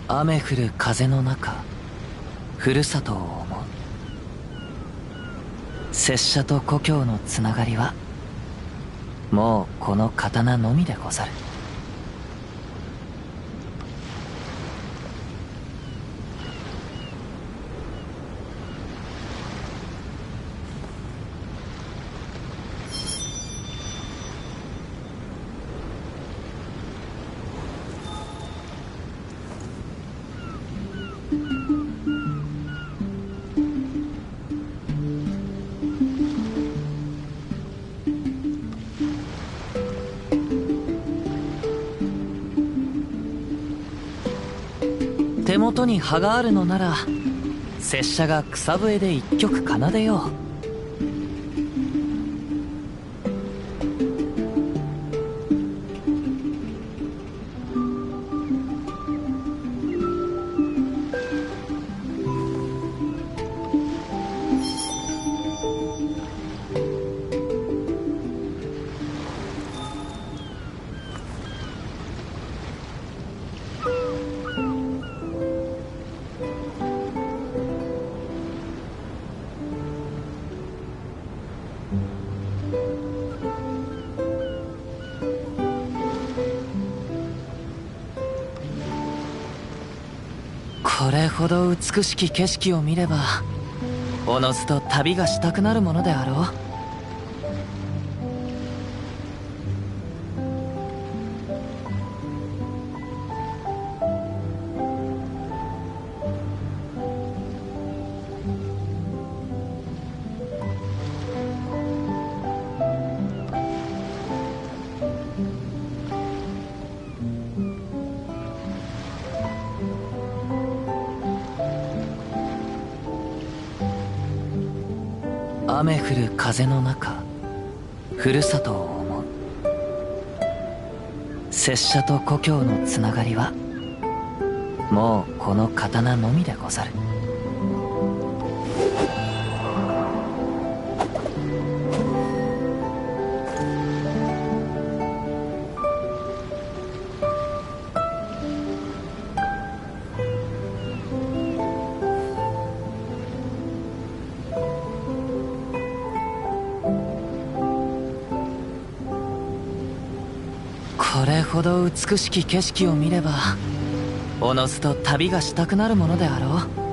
雨降る風の中、ふるさとを思う。拙者と故郷のつながりはもうこの刀のみでござる。手元に葉があるのなら、拙者が草笛で一曲奏でよう。これほど美しき景色を見れば、おのずと旅がしたくなるものであろう。雨降る風の中、ふるさとを思う。拙者と故郷のつながりはもうこの刀のみでござる。これほど美しき景色を見れば、おのずと旅がしたくなるものであろう。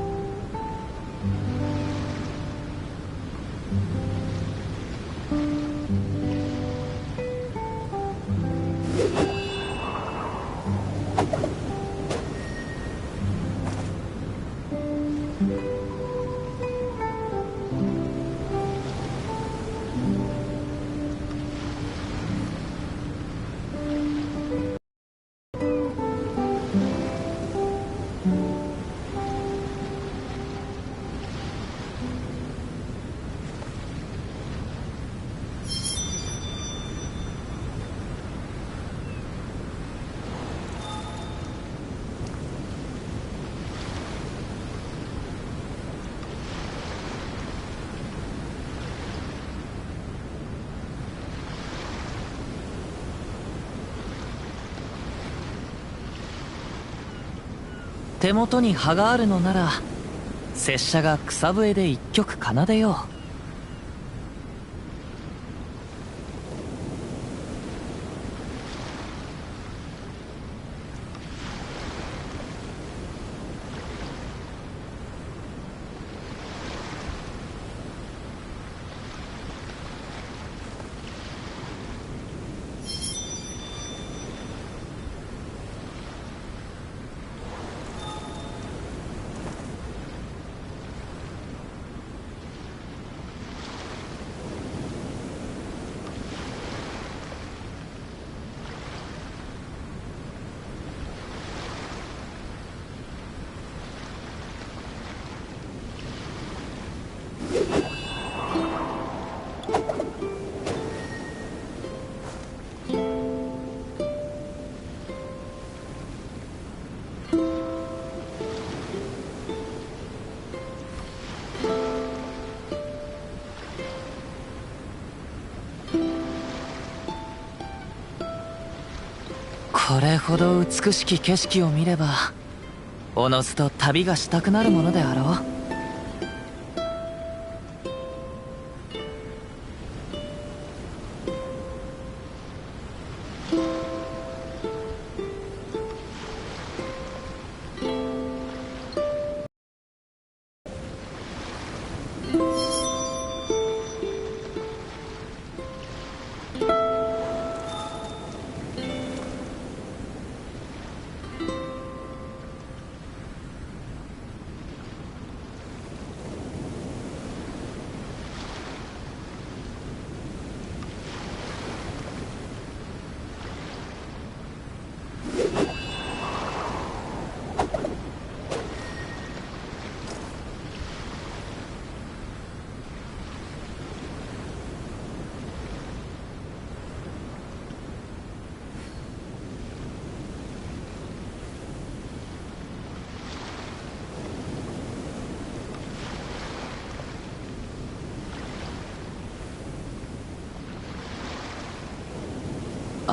手元に葉があるのなら、拙者が草笛で一曲奏でよう。これほど美しき景色を見れば、おのずと旅がしたくなるものであろう。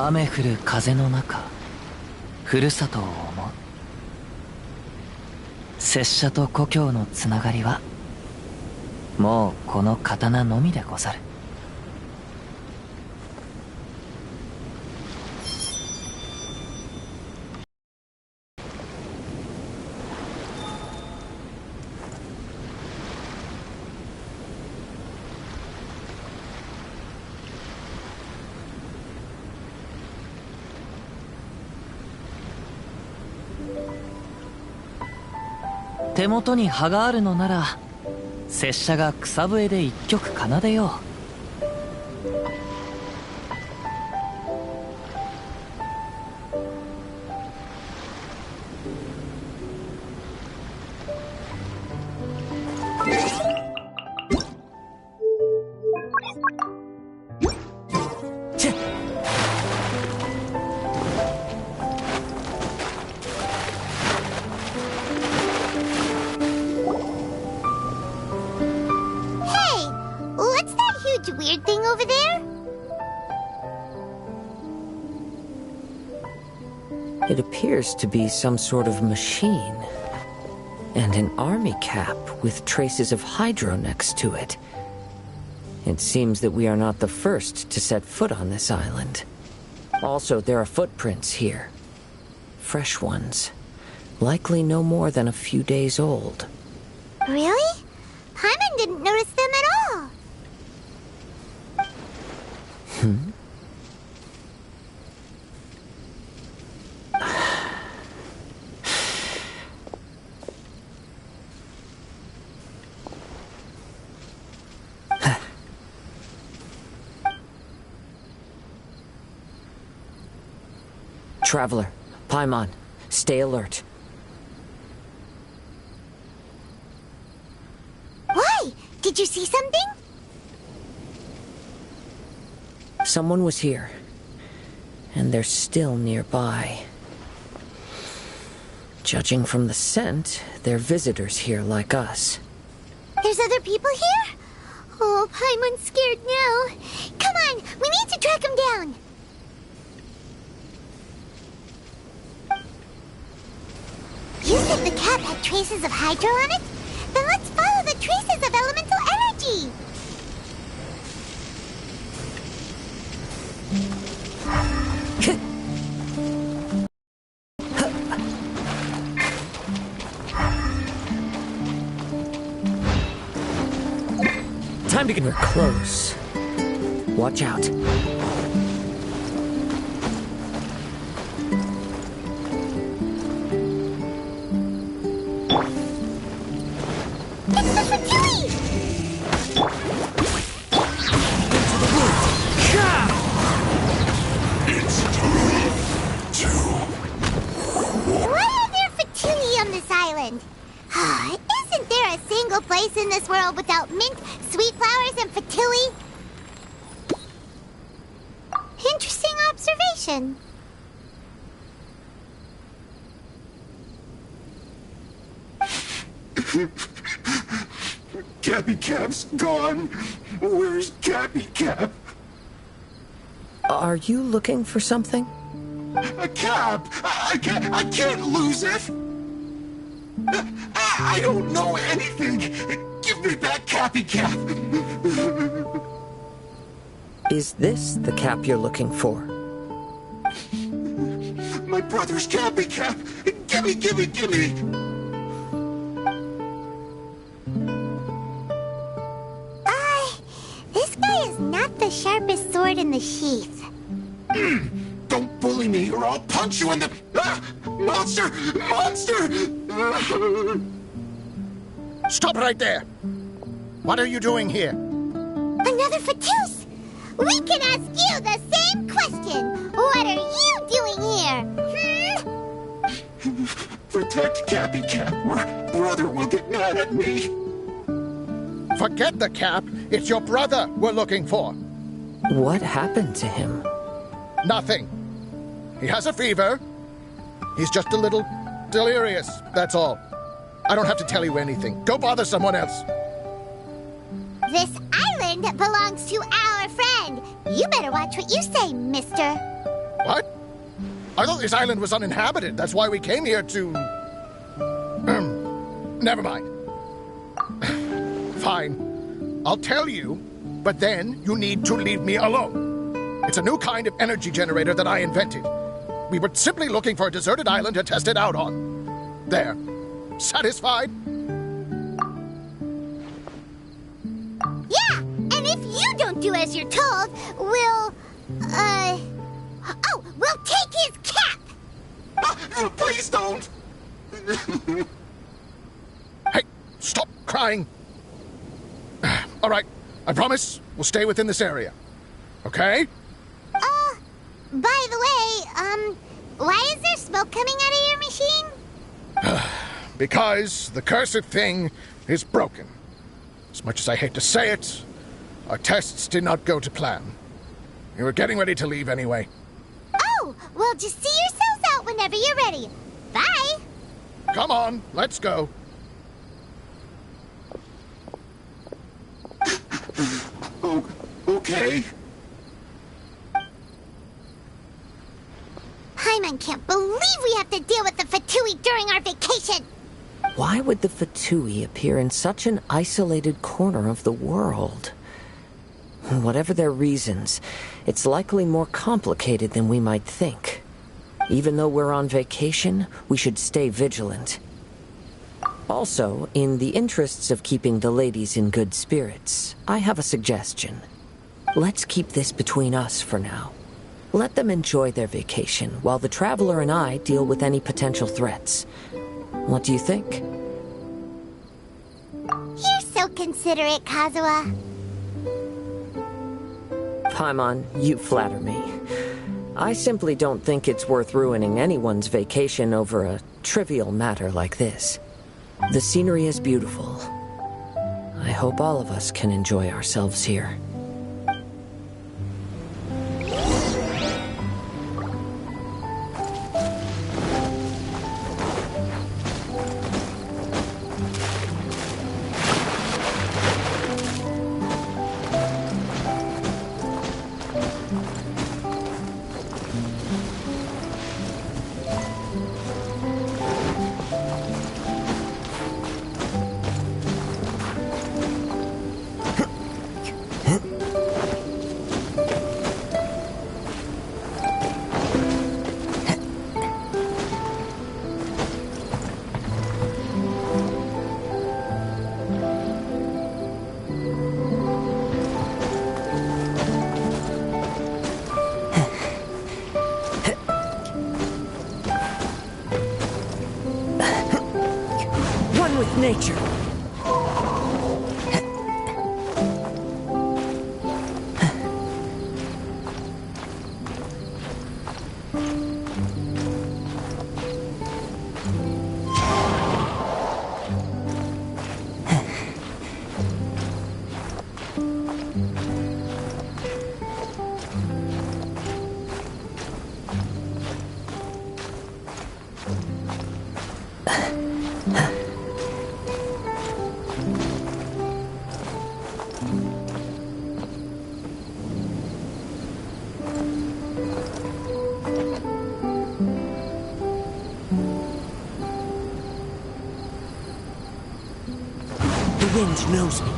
雨降る風の中、ふるさとを思う。拙者と故郷のつながりはもうこの刀のみでござる。手元に葉があるのなら、拙者が草笛で一曲奏でよう。Weird thing over there? It appears to be some sort of machine. And an army cap with traces of Hydro next to it. It seems that we are not the first to set foot on this island. Also, there are footprints here. Fresh ones. Likely no more than a few days old. Really? Paimon didn't notice them at all. Traveler, Paimon, stay alert. Why? Did you see something? Someone was here, and they're still nearby. Judging from the scent, they're visitors here like us. There's other people here? Oh, Paimon's scared now. Come on, we need to track him down. You said the cap had traces of Hydro on it? Then let's follow the traces of elemental energy! Time to get her close. Watch out. It's the Fatui! Into the wood! It's time to... Why are there Fatui on this island? Isn't there a single place in this world without mint, sweet flowers, and Fatui? Interesting observation. Cappy Cap's gone. Where's Cappy Cap? Are you looking for something? A cap! I can't lose it! I don't know anything. Give me back Cappy Cap. Is this the cap you're looking for? My brother's Cappy Cap. Gimme, gimme, gimme. This guy is not the sharpest sword in the sheath. Don't bully me or I'll punch you in the... Monster! Monster! Stop right there! What are you doing here? Another Fatous! We can ask you the same question! What are you doing here? Protect Cappy Cap or brother will get mad at me. Forget the cap. It's your brother we're looking for. What happened to him? Nothing. He has a fever. He's just a little delirious, that's all. I don't have to tell you anything. Go bother someone else. This island belongs to our friend. You better watch what you say, mister. What? I thought this island was uninhabited. That's why we came here to... Never mind. Fine. I'll tell you, but then you need to leave me alone. It's a new kind of energy generator that I invented. We were simply looking for a deserted island to test it out on. There. Satisfied? Yeah, and if you don't do as you're told, we'll take his cap! Please don't. Hey, stop crying. All right, I promise we'll stay within this area. Okay? By the way, why is there smoke coming out of your machine? Because the cursed thing is broken. As much as I hate to say it, our tests did not go to plan. We were getting ready to leave anyway. Oh, well, just see yourselves out whenever you're ready. Bye! Come on, let's go. Oh, okay. Paimon can't believe we have to deal with the Fatui during our vacation! Why would the Fatui appear in such an isolated corner of the world? Whatever their reasons, it's likely more complicated than we might think. Even though we're on vacation, we should stay vigilant. Also, in the interests of keeping the ladies in good spirits, I have a suggestion. Let's keep this between us for now. Let them enjoy their vacation, while the Traveler and I deal with any potential threats. What do you think? You're so considerate, Kazuha. Paimon, you flatter me. I simply don't think it's worth ruining anyone's vacation over a trivial matter like this. The scenery is beautiful. I hope all of us can enjoy ourselves here. With nature. Mint knows me.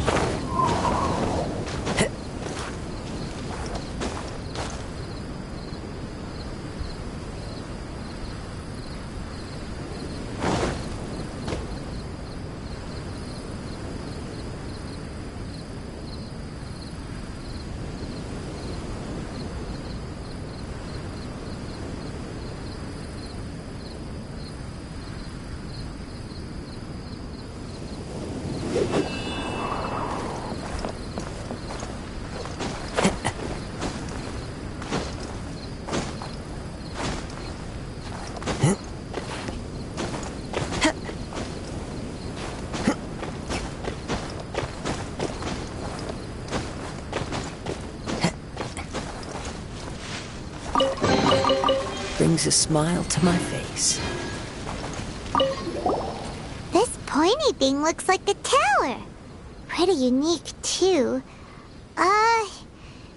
Brings a smile to my face. This pointy thing looks like a tower. Pretty unique, too.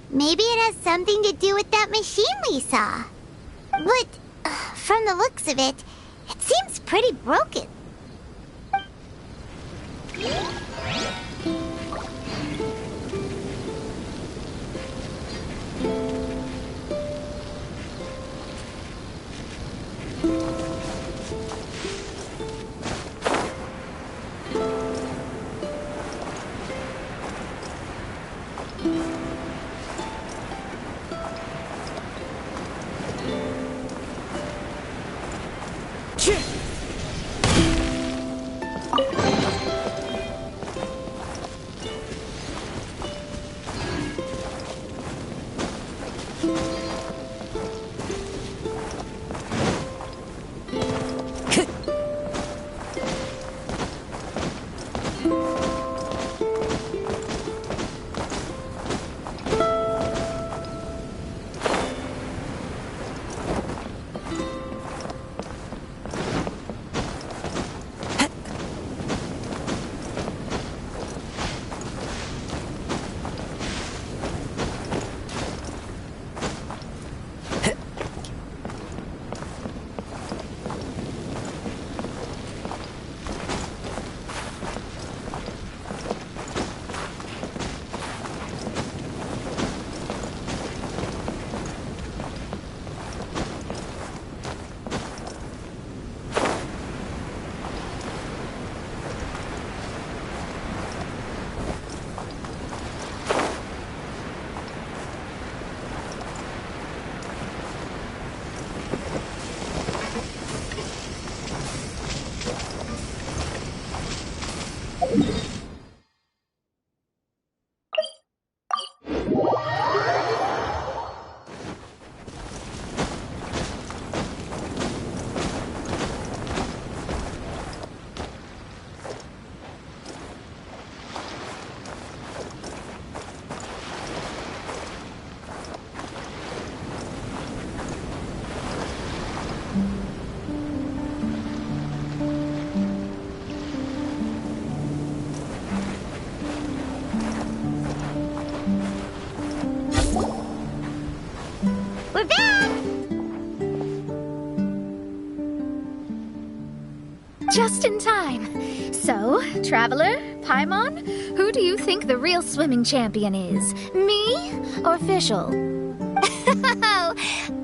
Maybe it has something to do with that machine we saw. But, from the looks of it, it seems pretty broken. We're back! Just in time. So, Traveler, Paimon, who do you think the real swimming champion is? Me or Fischl?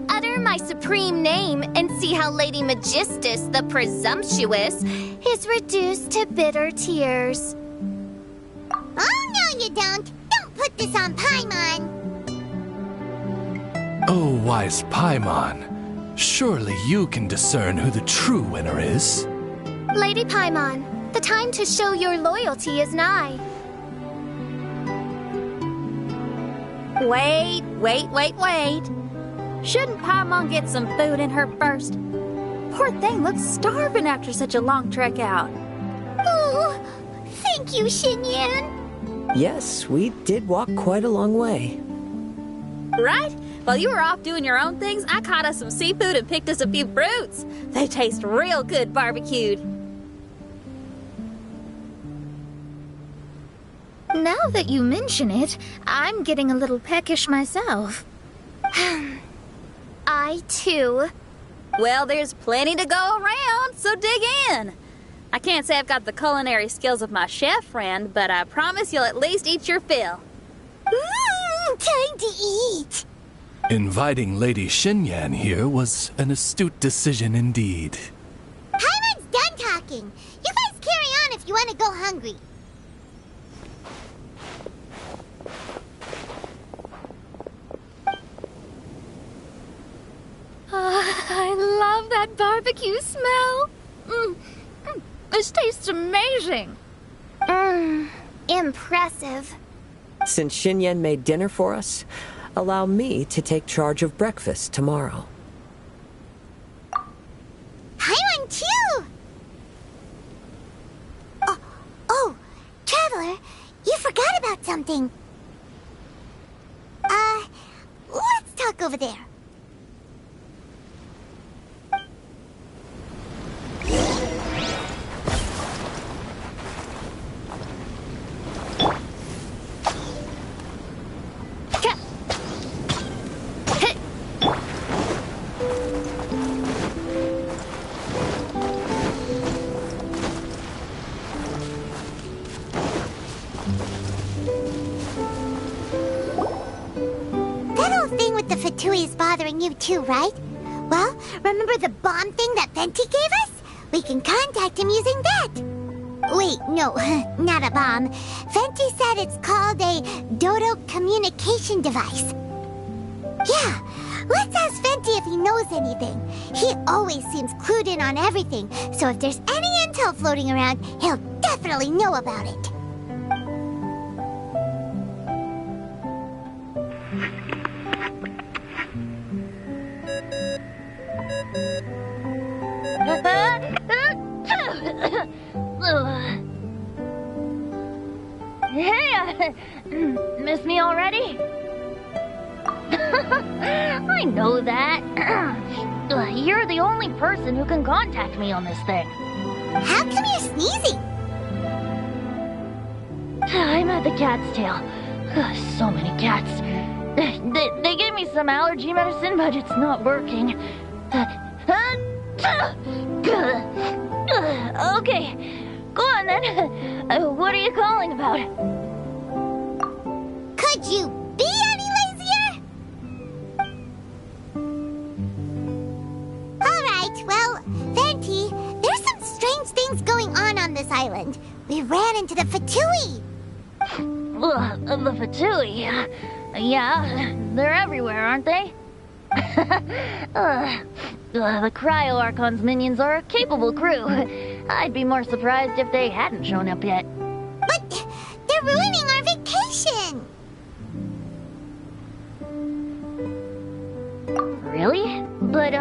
Utter my supreme name and see how Lady Magistus the Presumptuous is reduced to bitter tears. Oh, no you don't! Don't put this on Paimon! Oh, wise Paimon, surely you can discern who the true winner is. Lady Paimon, the time to show your loyalty is nigh. Wait. Shouldn't Paimon get some food in her first? Poor thing looks starving after such a long trek out. Oh, thank you, Xinyan. Yes, we did walk quite a long way. Right? While you were off doing your own things, I caught us some seafood and picked us a few fruits. They taste real good barbecued. Now that you mention it, I'm getting a little peckish myself. I, too. Well, there's plenty to go around, so dig in. I can't say I've got the culinary skills of my chef friend, but I promise you'll at least eat your fill. Time to eat. Inviting Lady Xinyan here was an astute decision indeed. Paimon's done talking. You guys carry on if you want to go hungry. I love that barbecue smell. This tastes amazing. Impressive. Since Xinyan made dinner for us, allow me to take charge of breakfast tomorrow. Paimon too. Oh, Traveler, you forgot about something. Let's talk over there. Fatui is bothering you too, right? Well, remember the bomb thing that Venti gave us? We can contact him using that. Wait, no, not a bomb. Venti said it's called a Dodo communication device. Yeah, let's ask Venti if he knows anything. He always seems clued in on everything, so if there's any intel floating around, he'll definitely know about it. Hey, miss me already? I know that. You're the only person who can contact me on this thing. How come you're sneezing? I'm at the cat's tail. So many cats. They gave me some allergy medicine, but it's not working. Okay, go on then. What are you calling about? Could you be any lazier? Alright, well, Venti, there's some strange things going on this island. We ran into the Fatui. The Fatui? Yeah, they're everywhere, aren't they? The Cryo Archon's minions are a capable crew. I'd be more surprised if they hadn't shown up yet. But they're ruining our vacation! Really? But,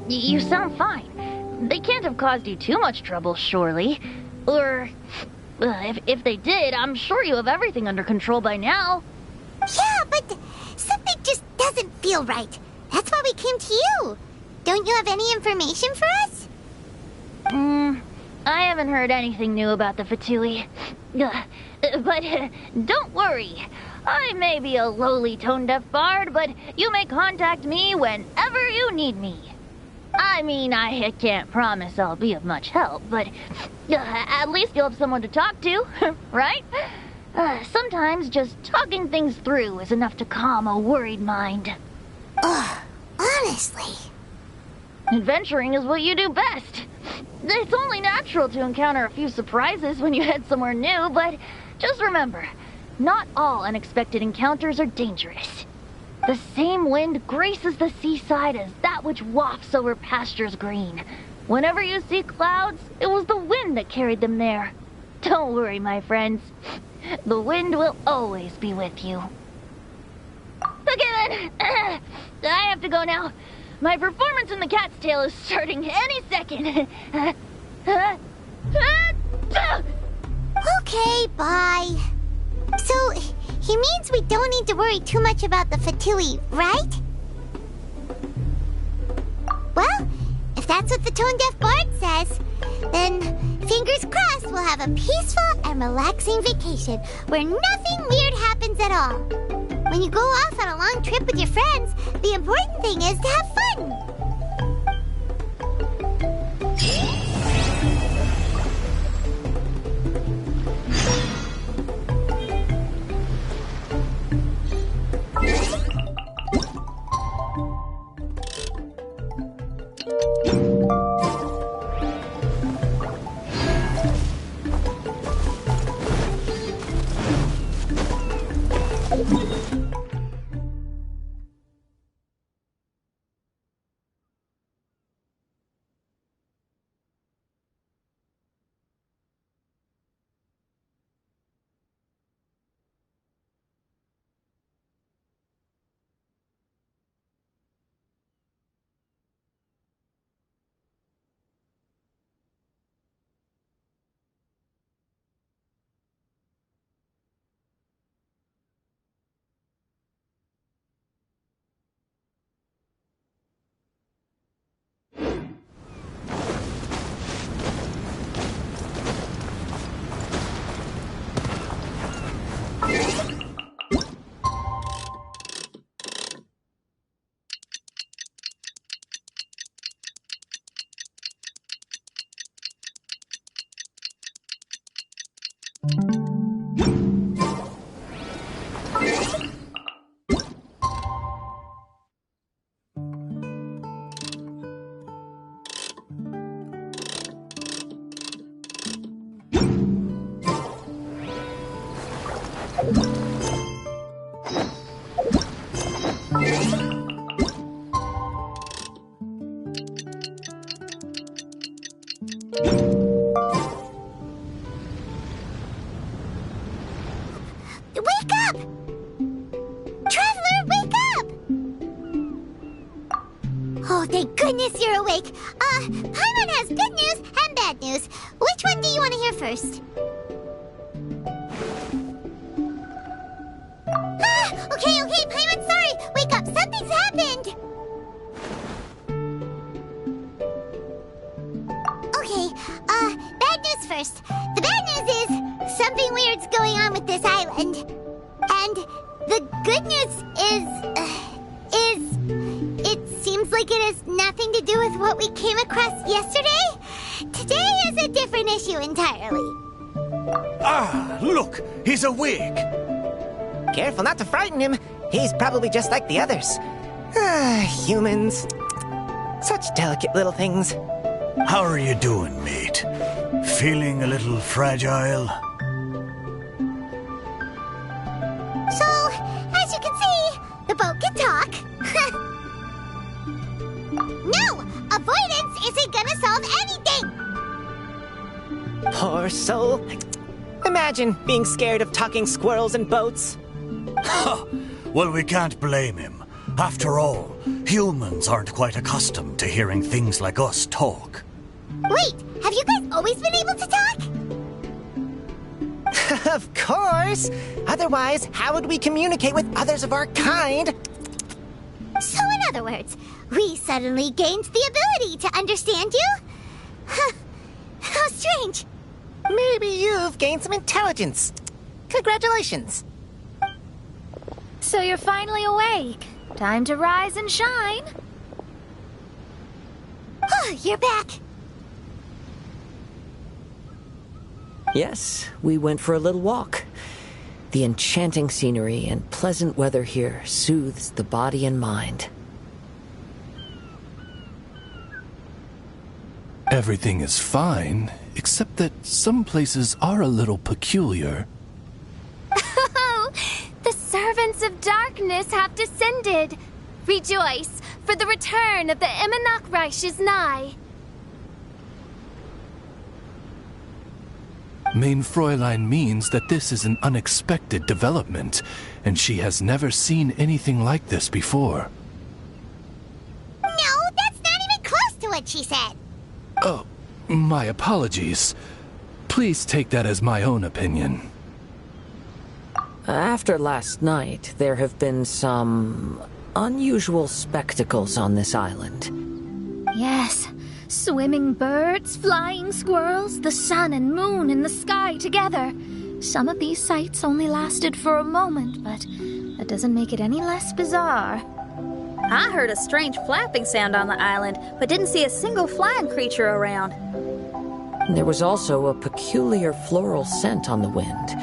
you sound fine. They can't have caused you too much trouble, surely. Or, if they did, I'm sure you have everything under control by now. Yeah, but something just doesn't feel right. That's why we came to you. Don't you have any information for us? I haven't heard anything new about the Fatui. But don't worry. I may be a lowly tone-deaf bard, but you may contact me whenever you need me. I mean, I can't promise I'll be of much help, but at least you'll have someone to talk to, right? Sometimes just talking things through is enough to calm a worried mind. Honestly. Adventuring is what you do best. It's only natural to encounter a few surprises when you head somewhere new, but just remember, not all unexpected encounters are dangerous. The same wind graces the seaside as that which wafts over pastures green. Whenever you see clouds, it was the wind that carried them there. Don't worry, my friends. The wind will always be with you. Okay then, I have to go now. My performance in the cat's tail is starting any second. Okay, bye. So, he means we don't need to worry too much about the Fatui, right? Well, if that's what the Tone-Deaf Bard says, then fingers crossed we'll have a peaceful and relaxing vacation where nothing weird happens at all. When you go off on a long trip with your friends, the important thing is to have fun. Wake up! Traveler, wake up! Oh, thank goodness you're awake. Paimon has good news and bad news. Which one do you want to hear first? Okay, Paimon, sorry. Wake up, something's happened. Okay, bad news first. The bad news is something weird's going on with this island. And the good news it seems like it has nothing to do with what we came across yesterday. Today is a different issue entirely. Ah, look, he's awake. Careful not to frighten him. He's probably just like the others. Humans. Such delicate little things. How are you doing, mate? Feeling a little fragile? So, as you can see, the boat can talk. No! Avoidance isn't gonna solve anything! Poor soul. Imagine being scared of talking squirrels and boats. Well, we can't blame him. After all, humans aren't quite accustomed to hearing things like us talk. Wait, have you guys always been able to talk? Of course! Otherwise, how would we communicate with others of our kind? So in other words, we suddenly gained the ability to understand you? How strange. Maybe you've gained some intelligence. Congratulations. So you're finally awake. Time to rise and shine. Oh, you're back. Yes, we went for a little walk. The enchanting scenery and pleasant weather here soothes the body and mind. Everything is fine, except that some places are a little peculiar. Oh, the servants of darkness have descended. Rejoice, for the return of the Eminach Reich is nigh. Mein Fräulein means that this is an unexpected development, and she has never seen anything like this before. No, that's not even close to what she said. Oh, my apologies. Please take that as my own opinion. After last night, there have been some unusual spectacles on this island. Yes, swimming birds, flying squirrels, the sun and moon in the sky together. Some of these sights only lasted for a moment, but that doesn't make it any less bizarre. I heard a strange flapping sound on the island, but didn't see a single flying creature around. There was also a peculiar floral scent on the wind.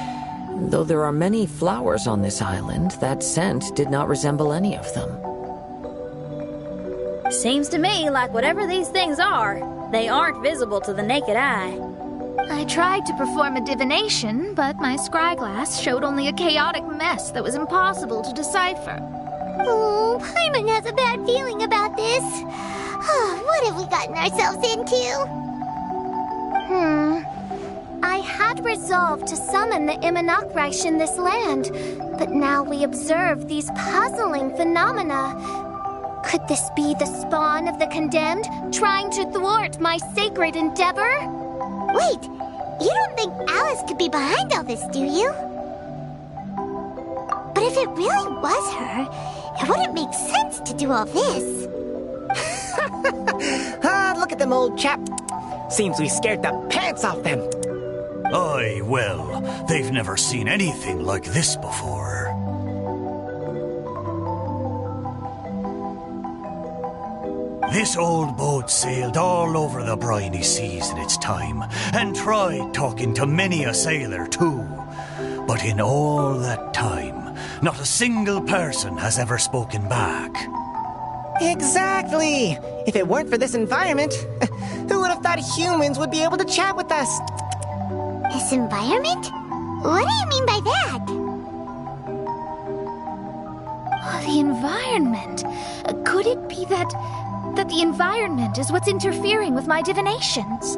Though there are many flowers on this island, that scent did not resemble any of them. Seems to me like whatever these things are, they aren't visible to the naked eye. I tried to perform a divination, but my scryglass showed only a chaotic mess that was impossible to decipher. Oh, Paimon has a bad feeling about this. What have we gotten ourselves into? I had resolved to summon the Imanakreich in this land, but now we observe these puzzling phenomena. Could this be the spawn of the condemned, trying to thwart my sacred endeavor? Wait, you don't think Alice could be behind all this, do you? But if it really was her, it wouldn't make sense to do all this. Look at them, old chap. Seems we scared the pants off them. Aye, well, they've never seen anything like this before. This old boat sailed all over the briny seas in its time, and tried talking to many a sailor too. But in all that time, not a single person has ever spoken back. Exactly! If it weren't for this environment, who would have thought humans would be able to chat with us? This environment? What do you mean by that? Oh, the environment. Could it be that the environment is what's interfering with my divinations?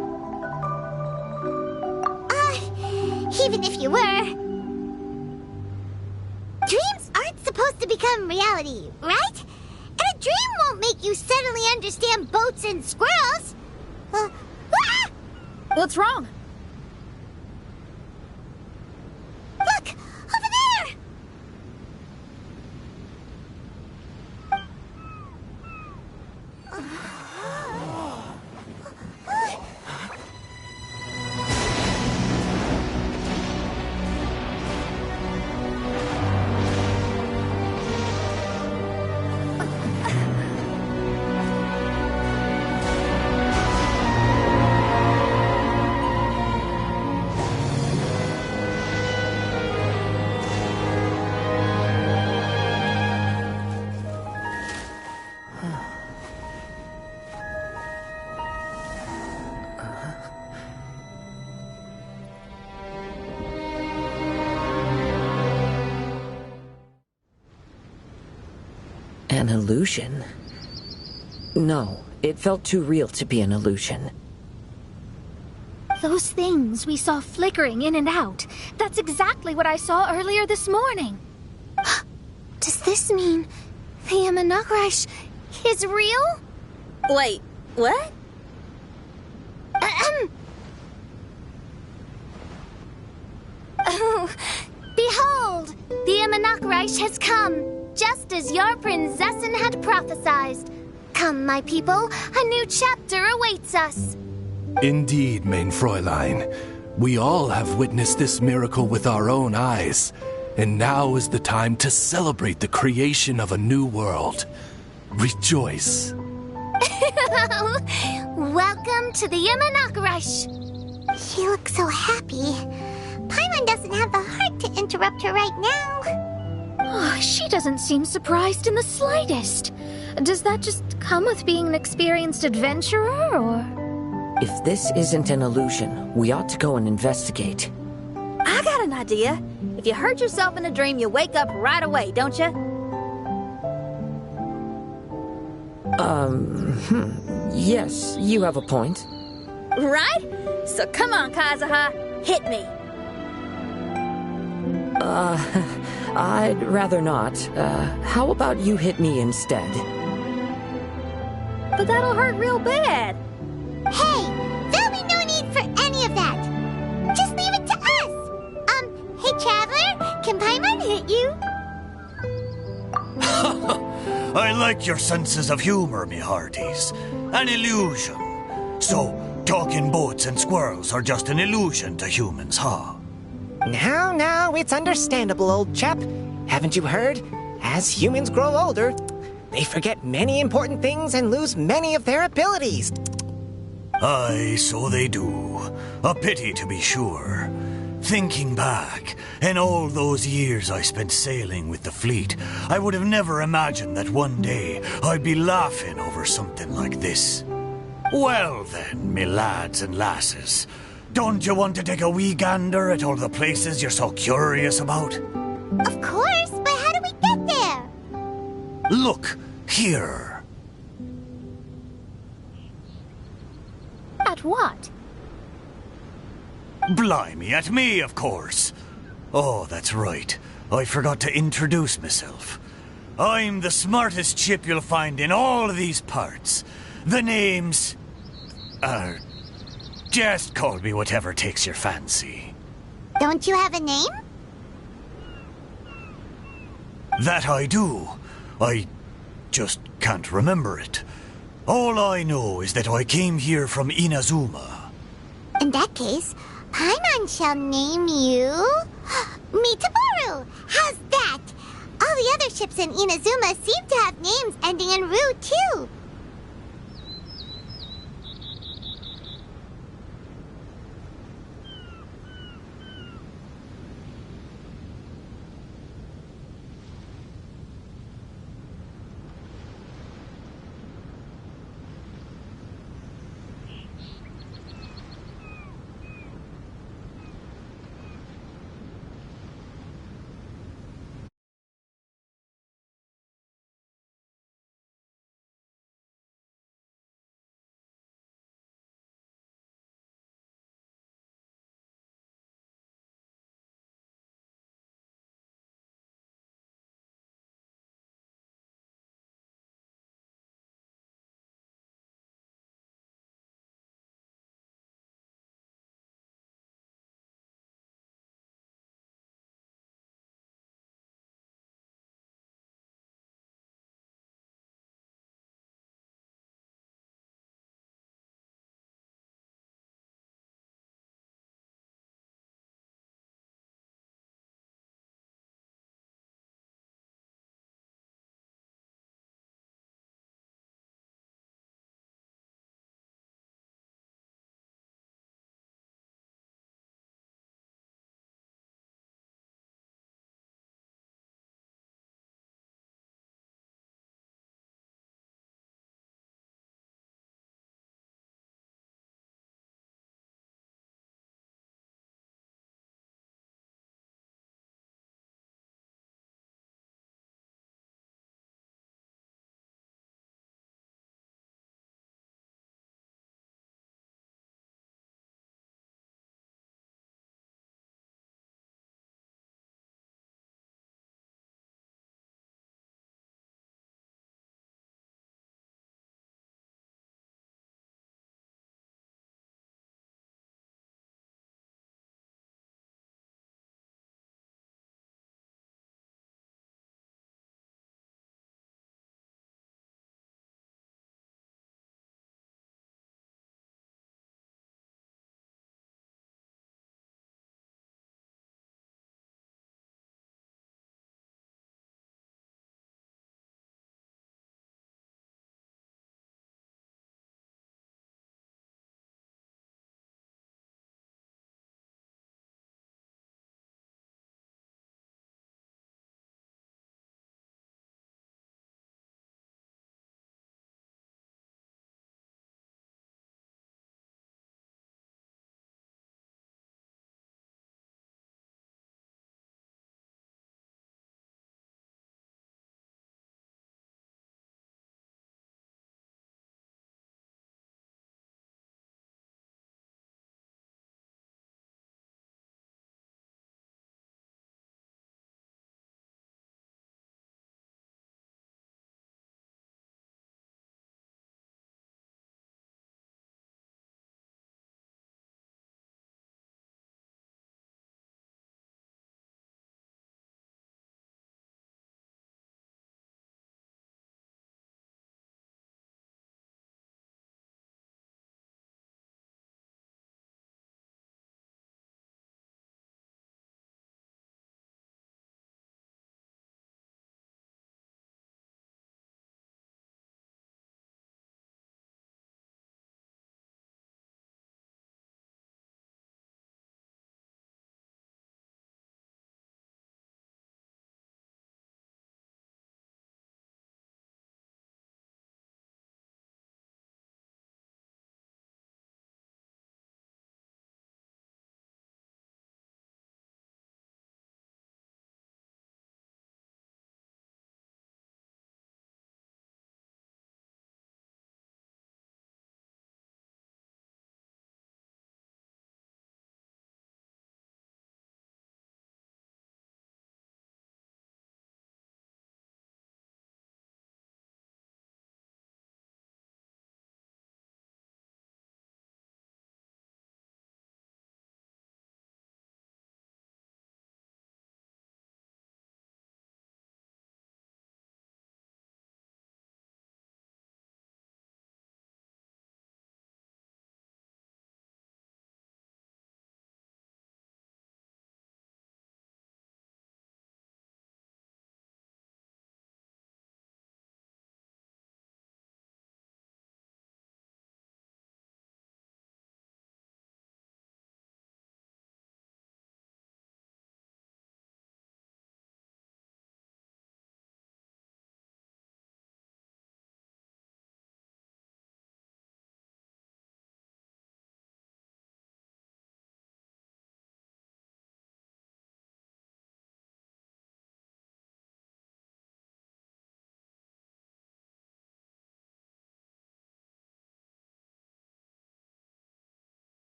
Even if you were... Dreams aren't supposed to become reality, right? And a dream won't make you suddenly understand boats and squirrels. What's wrong? Look! Over there! An illusion? No, it felt too real to be an illusion. Those things we saw flickering in and out, that's exactly what I saw earlier this morning. Does this mean the Imanakreich is real? Wait, what? Oh, behold! The Imanakreich has come, just as your Prinzessin had prophesied. Come, my people, a new chapter awaits us. Indeed, mein Fräulein. We all have witnessed this miracle with our own eyes, and now is the time to celebrate the creation of a new world. Rejoice. Welcome to the Imanakreich. She looks so happy. Paimon doesn't have the heart to interrupt her right now. Oh, she doesn't seem surprised in the slightest. Does that just come with being an experienced adventurer, or...? If this isn't an illusion, we ought to go and investigate. I got an idea. If you hurt yourself in a dream, you wake up right away, don't you? Yes, you have a point. Right? So come on, Kazuha, hit me. I'd rather not. How about you hit me instead? But that'll hurt real bad. Hey, there'll be no need for any of that. Just leave it to us. Hey, Traveler, can Paimon hit you? I like your senses of humor, me hearties. An illusion. So, talking boats and squirrels are just an illusion to humans, huh? Now, it's understandable, old chap. Haven't you heard? As humans grow older, they forget many important things and lose many of their abilities. Aye, so they do. A pity, to be sure. Thinking back, in all those years I spent sailing with the fleet, I would have never imagined that one day I'd be laughing over something like this. Well then, me lads and lasses, Don't you want to take a wee gander at all the places you're so curious about? Of course, but how do we get there? Look, here. At what? Blimey, at me, of course. Oh, that's right. I forgot to introduce myself. I'm the smartest chip you'll find in all of these parts. The name's... just call me whatever takes your fancy. Don't you have a name? That I do. I just can't remember it. All I know is that I came here from Inazuma. In that case, Paimon shall name you... Mitaboru! How's that? All the other ships in Inazuma seem to have names ending in Ru, too.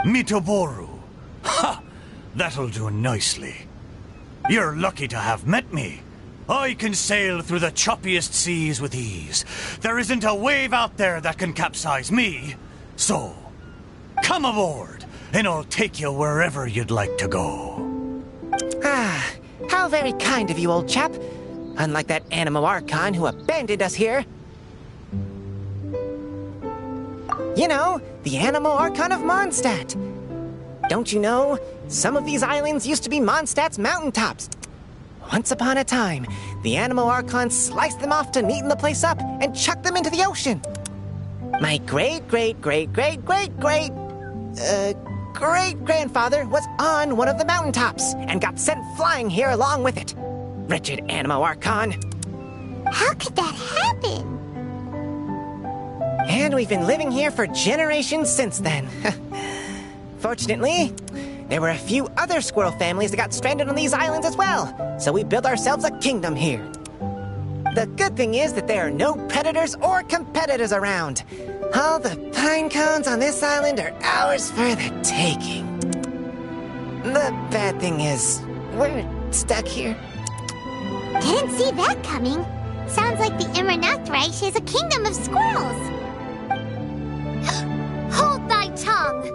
Mitoboru. Ha! That'll do nicely. You're lucky to have met me. I can sail through the choppiest seas with ease. There isn't a wave out there that can capsize me. So, come aboard, and I'll take you wherever you'd like to go. Ah, how very kind of you, old chap. Unlike that Animo Archon who abandoned us here. You know, the Animo Archon of Mondstadt. Don't you know, some of these islands used to be Mondstadt's mountaintops. Once upon a time, the Animo Archon sliced them off to neaten the place up and chucked them into the ocean. My great-great-great-great-great-great-grandfather was on one of the mountaintops and got sent flying here along with it. Wretched Animo Archon. How could that happen? And we've been living here for generations since then. Fortunately, there were a few other squirrel families that got stranded on these islands as well, so we built ourselves a kingdom here. The good thing is that there are no predators or competitors around. All the pine cones on this island are ours for the taking. The bad thing is, we're stuck here. Didn't see that coming. Sounds like the Immernachtreich is a kingdom of squirrels. Hold thy tongue!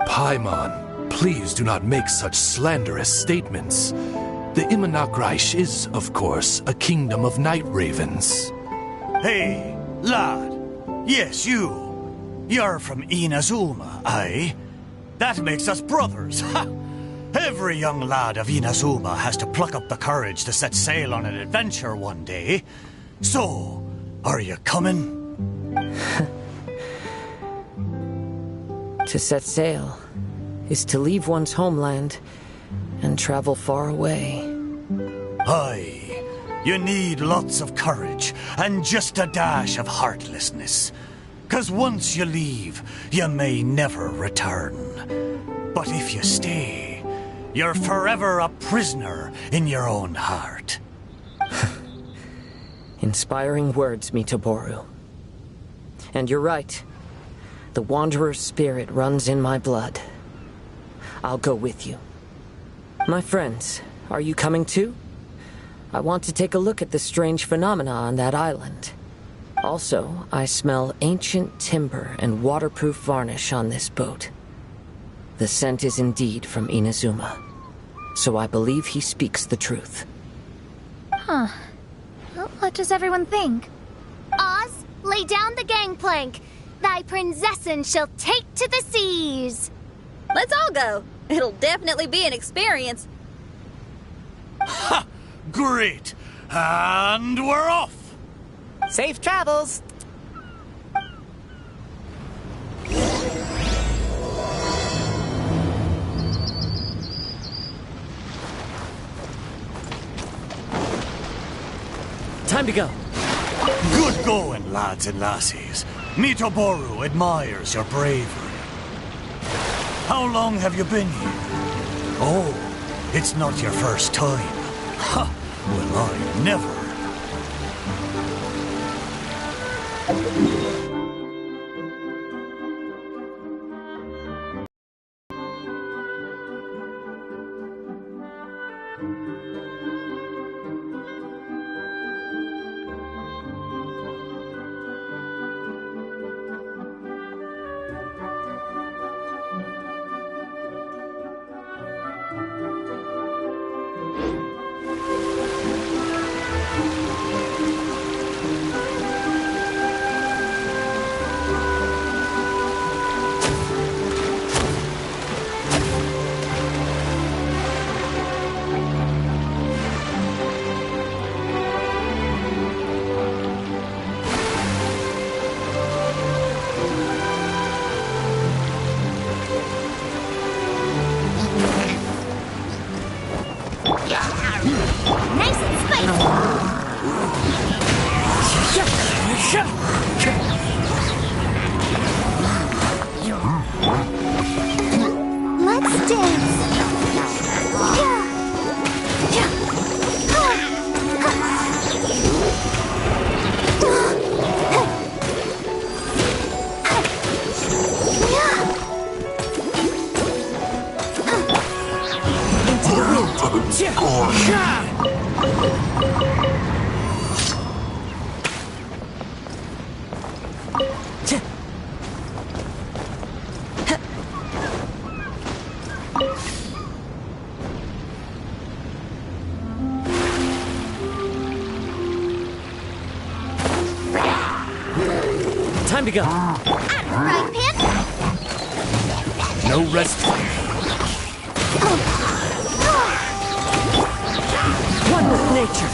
Paimon, please do not make such slanderous statements. The Immernachtreich is, of course, a kingdom of night ravens. Hey, lad. Yes, you. You're from Inazuma, aye? That makes us brothers. Ha! Every young lad of Inazuma has to pluck up the courage to set sail on an adventure one day. So, are you coming? To set sail is to leave one's homeland and travel far away. Aye, you need lots of courage and just a dash of heartlessness. 'Cause once you leave, you may never return. But if you stay, you're forever a prisoner in your own heart. Inspiring words, Mitoboru. And you're right. The Wanderer's spirit runs in my blood. I'll go with you. My friends, are you coming too? I want to take a look at the strange phenomena on that island. Also, I smell ancient timber and waterproof varnish on this boat. The scent is indeed from Inazuma, so I believe he speaks the truth. Huh. Well, what does everyone think? Oz, lay down the gangplank. Thy prinzessin shall take to the seas. Let's all go. It'll definitely be an experience. Ha! Great! And we're off! Safe travels! Time to go. Good going, lads and lassies. Mitoboru admires your bravery. How long have you been here? Oh, it's not your first time. Ha! Well, I never. Time to go. Frying pan? No rest. One with nature.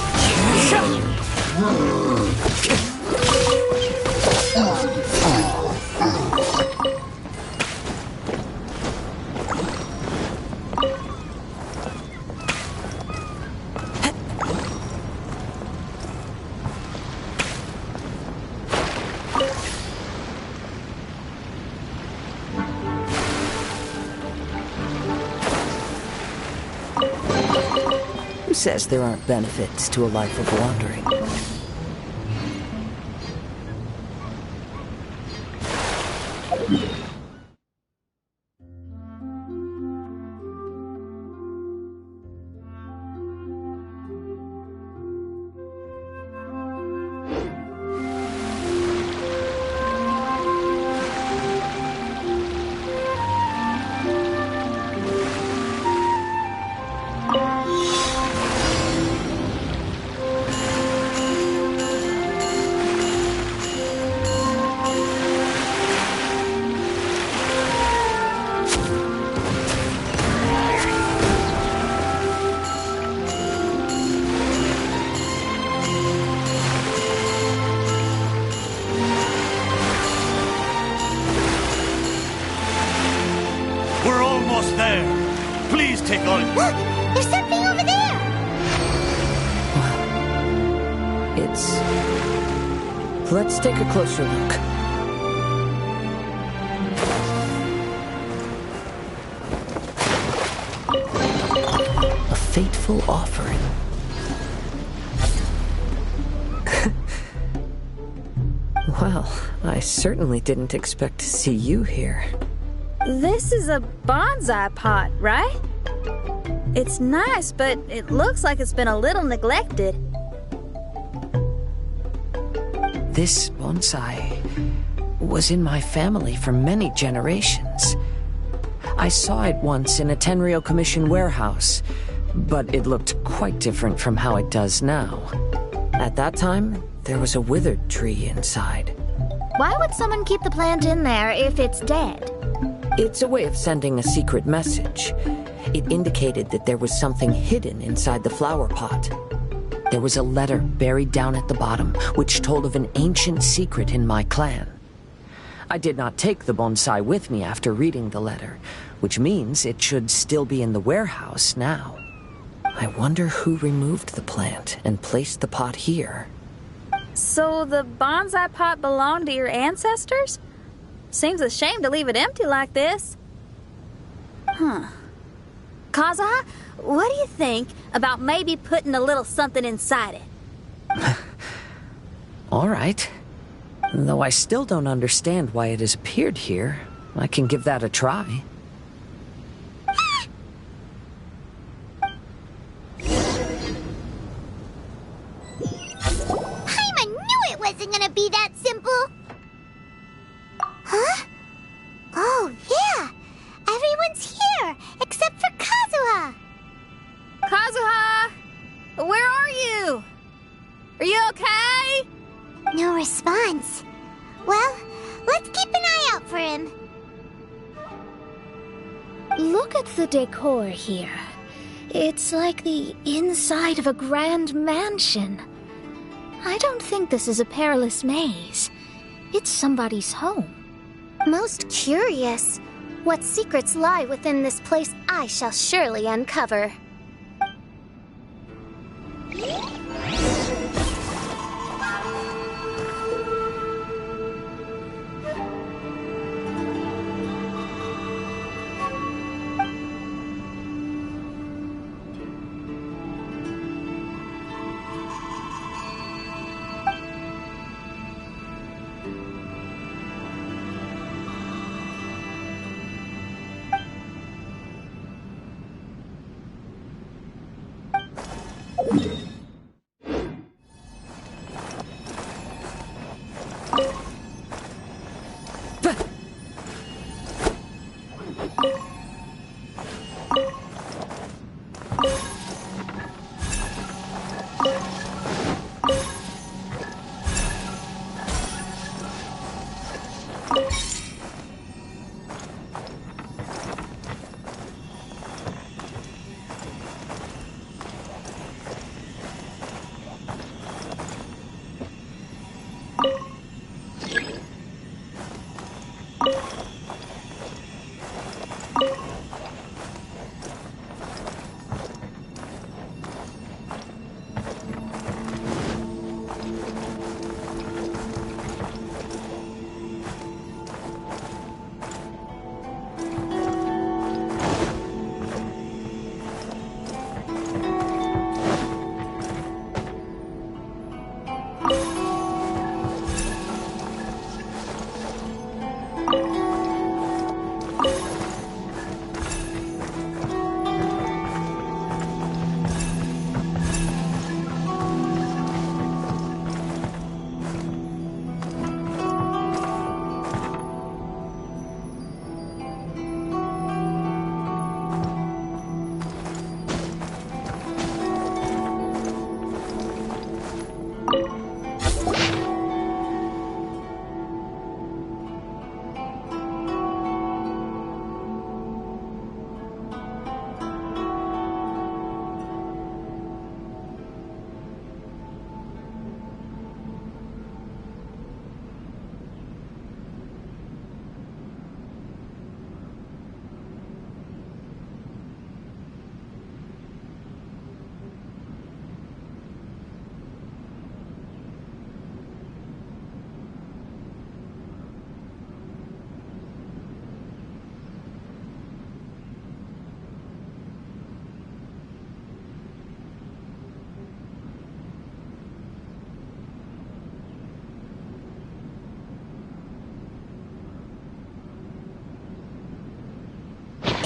Who says there aren't benefits to a life of wandering? We're almost there. Please take all... Look! There's something over there! It's... Let's take a closer look. A fateful offering. Well, I certainly didn't expect to see you here. This is a bonsai pot, right? It's nice, but it looks like it's been a little neglected. This bonsai was in my family for many generations. I saw it once in a Tenryo Commission warehouse, but it looked quite different from how it does now. At that time, there was a withered tree inside. Why would someone keep the plant in there if it's dead? It's a way of sending a secret message. It indicated that there was something hidden inside the flower pot. There was a letter buried down at the bottom, which told of an ancient secret in my clan. I did not take the bonsai with me after reading the letter, which means it should still be in the warehouse now. I wonder who removed the plant and placed the pot here. So the bonsai pot belonged to your ancestors? Seems a shame to leave it empty like this. Kazuha, what do you think about maybe putting a little something inside it? All right. Though I still don't understand why it has appeared here, I can give that a try. I knew it wasn't gonna be that simple! Huh? Oh, yeah! Everyone's here, except for Kazuha! Kazuha! Where are you? Are you okay? No response. Well, let's keep an eye out for him. Look at the decor here. It's like the inside of a grand mansion. I don't think this is a perilous maze. It's somebody's home. Most curious. What secrets lie within this place I shall surely uncover.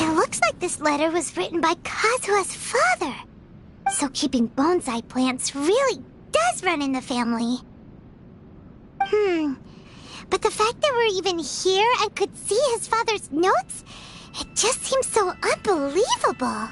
It looks like this letter was written by Kazuha's father. So keeping bonsai plants really does run in the family. But the fact that we're even here and could see his father's notes, it just seems so unbelievable.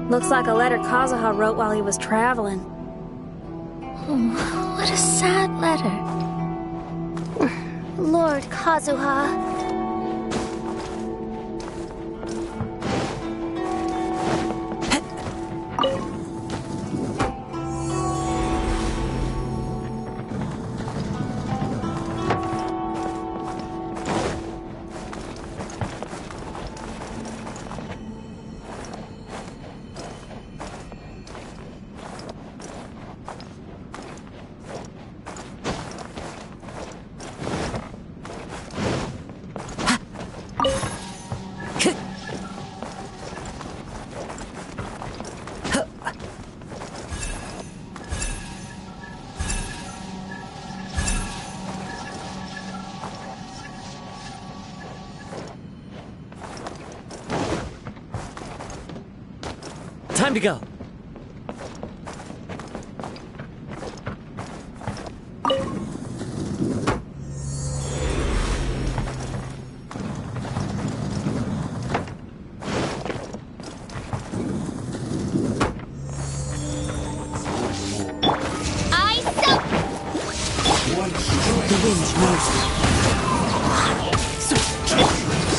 Looks like a letter Kazuha wrote while he was traveling. Oh, what a sad letter. Lord Kazuha. Time to go.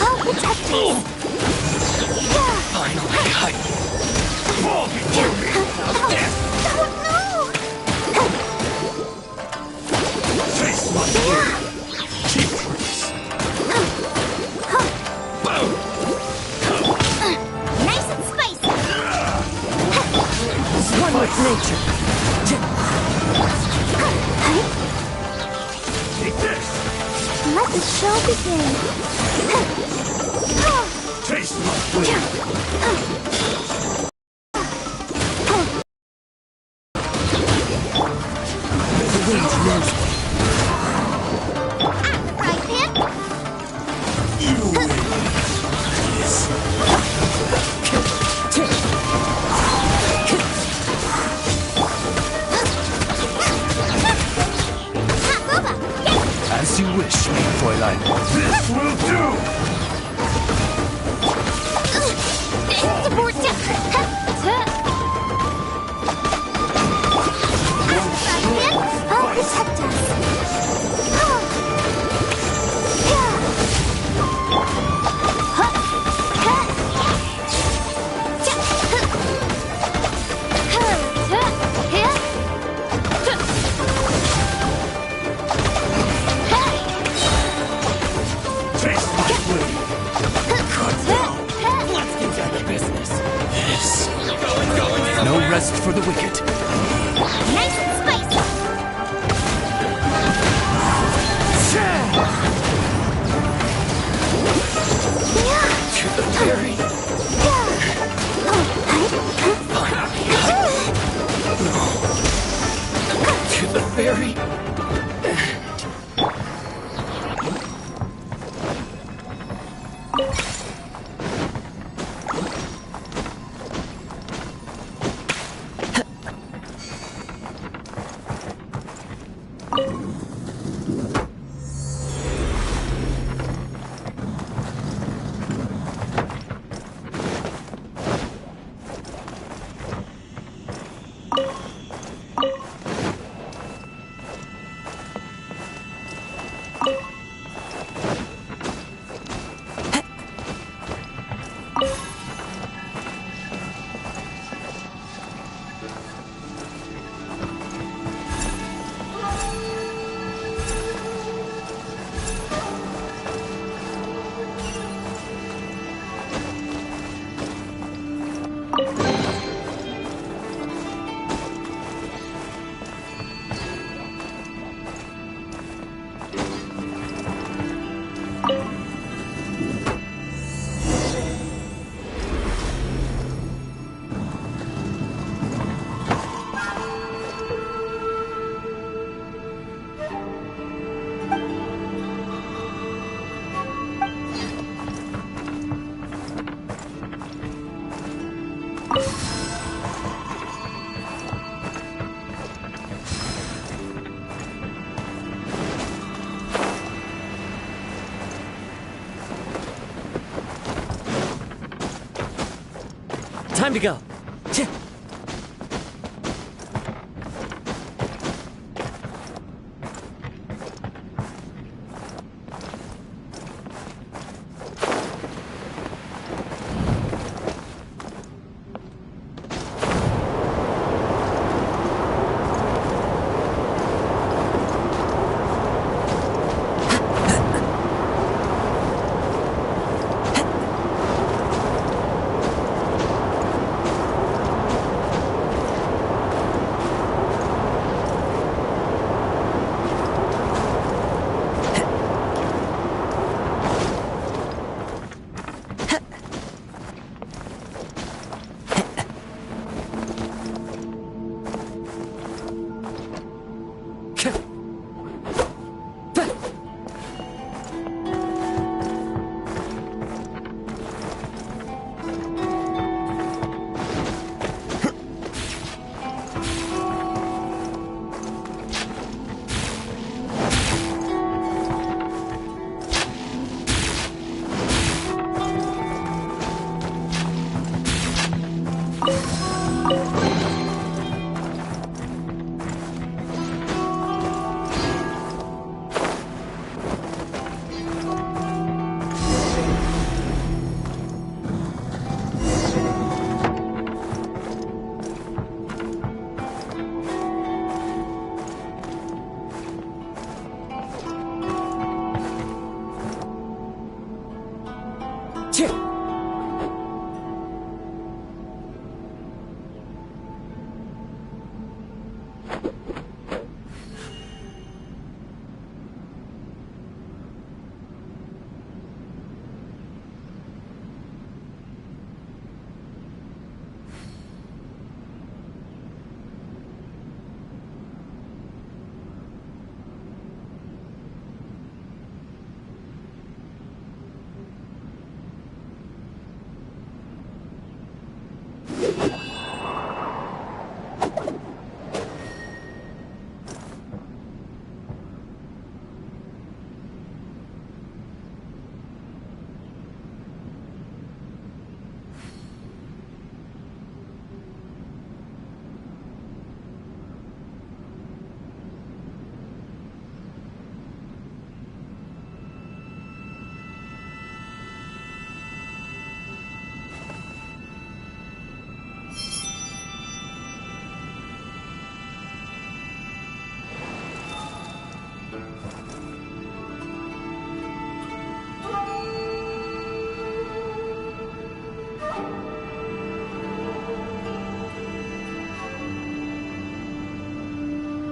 I'll protect you. Nice and spicy. One with nature. Let the show begin. Taste my blade. The wind knows me. Right, man? As you wish, mein Fräulein. This will do! I'll protect us. Taste my blade. Let's get down to business. Yes. No rest for the wicked. Nice and spicy. To the very. To the very. Time to go.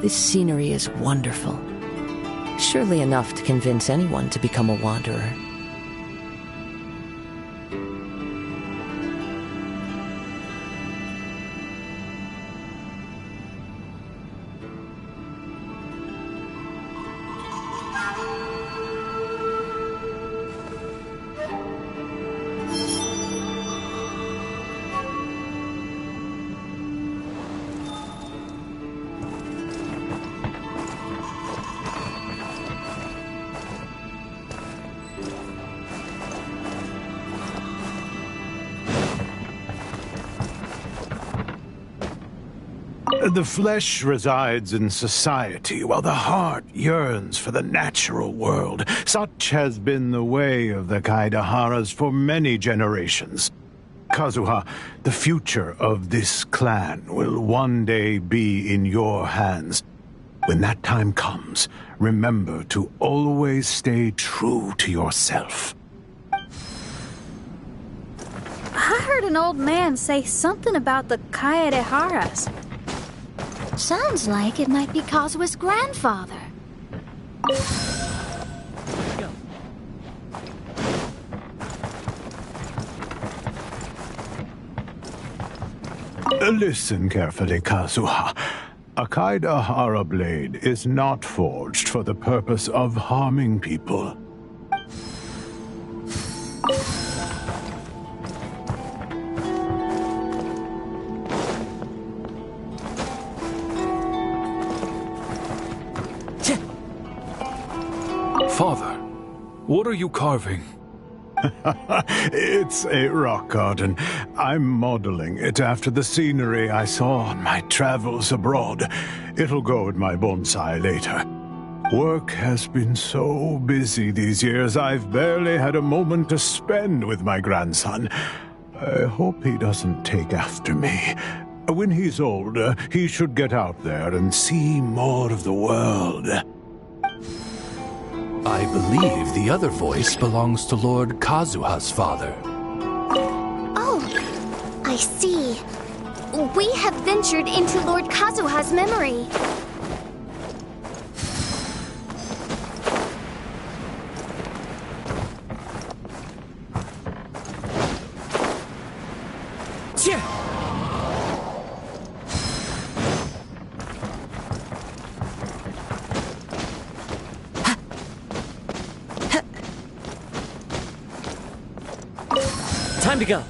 This scenery is wonderful. Surely enough to convince anyone to become a wanderer. The flesh resides in society, while the heart yearns for the natural world. Such has been the way of the Kaidaharas for many generations. Kazuha, the future of this clan will one day be in your hands. When that time comes, remember to always stay true to yourself. I heard an old man say something about the Kaidaharas. Sounds like it might be Kazuha's grandfather. Listen carefully, Kazuha. A Kaidahara blade is not forged for the purpose of harming people. Father, what are you carving? It's a rock garden. I'm modeling it after the scenery I saw on my travels abroad. It'll go in my bonsai later. Work has been so busy these years, I've barely had a moment to spend with my grandson. I hope he doesn't take after me. When he's older, he should get out there and see more of the world. I believe the other voice belongs to Lord Kazuha's father. Oh, I see. We have ventured into Lord Kazuha's memory. Time to go.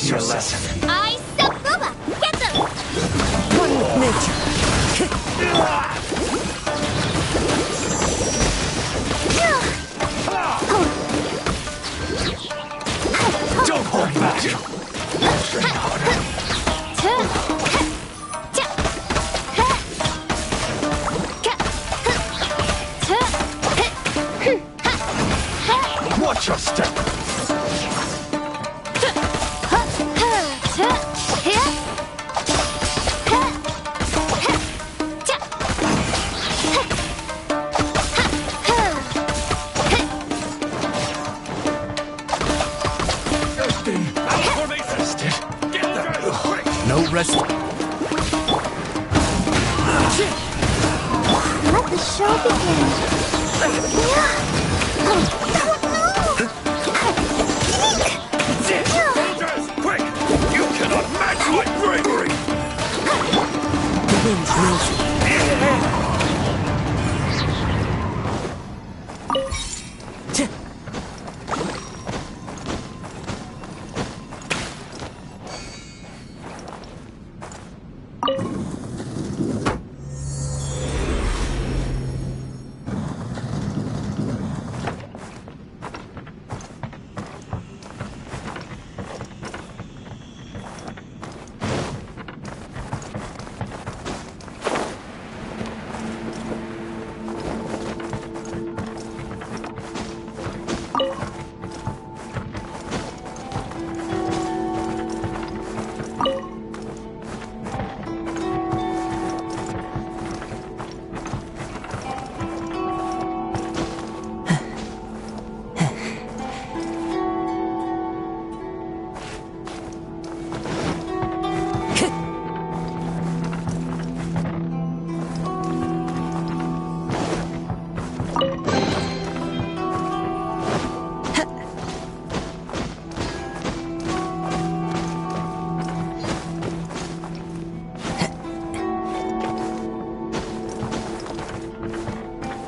Your lesson. I Sabuba! Get them! One with nature. Don't hold back. Watch your step. No rest. Let the show begin. Soldiers, quick! You cannot match my bravery! The wind's melting.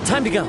Time to go.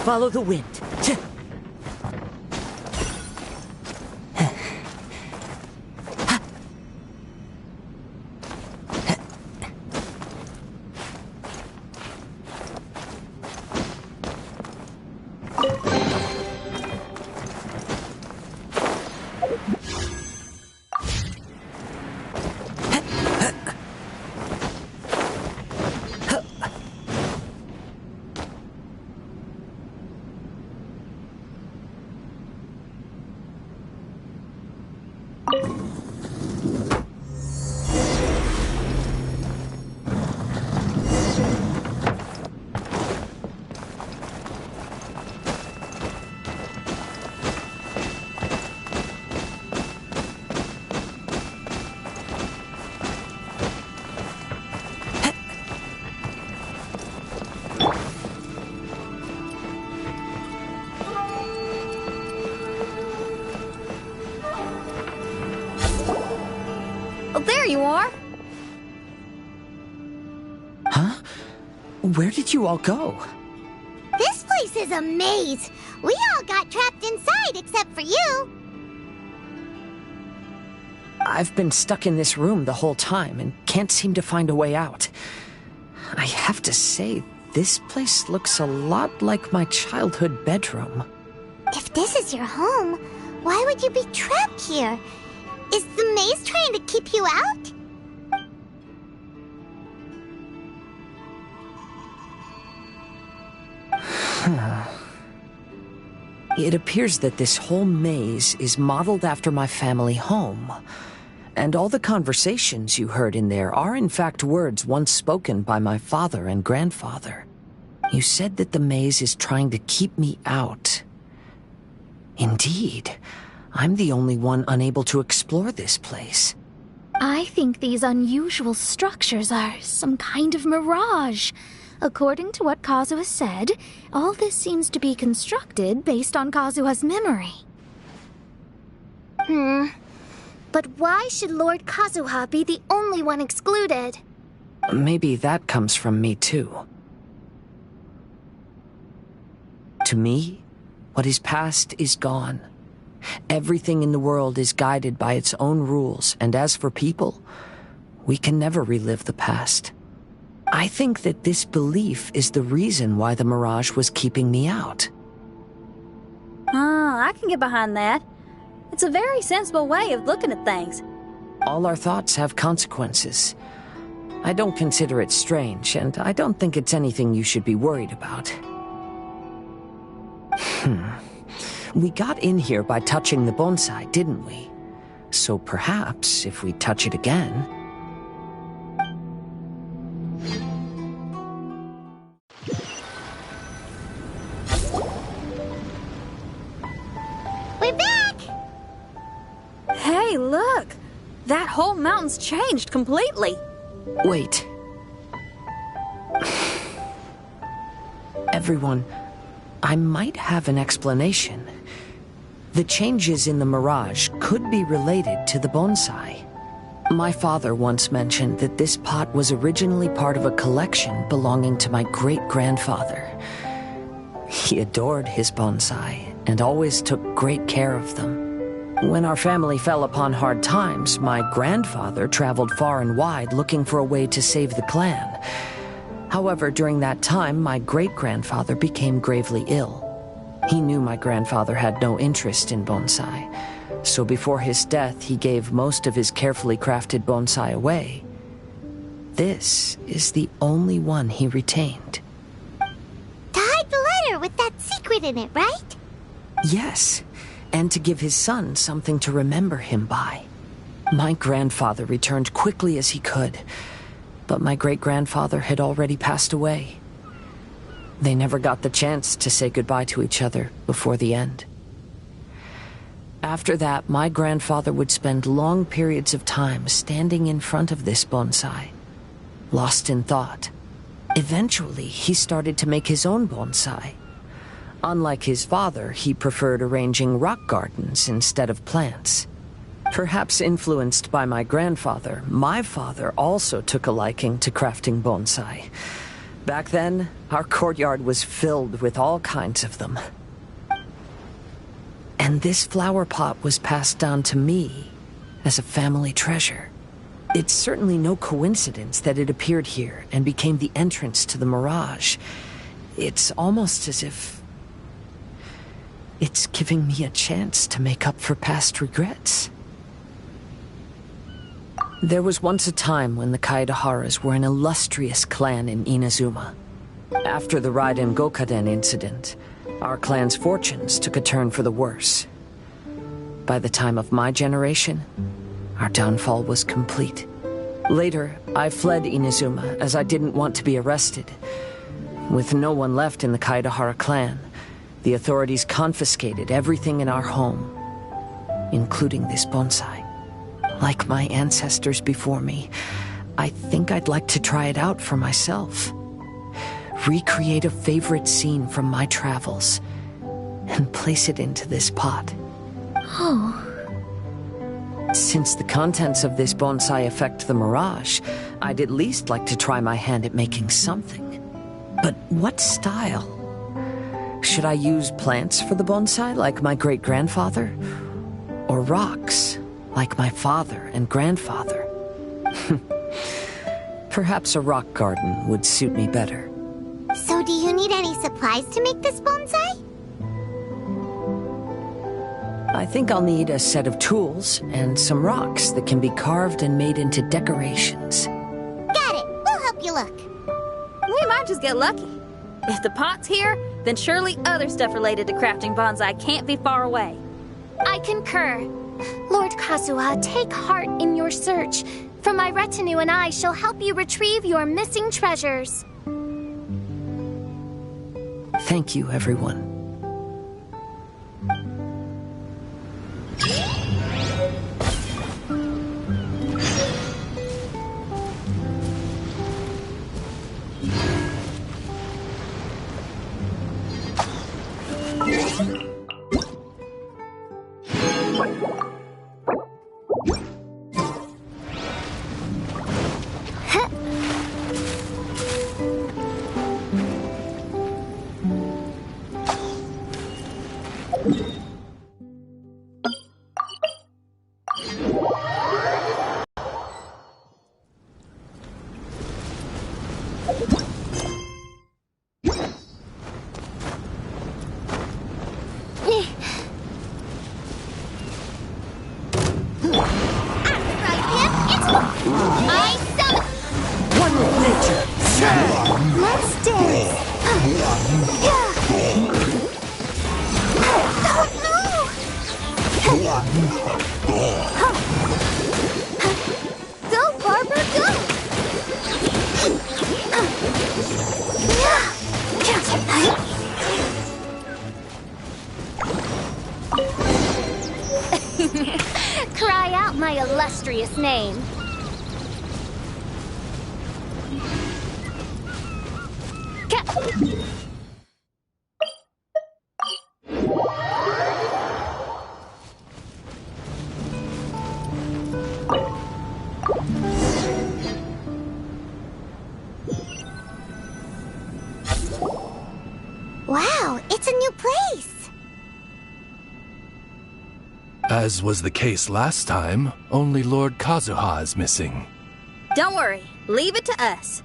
follow the wind. Oh, there you are. Huh? Where did you all go? This place is a maze. We all got trapped inside except for you. I've been stuck in this room the whole time and can't seem to find a way out. I have to say, this place looks a lot like my childhood bedroom. If this is your home, why would you be trapped here? Is the maze trying to keep you out? It appears that this whole maze is modeled after my family home. And all the conversations you heard in there are in fact words once spoken by my father and grandfather. You said that the maze is trying to keep me out. Indeed, I'm the only one unable to explore this place. I think these unusual structures are some kind of mirage. According to what Kazuha said, all this seems to be constructed based on Kazuha's memory. But why should Lord Kazuha be the only one excluded? Maybe that comes from me too. To me, what is past is gone. Everything in the world is guided by its own rules, and as for people, we can never relive the past. I think that this belief is the reason why the mirage was keeping me out. I can get behind that. It's a very sensible way of looking at things. All our thoughts have consequences. I don't consider it strange, and I don't think it's anything you should be worried about. We got in here by touching the bonsai, didn't we? So perhaps, if we touch it again... We're back! Hey, look! That whole mountain's changed completely. Wait. Everyone, I might have an explanation. The changes in the mirage could be related to the bonsai. My father once mentioned that this pot was originally part of a collection belonging to my great-grandfather. He adored his bonsai and always took great care of them. When our family fell upon hard times, my grandfather traveled far and wide looking for a way to save the clan. However, during that time, my great-grandfather became gravely ill. He knew my grandfather had no interest in bonsai, so before his death, he gave most of his carefully crafted bonsai away. This is the only one he retained. To hide the letter with that secret in it, right? Yes, and to give his son something to remember him by. My grandfather returned quickly as he could, but my great-grandfather had already passed away. They never got the chance to say goodbye to each other before the end. After that, my grandfather would spend long periods of time standing in front of this bonsai, lost in thought. Eventually, he started to make his own bonsai. Unlike his father, he preferred arranging rock gardens instead of plants. Perhaps influenced by my grandfather, my father also took a liking to crafting bonsai. Back then, our courtyard was filled with all kinds of them. And this flower pot was passed down to me as a family treasure. It's certainly no coincidence that it appeared here and became the entrance to the Mirage. It's almost as if it's giving me a chance to make up for past regrets. There was once a time when the Kaidaharas were an illustrious clan in Inazuma. After the Raiden Gokaden incident, our clan's fortunes took a turn for the worse. By the time of my generation, our downfall was complete. Later, I fled Inazuma as I didn't want to be arrested. With no one left in the Kaidahara clan, the authorities confiscated everything in our home, including this bonsai. Like my ancestors before me, I think I'd like to try it out for myself. Recreate a favorite scene from my travels and place it into this pot. Oh. Since the contents of this bonsai affect the Mirage, I'd at least like to try my hand at making something. But what style? Should I use plants for the bonsai like my great-grandfather? Or rocks like my father and grandfather? Perhaps a rock garden would suit me better. So do you need any supplies to make this bonsai? I think I'll need a set of tools and some rocks that can be carved and made into decorations. Got it. We'll help you look. We might just get lucky. If the pot's here, then surely other stuff related to crafting bonsai can't be far away. I concur. Lord Kazuha, take heart in your search. For my retinue and I shall help you retrieve your missing treasures. Thank you, everyone. Go, Barbara, go! Cry out my illustrious name. Wow, it's a new place! As was the case last time, only Lord Kazuha is missing. Don't worry, leave it to us.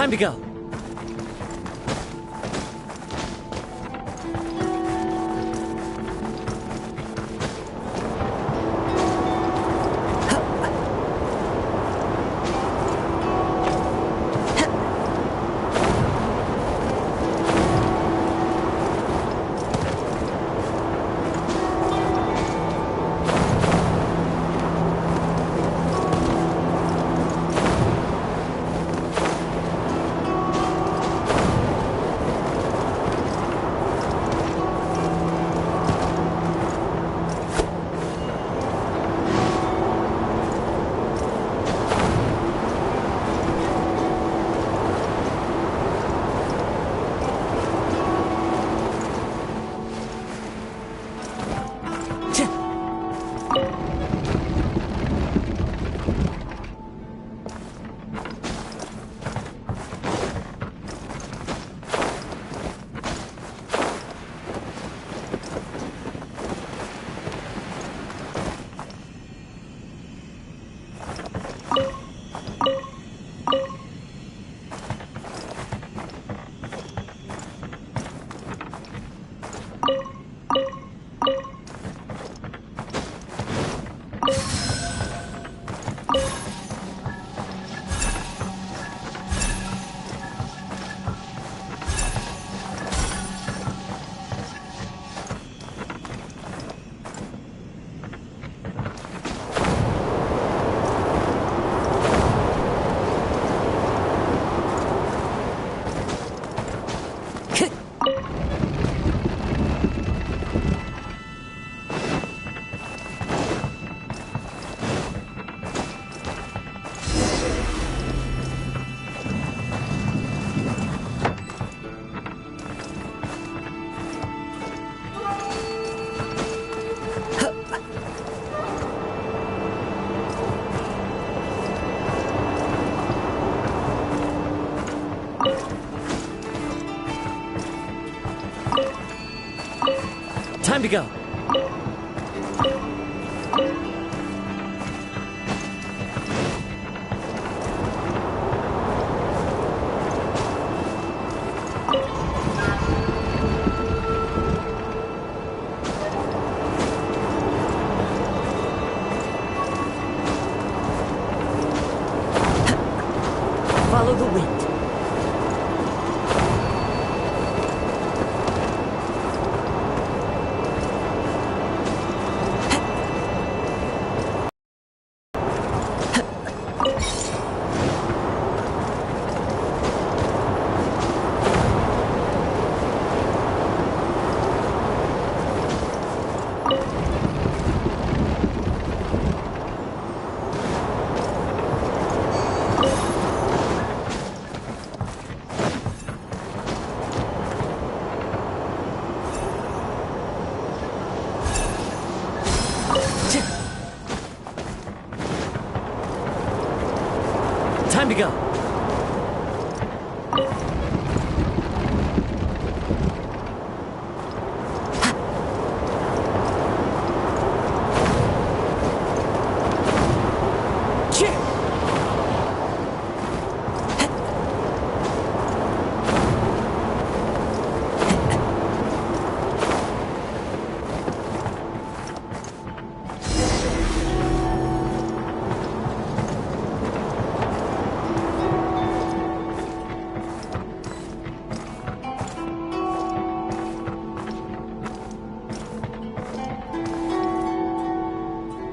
Time to go. Time to go. Follow the wind. Time to go.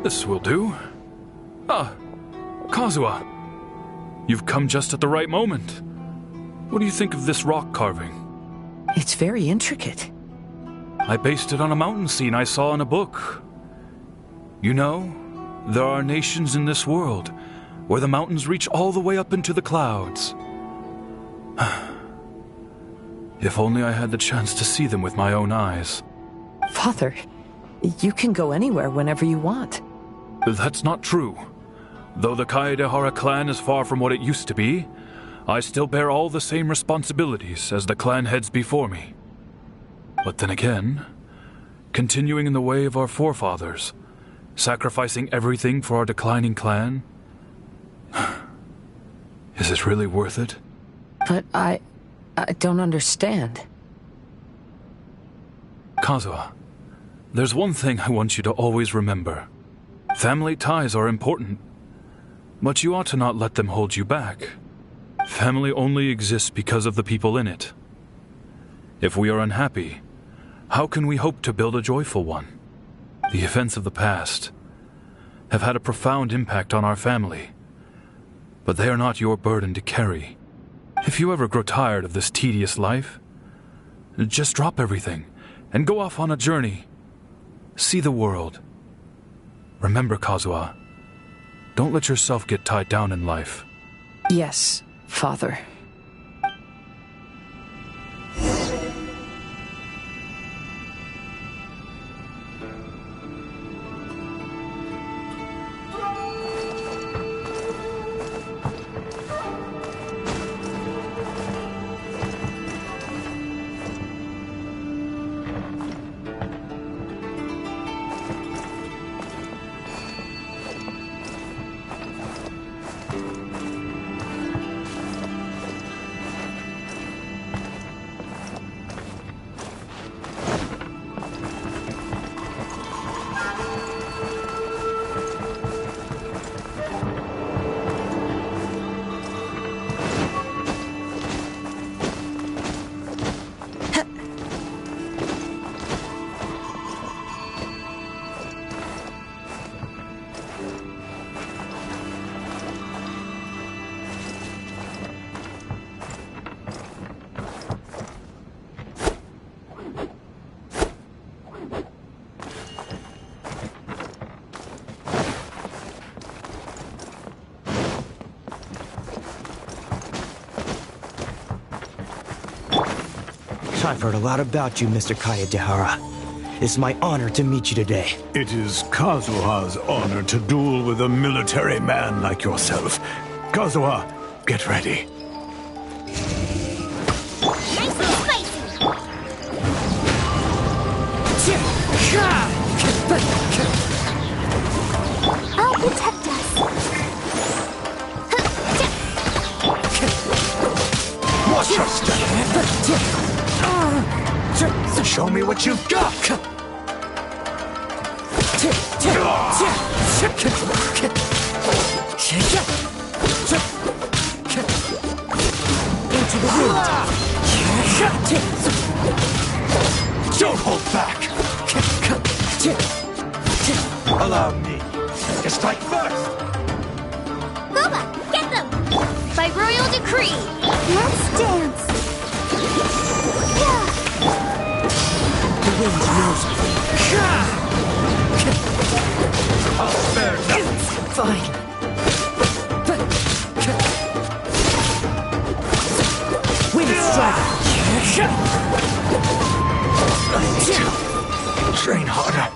This will do. Ah, Kazuha. You've come just at the right moment. What do you think of this rock carving? It's very intricate. I based it on a mountain scene I saw in a book. You know, there are nations in this world where the mountains reach all the way up into the clouds. If only I had the chance to see them with my own eyes. Father, you can go anywhere whenever you want. That's not true. Though the Kaedehara clan is far from what it used to be, I still bear all the same responsibilities as the clan heads before me. But then again, continuing in the way of our forefathers, sacrificing everything for our declining clan, is it really worth it? But I don't understand. Kazuha, there's one thing I want you to always remember. Family ties are important, but you ought to not let them hold you back. Family only exists because of the people in it. If we are unhappy, how can we hope to build a joyful one? The events of the past have had a profound impact on our family, but they are not your burden to carry. If you ever grow tired of this tedious life, just drop everything and go off on a journey. See the world. Remember, Kazuha, don't let yourself get tied down in life. Yes, Father. I've heard a lot about you, Mr. Kayadehara. It's my honor to meet you today. It is Kazuha's honor to duel with a military man like yourself. Kazuha, get ready. Nice and spicy! I'll protect us. Watch your step! Show me what you've got! Into the wind! Don't hold back! Allow me to strike first! Boba, get them! By royal decree, let's dance! The wind knows me. I'll spare nothing. Fine. Wind strike! I need to train harder.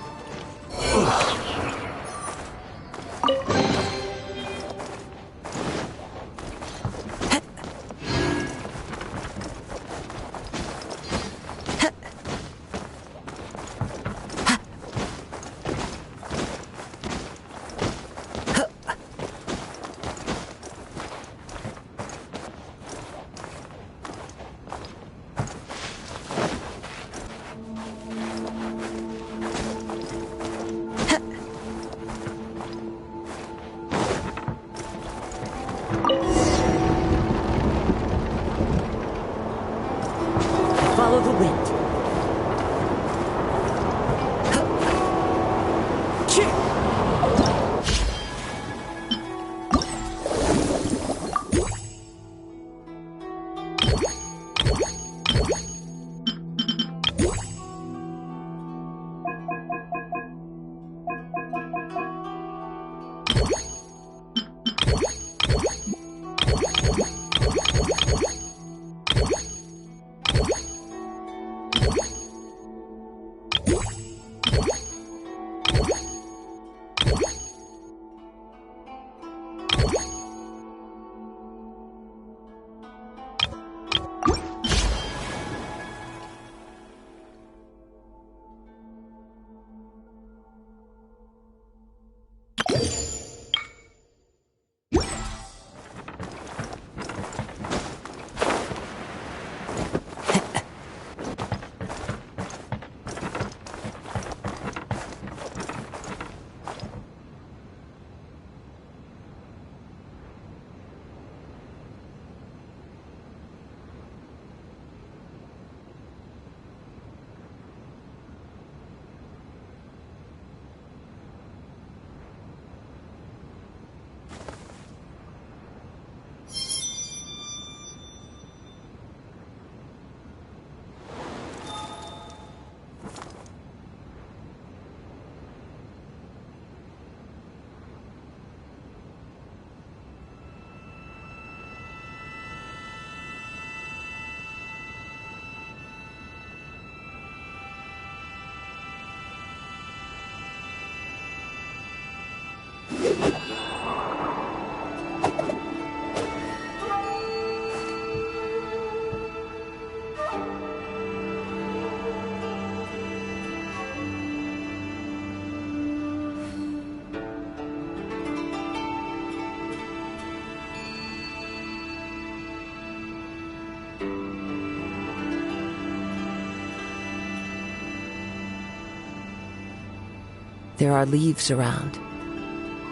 There are leaves around,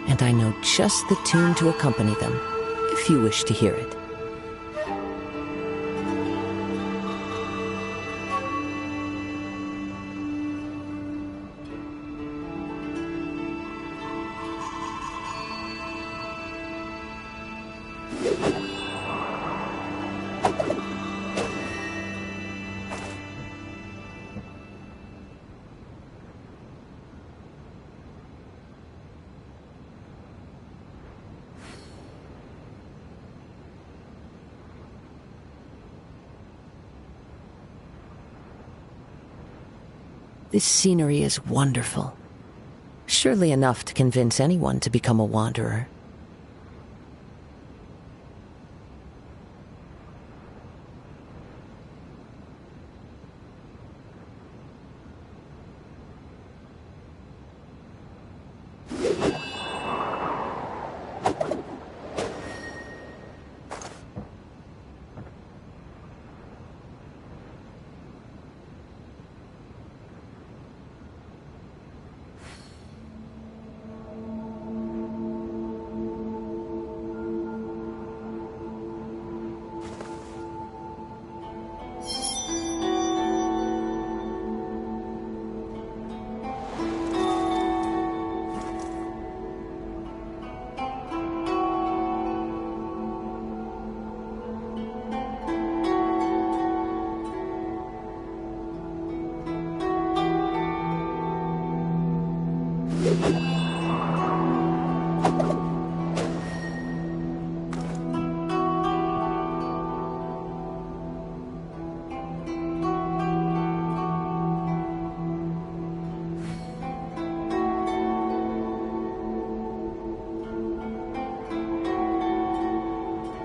and I know just the tune to accompany them, if you wish to hear it. This scenery is wonderful. Surely enough to convince anyone to become a wanderer.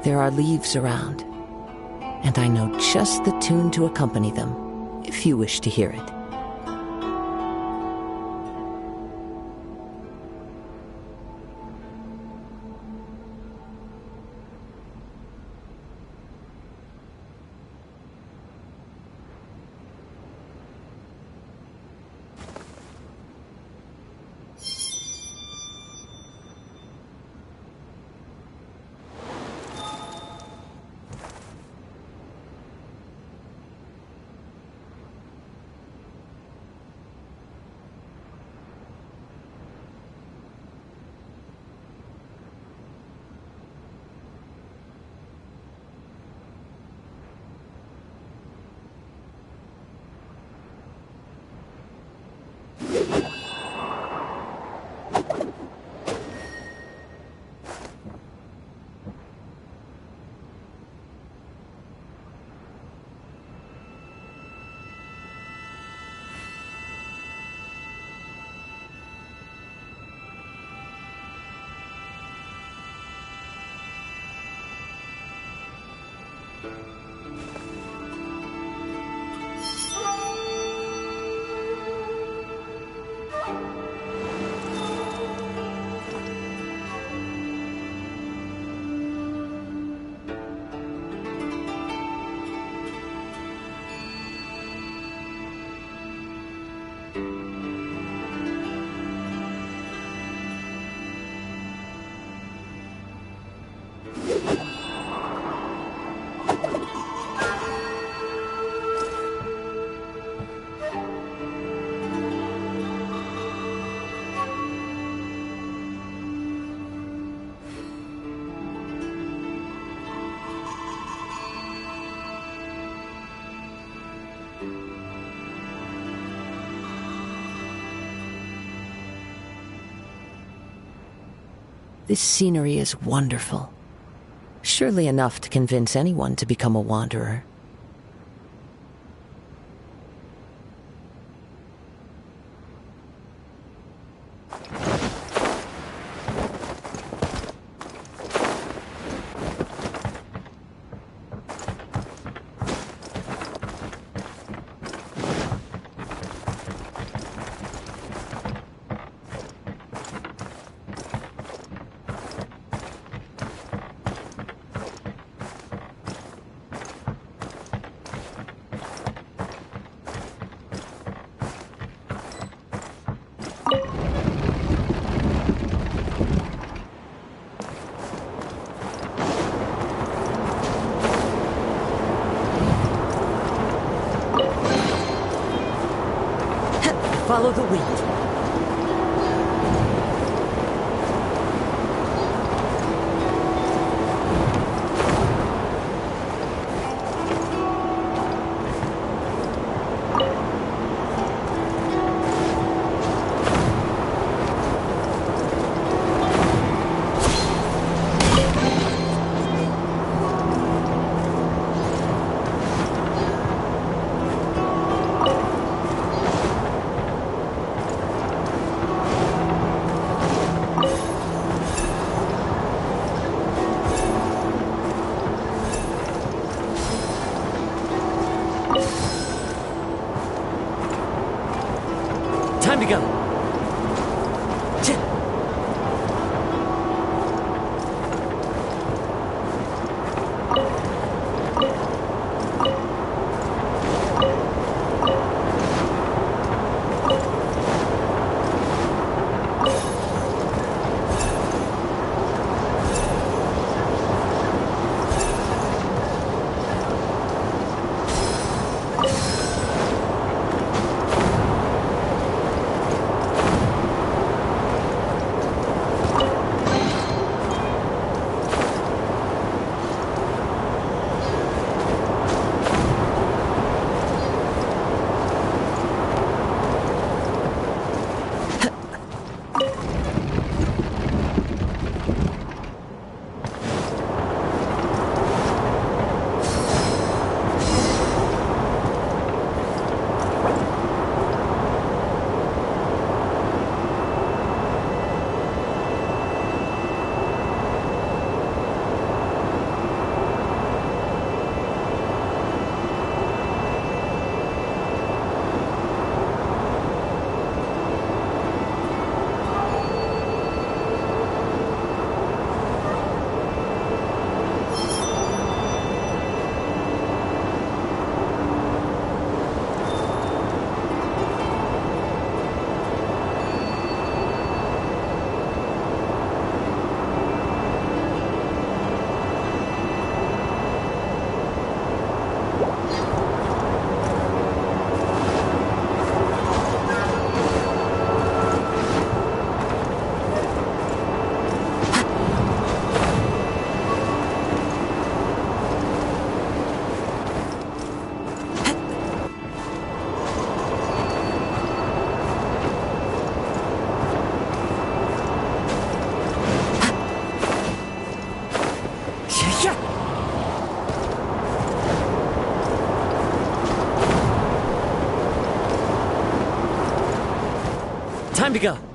There are leaves around, and I know just the tune to accompany them, if you wish to hear it. This scenery is wonderful. Surely enough to convince anyone to become a wanderer. follow the wind. Time to go. Time to go.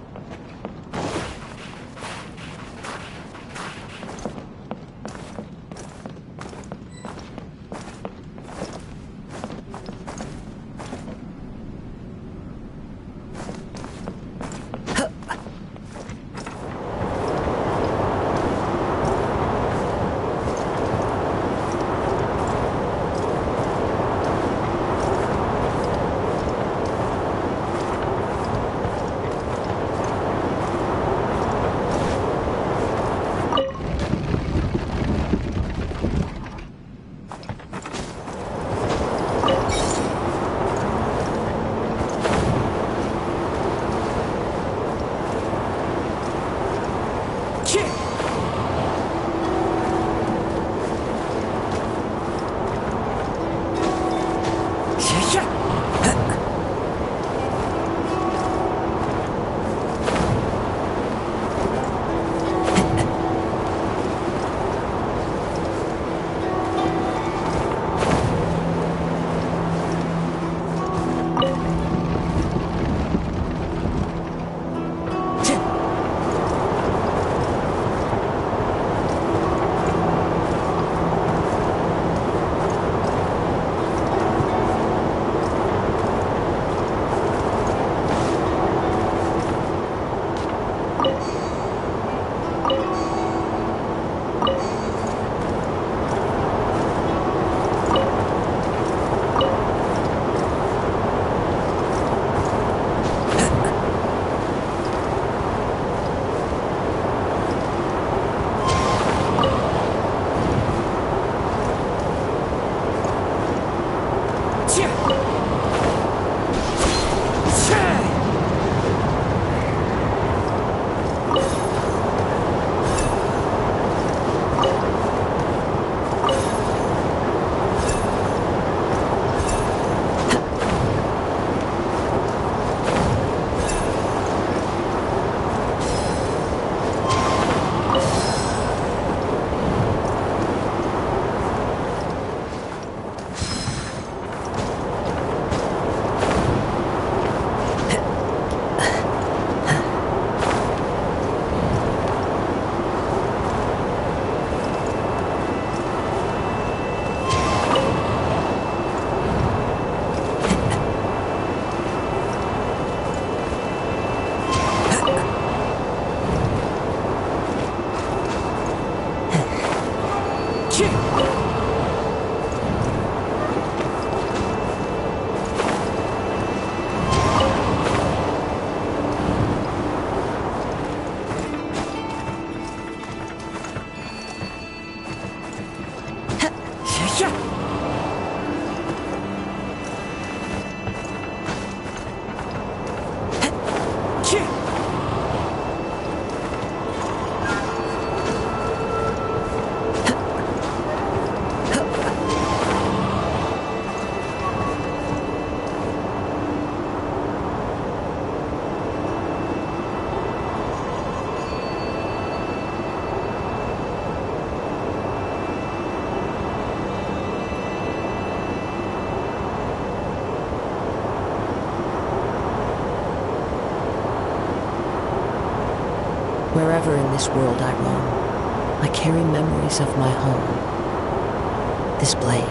Wherever in this world I roam, I carry memories of my home. This blade,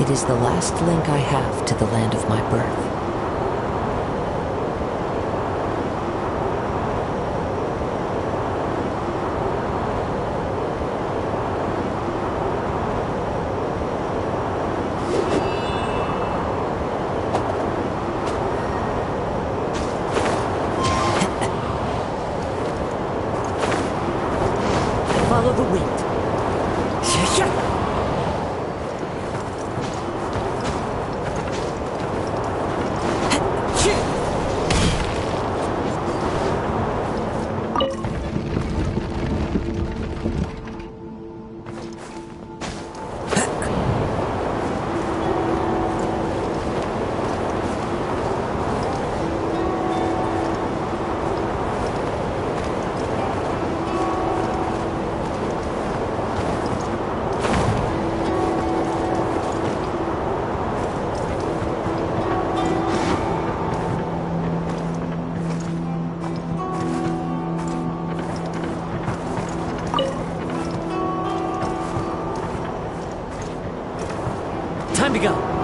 it is the last link I have to the land of my birth. Follow the wind. Time to go.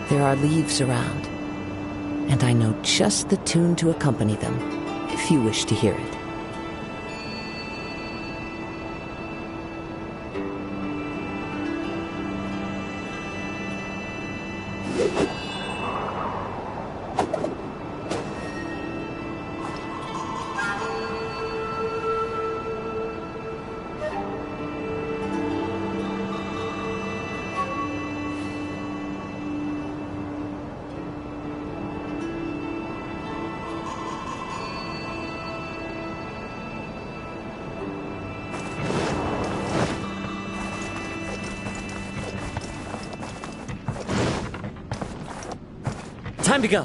There are leaves around, and I know just the tune to accompany them, if you wish to hear it. Time to go.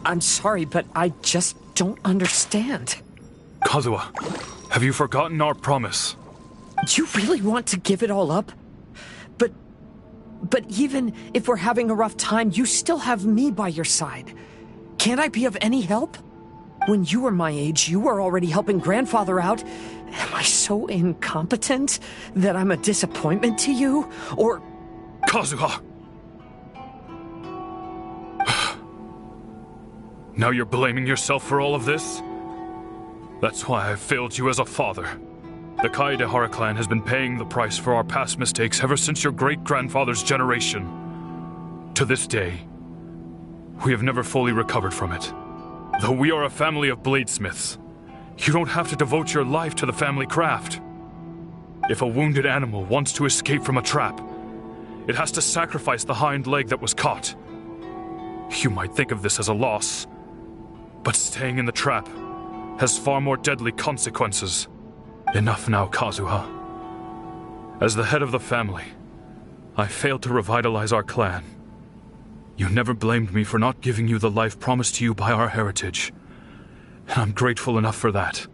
I'm sorry, but I just don't understand. Kazuha, have you forgotten our promise? You really want to give it all up? But even if we're having a rough time, you still have me by your side. Can't I be of any help? When you were my age, you were already helping Grandfather out. Am I so incompetent that I'm a disappointment to you? Or... Kazuha! Now you're blaming yourself for all of this? That's why I failed you as a father. The Kaedehara clan has been paying the price for our past mistakes ever since your great-grandfather's generation. To this day, we have never fully recovered from it. Though we are a family of bladesmiths, you don't have to devote your life to the family craft. If a wounded animal wants to escape from a trap, it has to sacrifice the hind leg that was caught. You might think of this as a loss, but staying in the trap has far more deadly consequences. Enough now, Kazuha. As the head of the family, I failed to revitalize our clan. You never blamed me for not giving you the life promised to you by our heritage, and I'm grateful enough for that.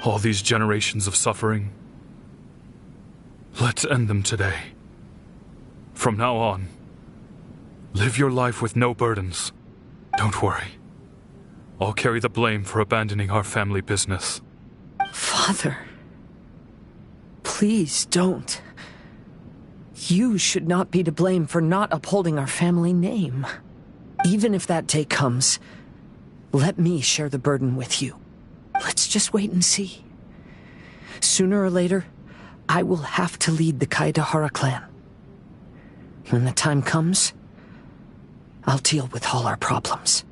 All these generations of suffering, let's end them today. From now on, live your life with no burdens. Don't worry. I'll carry the blame for abandoning our family business. Father, please don't. You should not be to blame for not upholding our family name. Even if that day comes, let me share the burden with you. Let's just wait and see. Sooner or later, I will have to lead the Kaedehara clan. When the time comes, I'll deal with all our problems.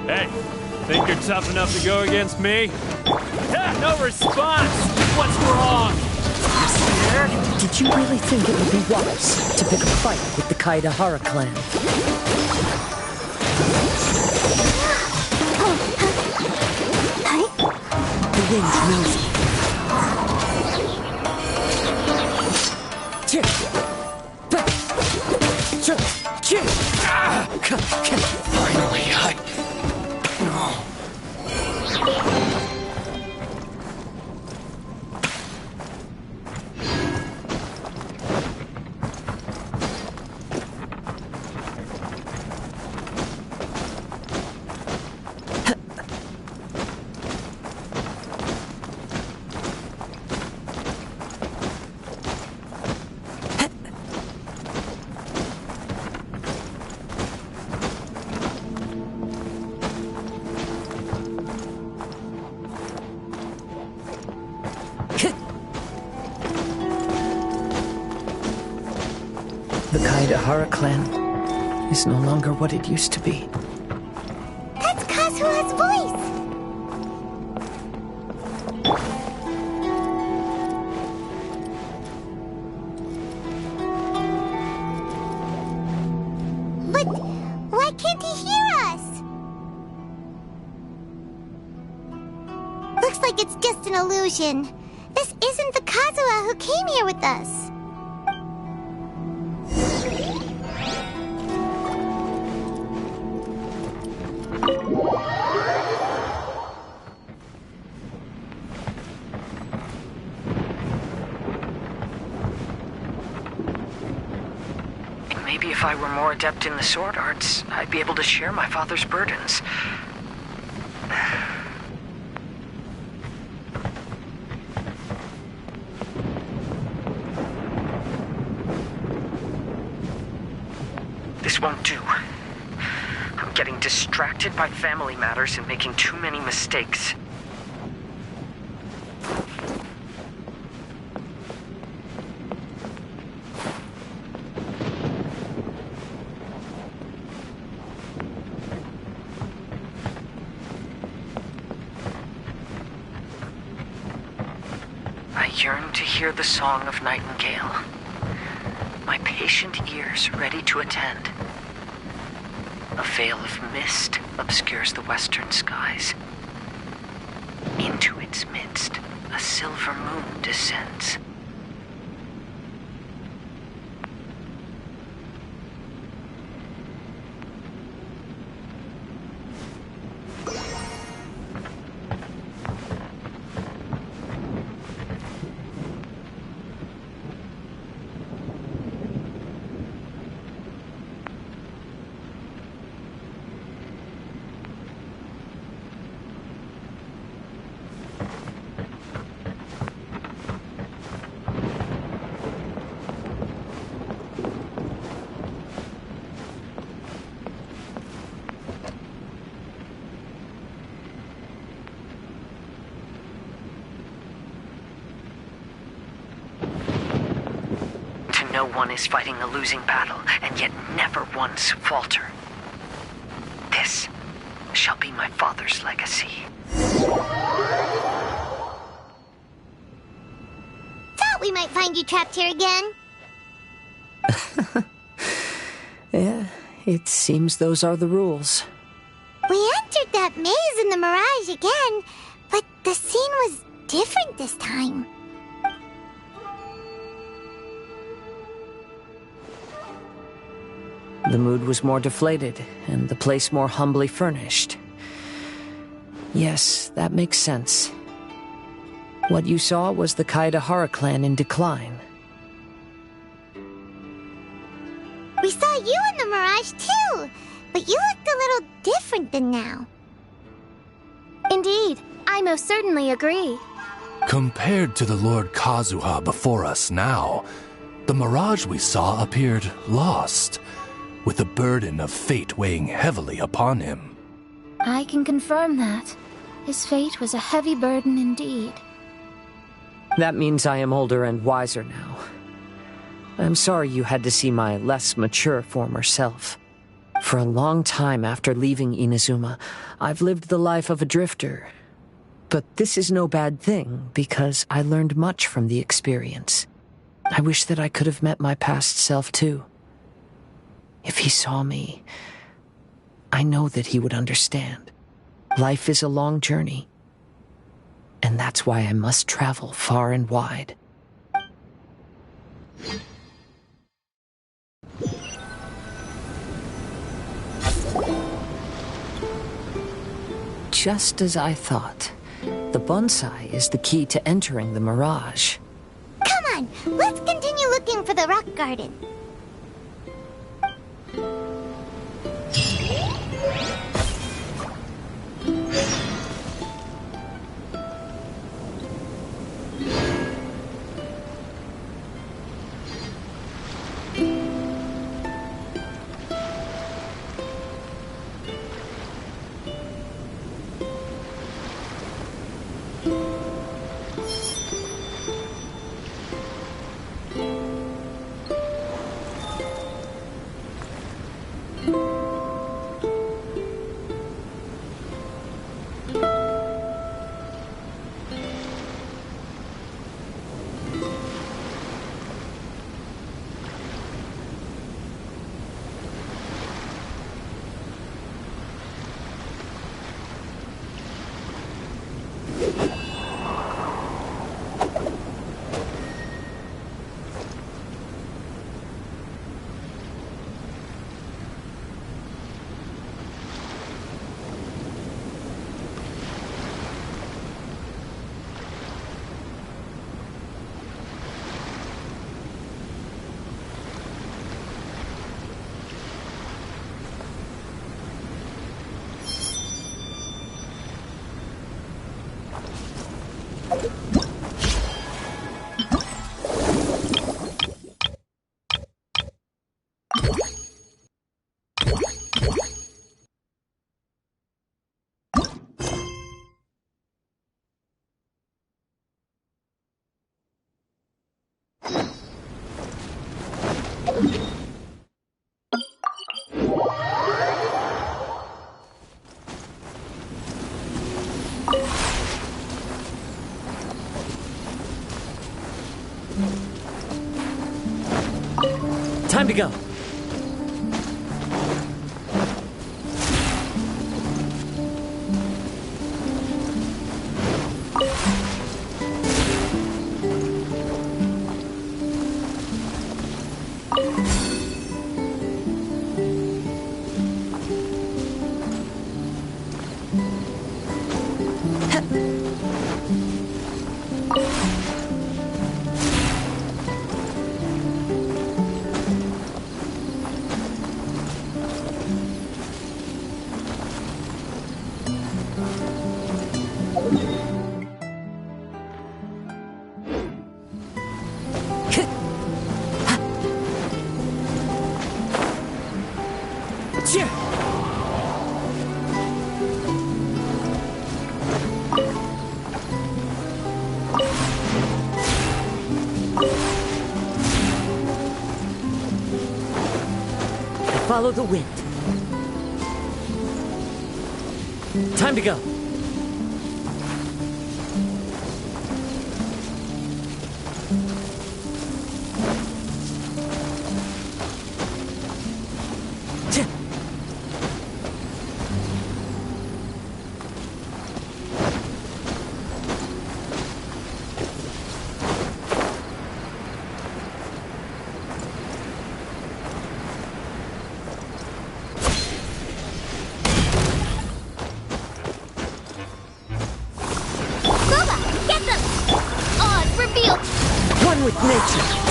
Hey, think you're tough enough to go against me? No response! What's wrong? You scared? Did you really think it would be wise to pick a fight with the Kaedehara clan? The wind knows me. Finally, The Kaedehara clan is no longer what it used to be. That's Kazuha's voice! But why can't he hear us? Looks like it's just an illusion. This isn't the Kazuha who came here with us. Maybe if I were more adept in the sword arts, I'd be able to share my father's burdens. This won't do. I'm getting distracted by family matters and making too many mistakes. I yearn to hear the song of nightingale. My patient ears ready to attend. A veil of mist obscures the western skies. Into its midst, a silver moon descends. No one is fighting a losing battle, and yet never once falter. This shall be my father's legacy. Thought we might find you trapped here again. Yeah, it seems those are the rules. We entered that maze in the Mirage again, but the scene was different this time. The mood was more deflated, and the place more humbly furnished. Yes, that makes sense. What you saw was the Kaedahara clan in decline. We saw you in the Mirage too, but you looked a little different than now. Indeed, I most certainly agree. Compared to the Lord Kazuha before us now, the mirage we saw appeared lost, with the burden of fate weighing heavily upon him. I can confirm that. His fate was a heavy burden indeed. That means I am older and wiser now. I'm sorry you had to see my less mature former self. For a long time after leaving Inazuma, I've lived the life of a drifter. But this is no bad thing, because I learned much from the experience. I wish that I could have met my past self too. If he saw me, I know that he would understand. Life is a long journey, and that's why I must travel far and wide. Just as I thought. The bonsai is the key to entering the Mirage. Come on, let's continue looking for the rock garden. Time to go. Follow the wind. Time to go. With nature.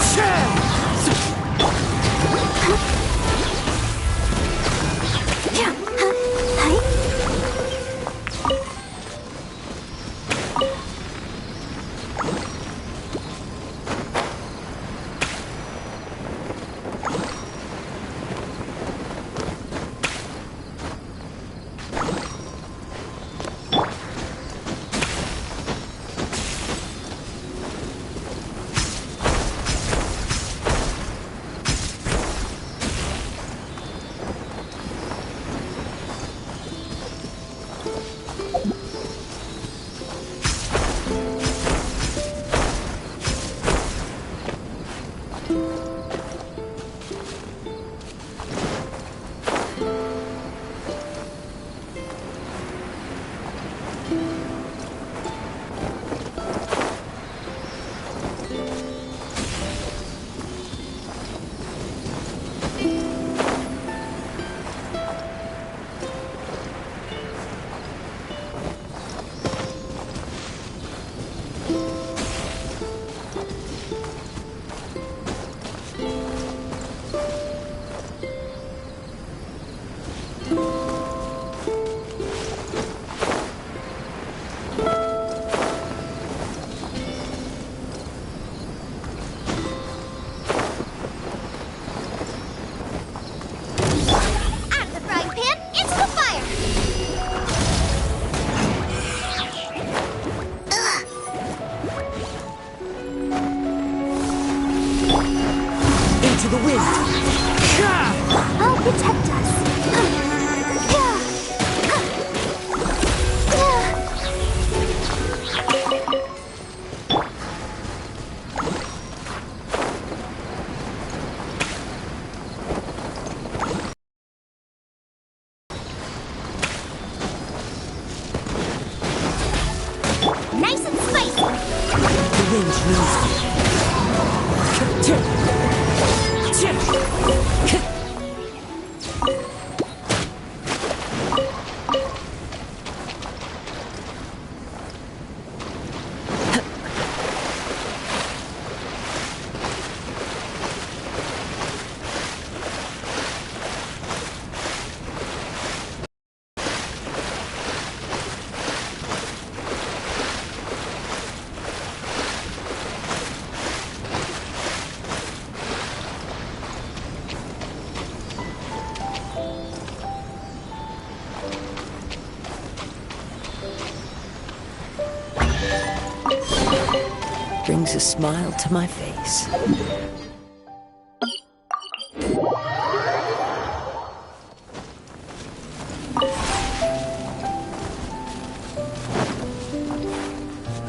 Brings a smile to my face.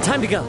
Time to go.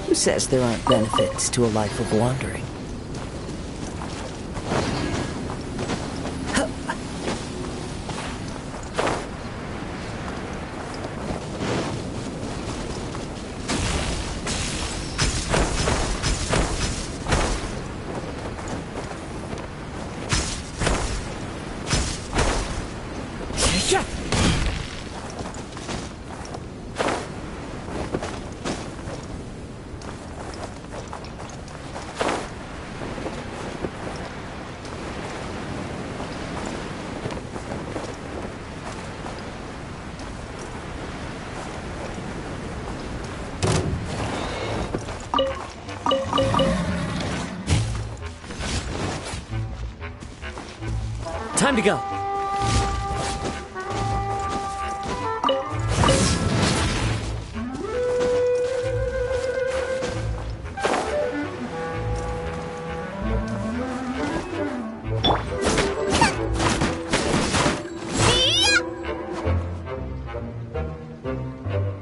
Who says there aren't benefits to a life of wandering? Time to go.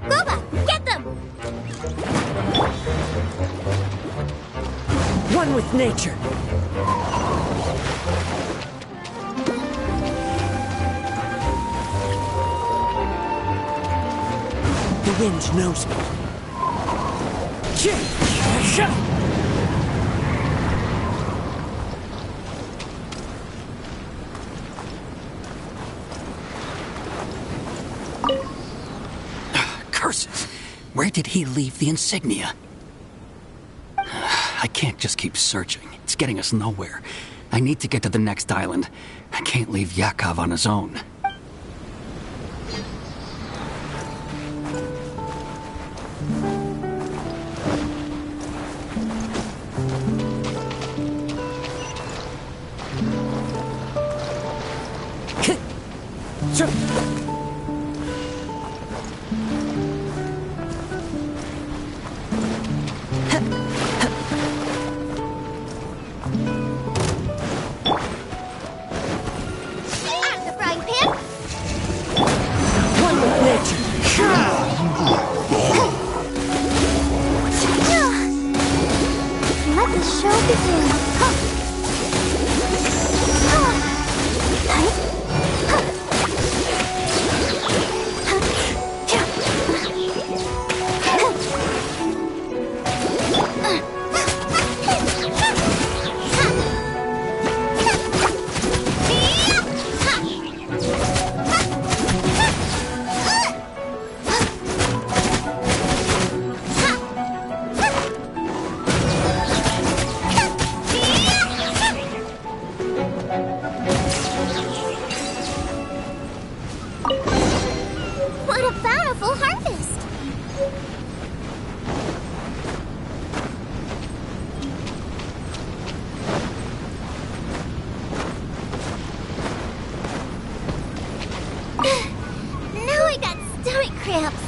Booba, get them! One with nature. The wind knows me. Curses! Where did he leave the insignia? I can't just keep searching. It's getting us nowhere. I need to get to the next island. I can't leave Yakov on his own. Out of the frying pan! One with nature. Let the show begin. What a bountiful harvest! Now I got stomach cramps.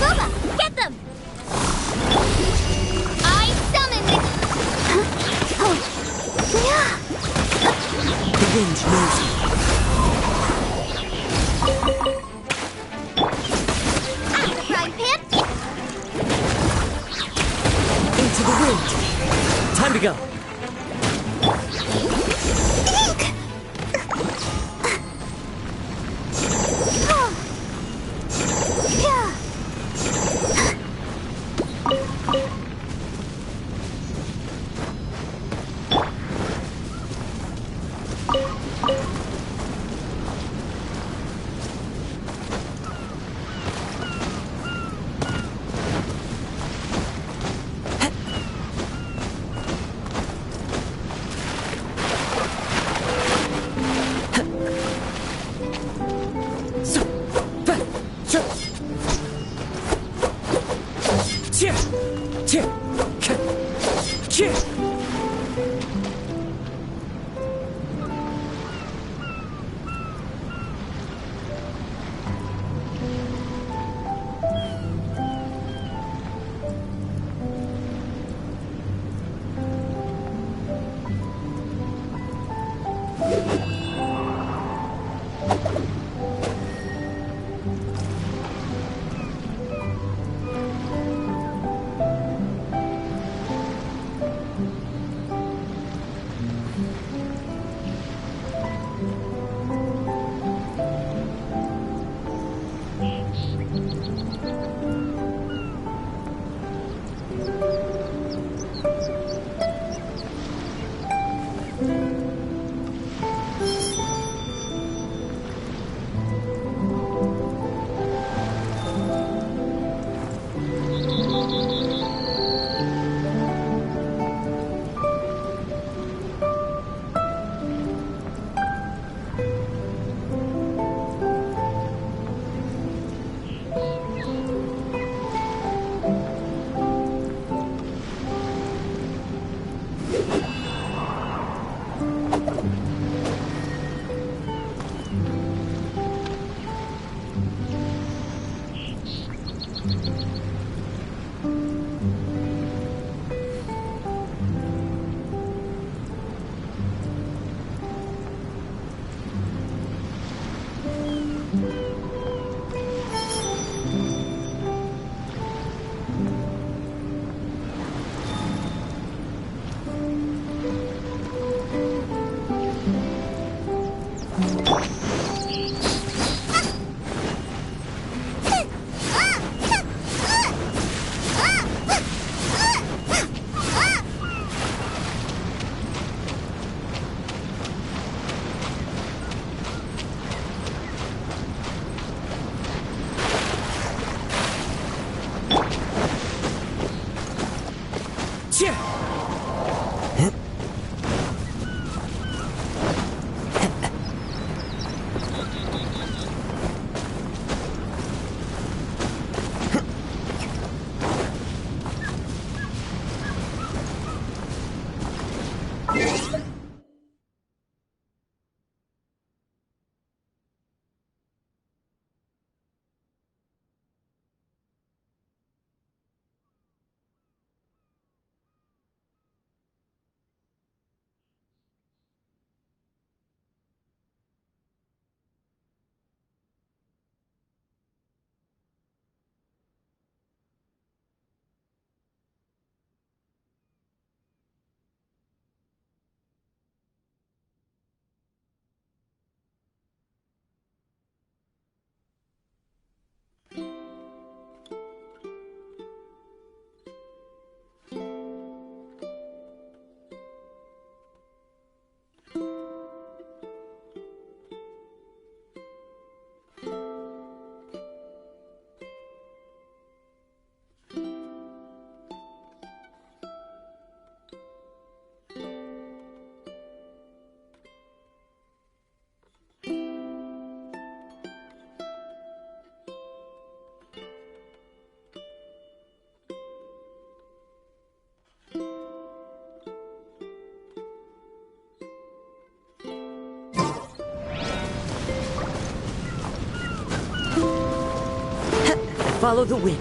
Booba, get them! I summon The wind knows me. out of the frying pan! Into the wind. Time to go. Follow the wind.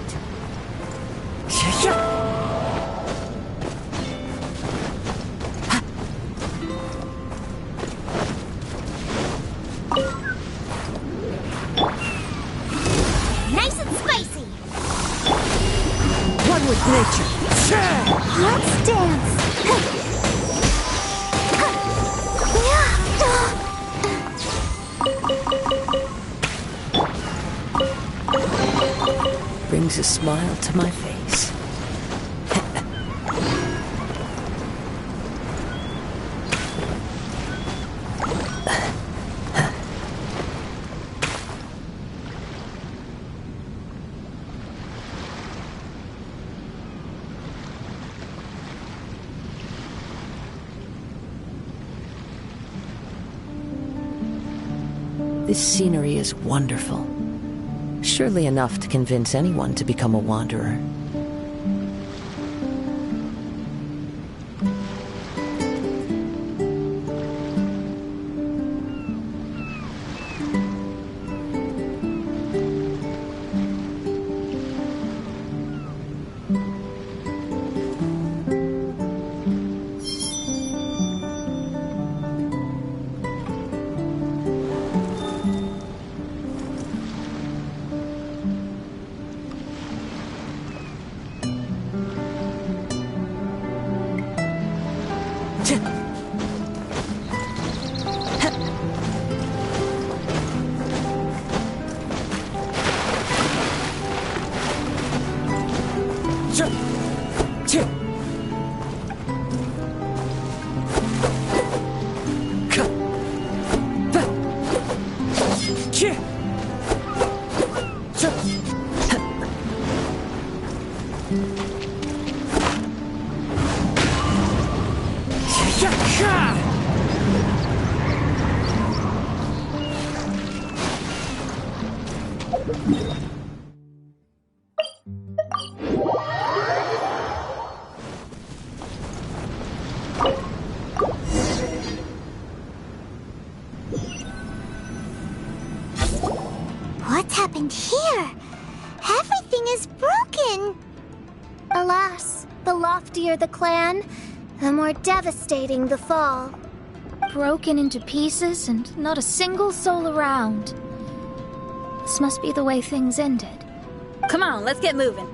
Nice and spicy. One with nature. Let's dance. Brings a smile to my face. This scenery is wonderful. Surely enough to convince anyone to become a wanderer. happened here? Everything is broken. Alas, the loftier the clan, the more devastating the fall. Broken into pieces and not a single soul around. This must be the way things ended. Come on, let's get moving.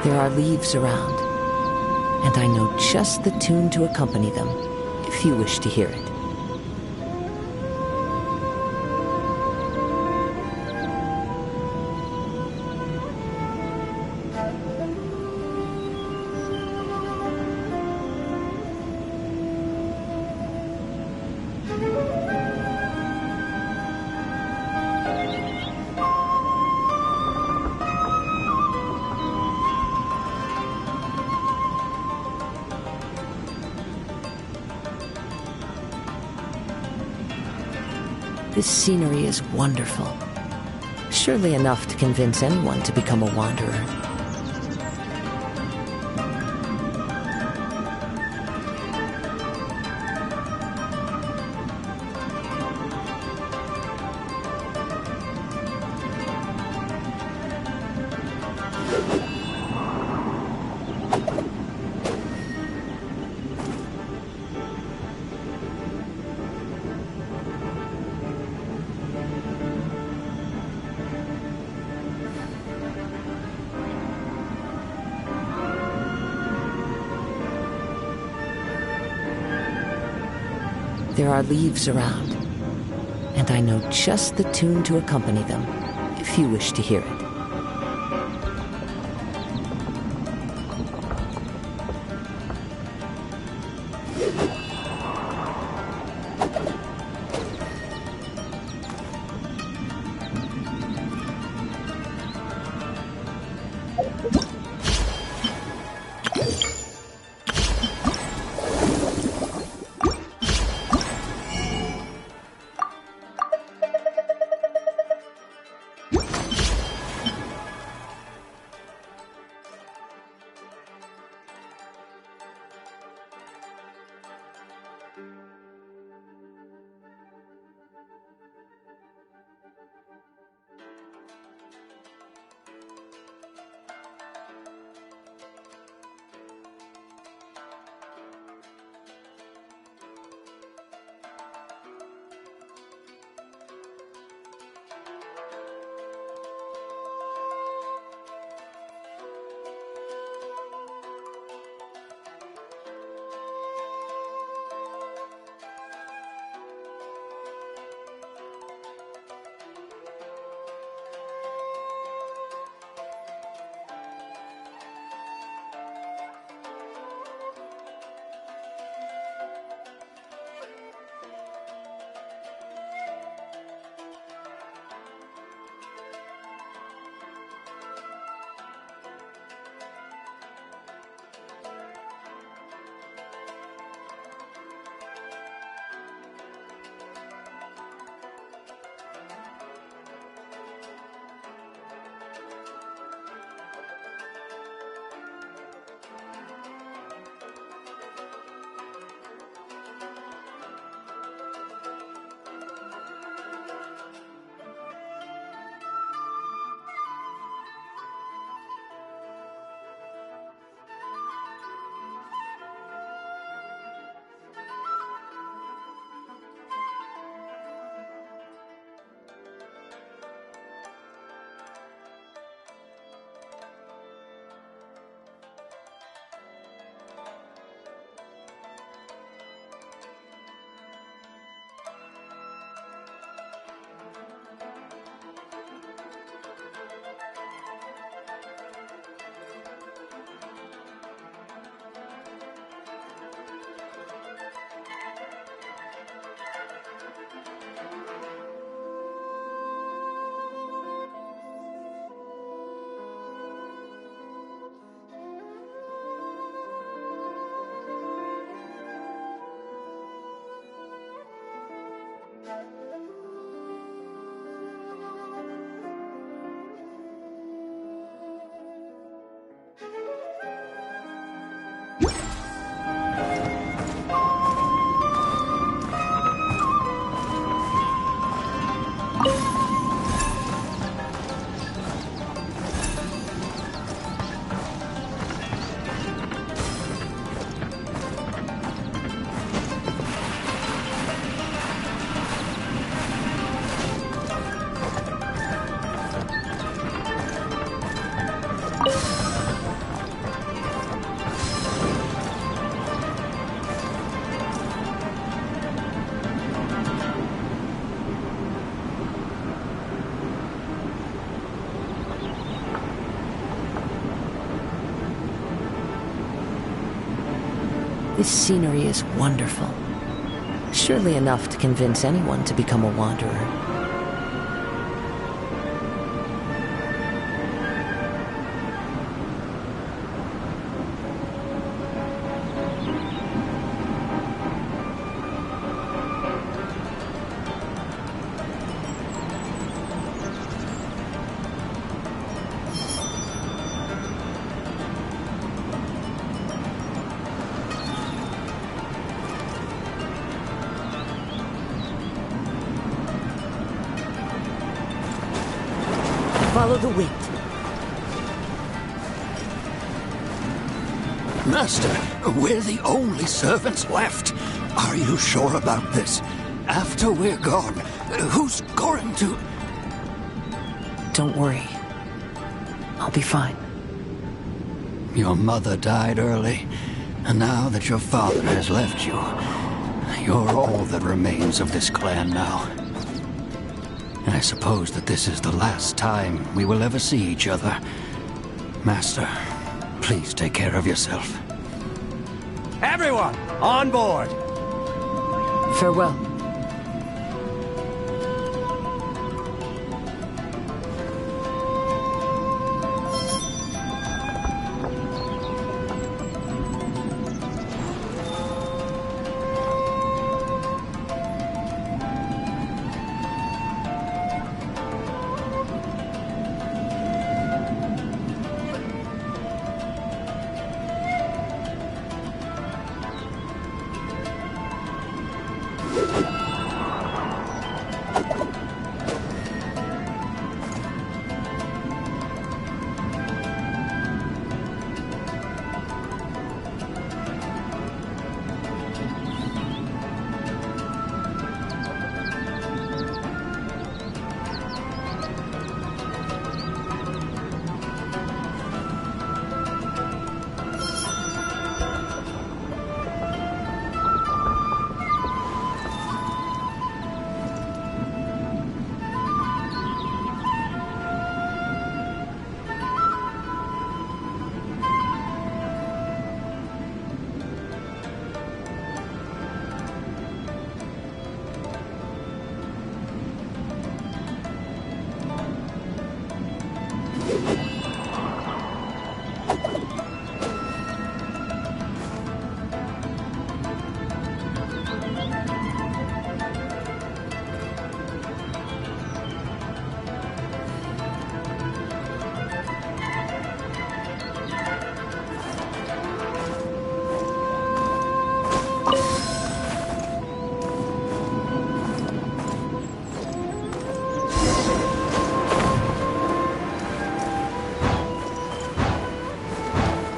There are leaves around, and I know just the tune to accompany them, if you wish to hear it. This scenery is wonderful. Surely enough to convince anyone to become a wanderer. There are leaves around, and I know just the tune to accompany them, if you wish to hear it. This scenery is wonderful. Surely enough to convince anyone to become a wanderer. Follow the wind. Master, we're the only servants left. Are you sure about this? After we're gone, who's going to... Don't worry. I'll be fine. Your mother died early, and now that your father has left you, you're all that remains of this clan now. I suppose that this is the last time we will ever see each other. Master, please take care of yourself. Everyone, on board! Farewell.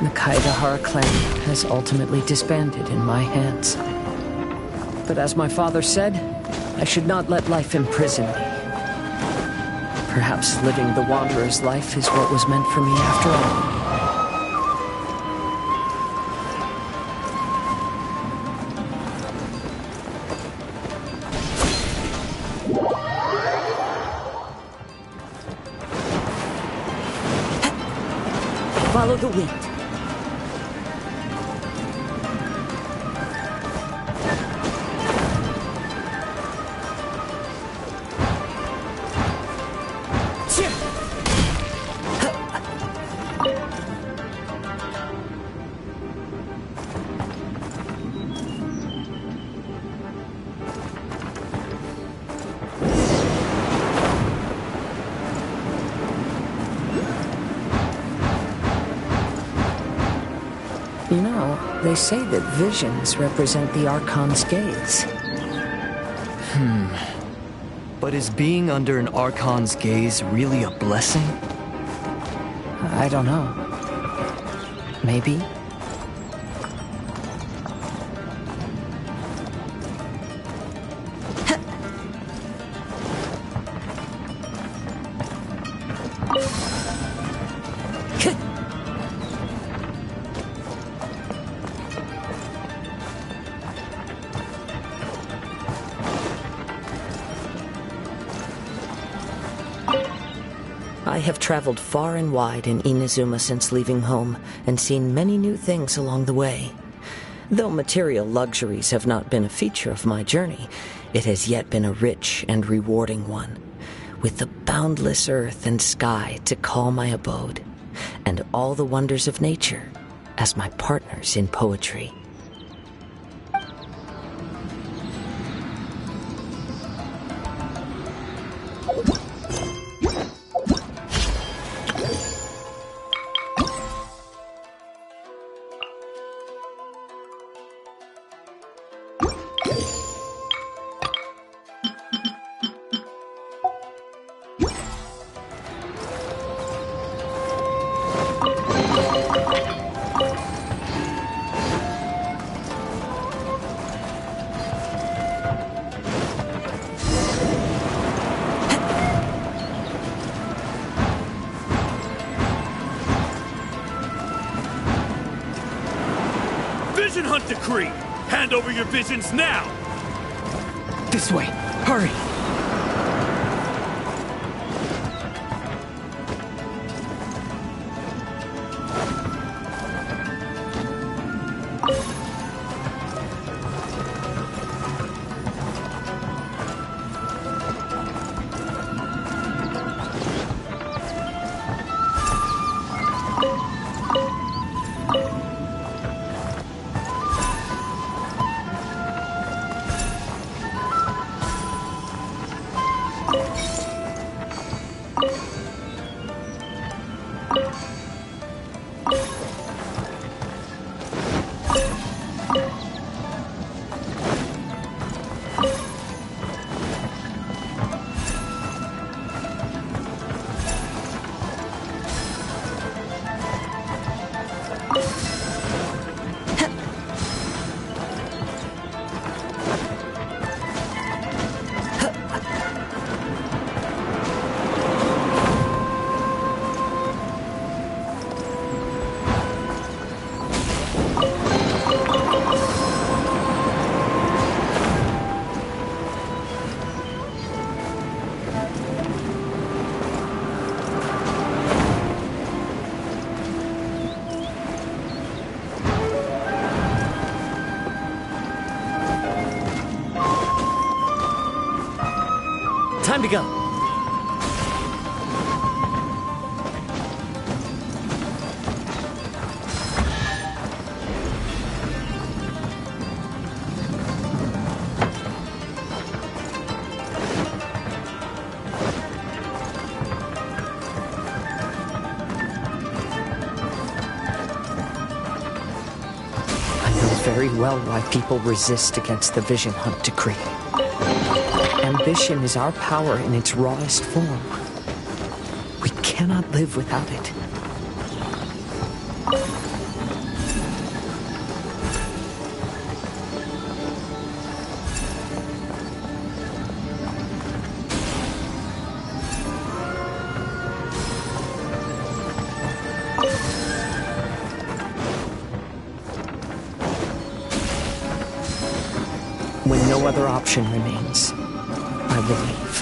The Kaedahara clan has ultimately disbanded in my hands. But as my father said, I should not let life imprison me. Perhaps living the Wanderer's life is what was meant for me after all. Follow the wind. You know, they say that visions represent the Archon's gaze. But is being under an Archon's gaze really a blessing? I don't know. Maybe. I have traveled far and wide in Inazuma since leaving home, and seen many new things along the way. Though material luxuries have not been a feature of my journey, it has yet been a rich and rewarding one, with the boundless earth and sky to call my abode, and all the wonders of nature as my partners in poetry. Vision Hunt Decree! Hand over your visions now! This way. Hurry! Time to go. Very well why people resist against the Vision Hunt Decree. Ambition is our power in its rawest form. We cannot live without it. When no other option remains, I will leave.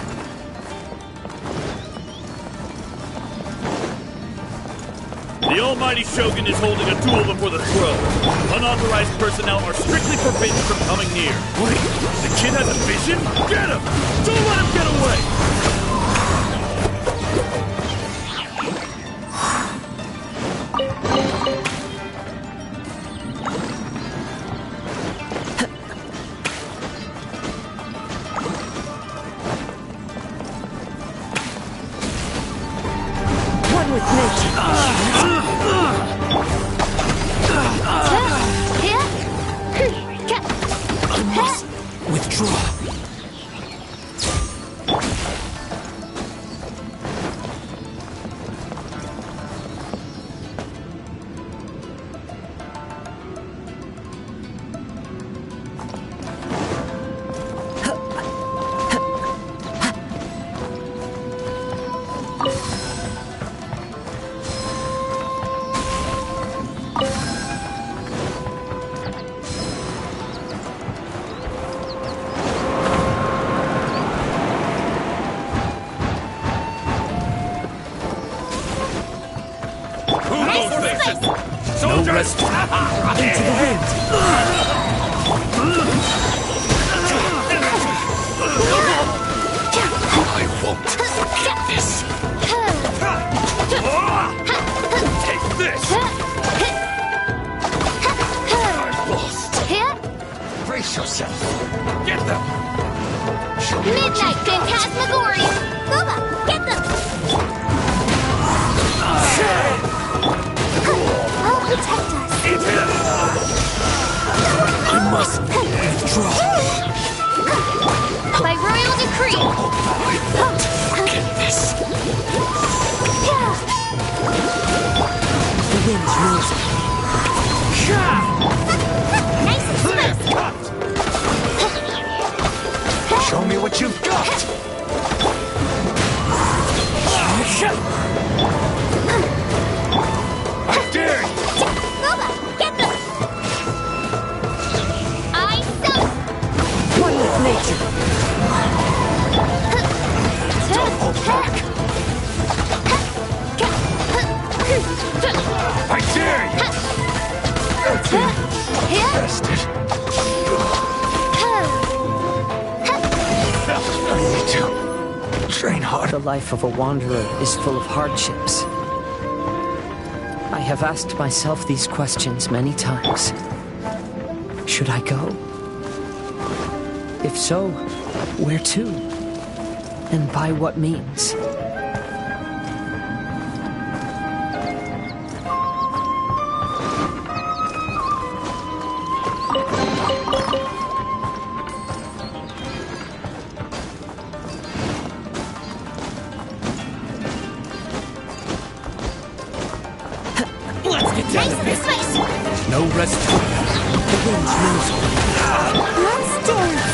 The Almighty Shogun is holding a duel before the throne. Unauthorized personnel are strictly forbidden from coming near. Wait, the kid has a vision? Get him! Don't let him get away! soldiers! rest. Into the wind. I won't forget this. Take this! I've lost. Brace yourself. Get them! Show me what Midnight you've got. Phantasmagoria! Boba, get them! I'll protect us. I must withdraw. By royal decree. I won't forget this. The wind's rising. Nice and smooth. Show me what you've got. I dare you! Boba, get them! I summon. One with nature. Don't hold back. I dare you! Rested. I need to train hard. The life of a wanderer is full of hardships. I have asked myself these questions many times. Should I go? If so, where to? And by what means? Let's get down to Nice business. and spicy. There's no rest. The wind's rising. Let's dance.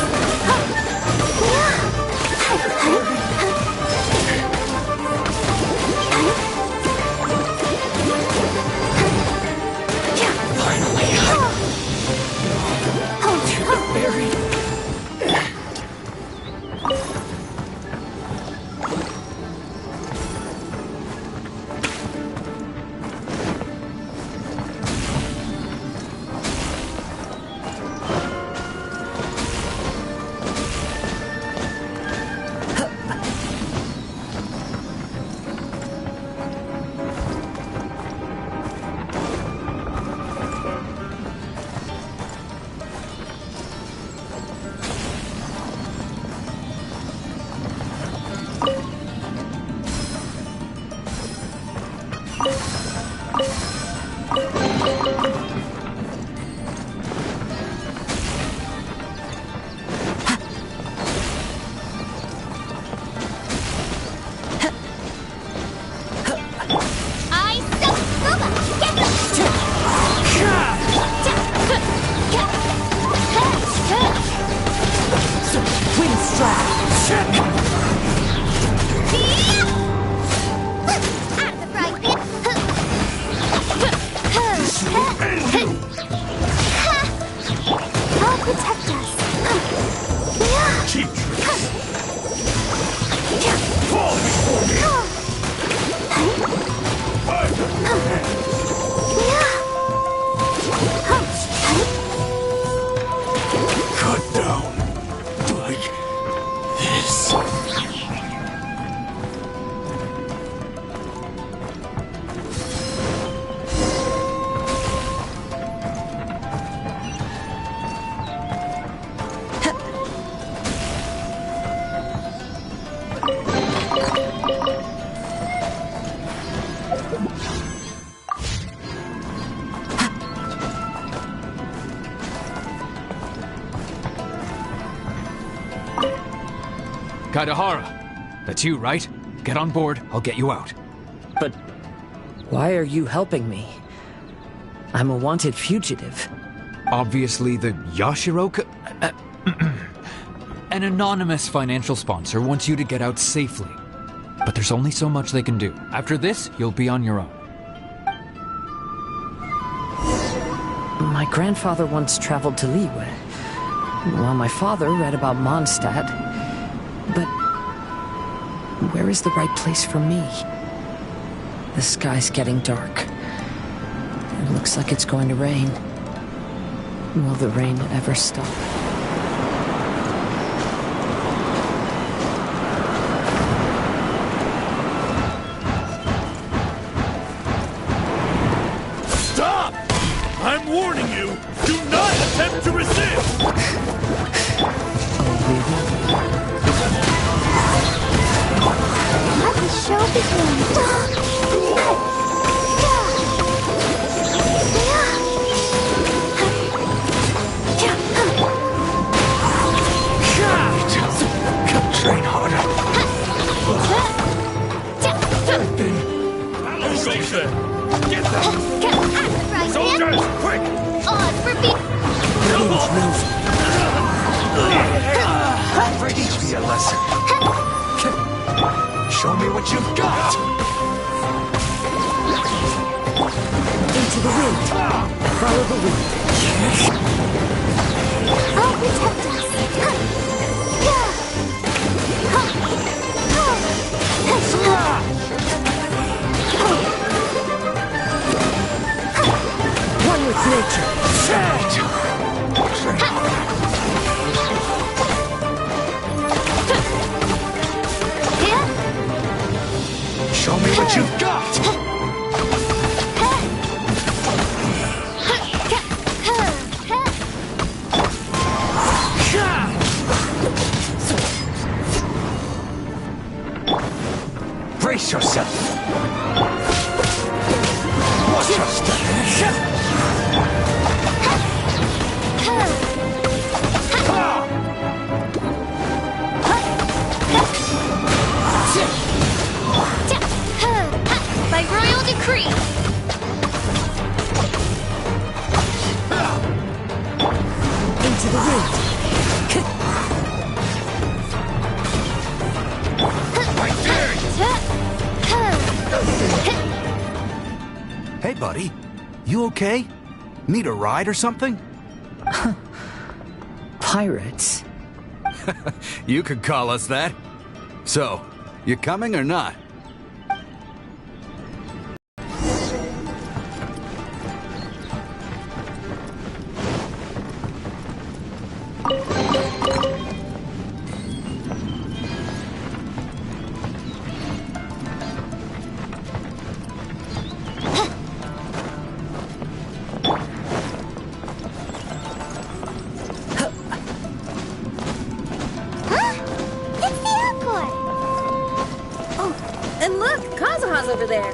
Kaedehara, that's you, right? Get on board, I'll get you out. But why are you helping me? I'm a wanted fugitive. Obviously the Yashiro... An anonymous financial sponsor wants you to get out safely. But there's only so much they can do. After this, you'll be on your own. My grandfather once traveled to Liyue, while my father read about Mondstadt. But where is the right place for me? The sky's getting dark. It looks Looks like it's going to rain. Will the rain ever stop? Stop! I'm warning you! Do not attempt to resist! Let the show begin. Train harder. Get them! Soldiers, quick! On for beat. Teach me a lesson. Show me what you've got. Into the wind. Follow the wind. I'll protect us. One with nature. Show me what you've got. Brace yourself. Watch your step. By royal decree. Into the wind. Hey, buddy. You okay? Need a ride or something? Pirates? You could call us that. So, you coming or not? And look, Kazuha's over there.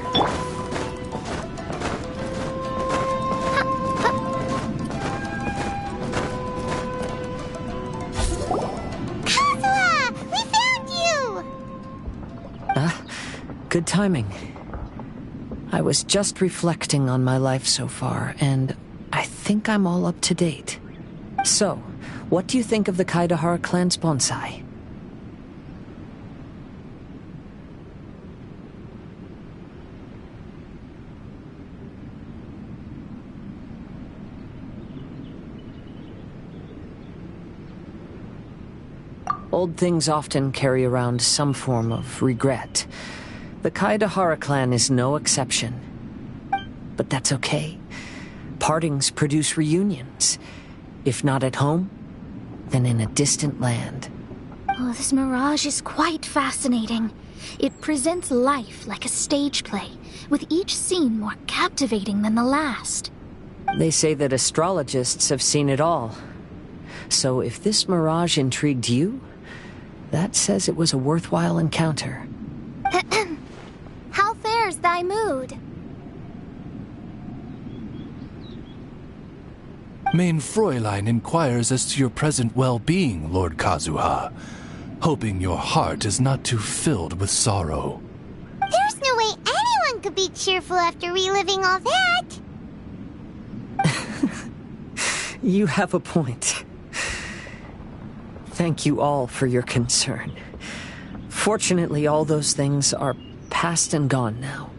Kazuha! We found you! Good timing. I was just reflecting on my life so far, and I think I'm all up to date. So, what do you think of the Kaedahara clan's bonsai? Old things often carry around some form of regret. The Kaedahara clan is no exception. But that's okay. Partings produce reunions. If not at home, then in a distant land. Oh, this mirage is quite fascinating. It presents life like a stage play, with each scene more captivating than the last. They say that astrologists have seen it all. So if this mirage intrigued you, that says it was a worthwhile encounter. How fares thy mood? Main Fräulein inquires as to your present well-being, Lord Kazuha, hoping your heart is not too filled with sorrow. There's no way anyone could be cheerful after reliving all that. You have a point. Thank you all for your concern. Fortunately, all those things are past and gone now.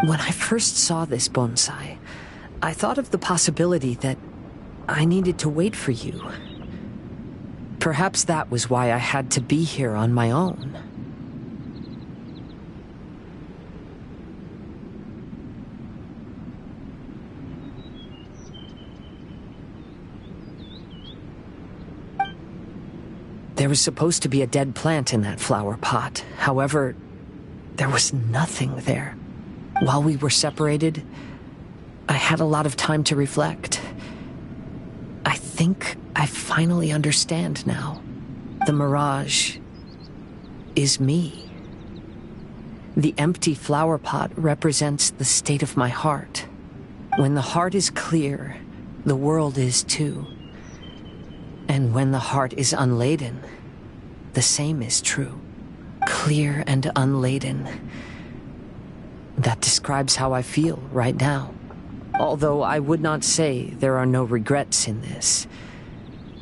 When I first saw this bonsai, I thought of the possibility that I needed to wait for you. Perhaps that was why I had to be here on my own. There was supposed to be a dead plant in that flower pot. However, there was nothing there. While we were separated, I had a lot of time to reflect. I think I finally understand now. The mirage is me. The empty flower pot represents the state of my heart. When the heart is clear, the world is too. And when the heart is unladen, the same is true. Clear and unladen. That describes how I feel right now. Although I would not say there are no regrets in this.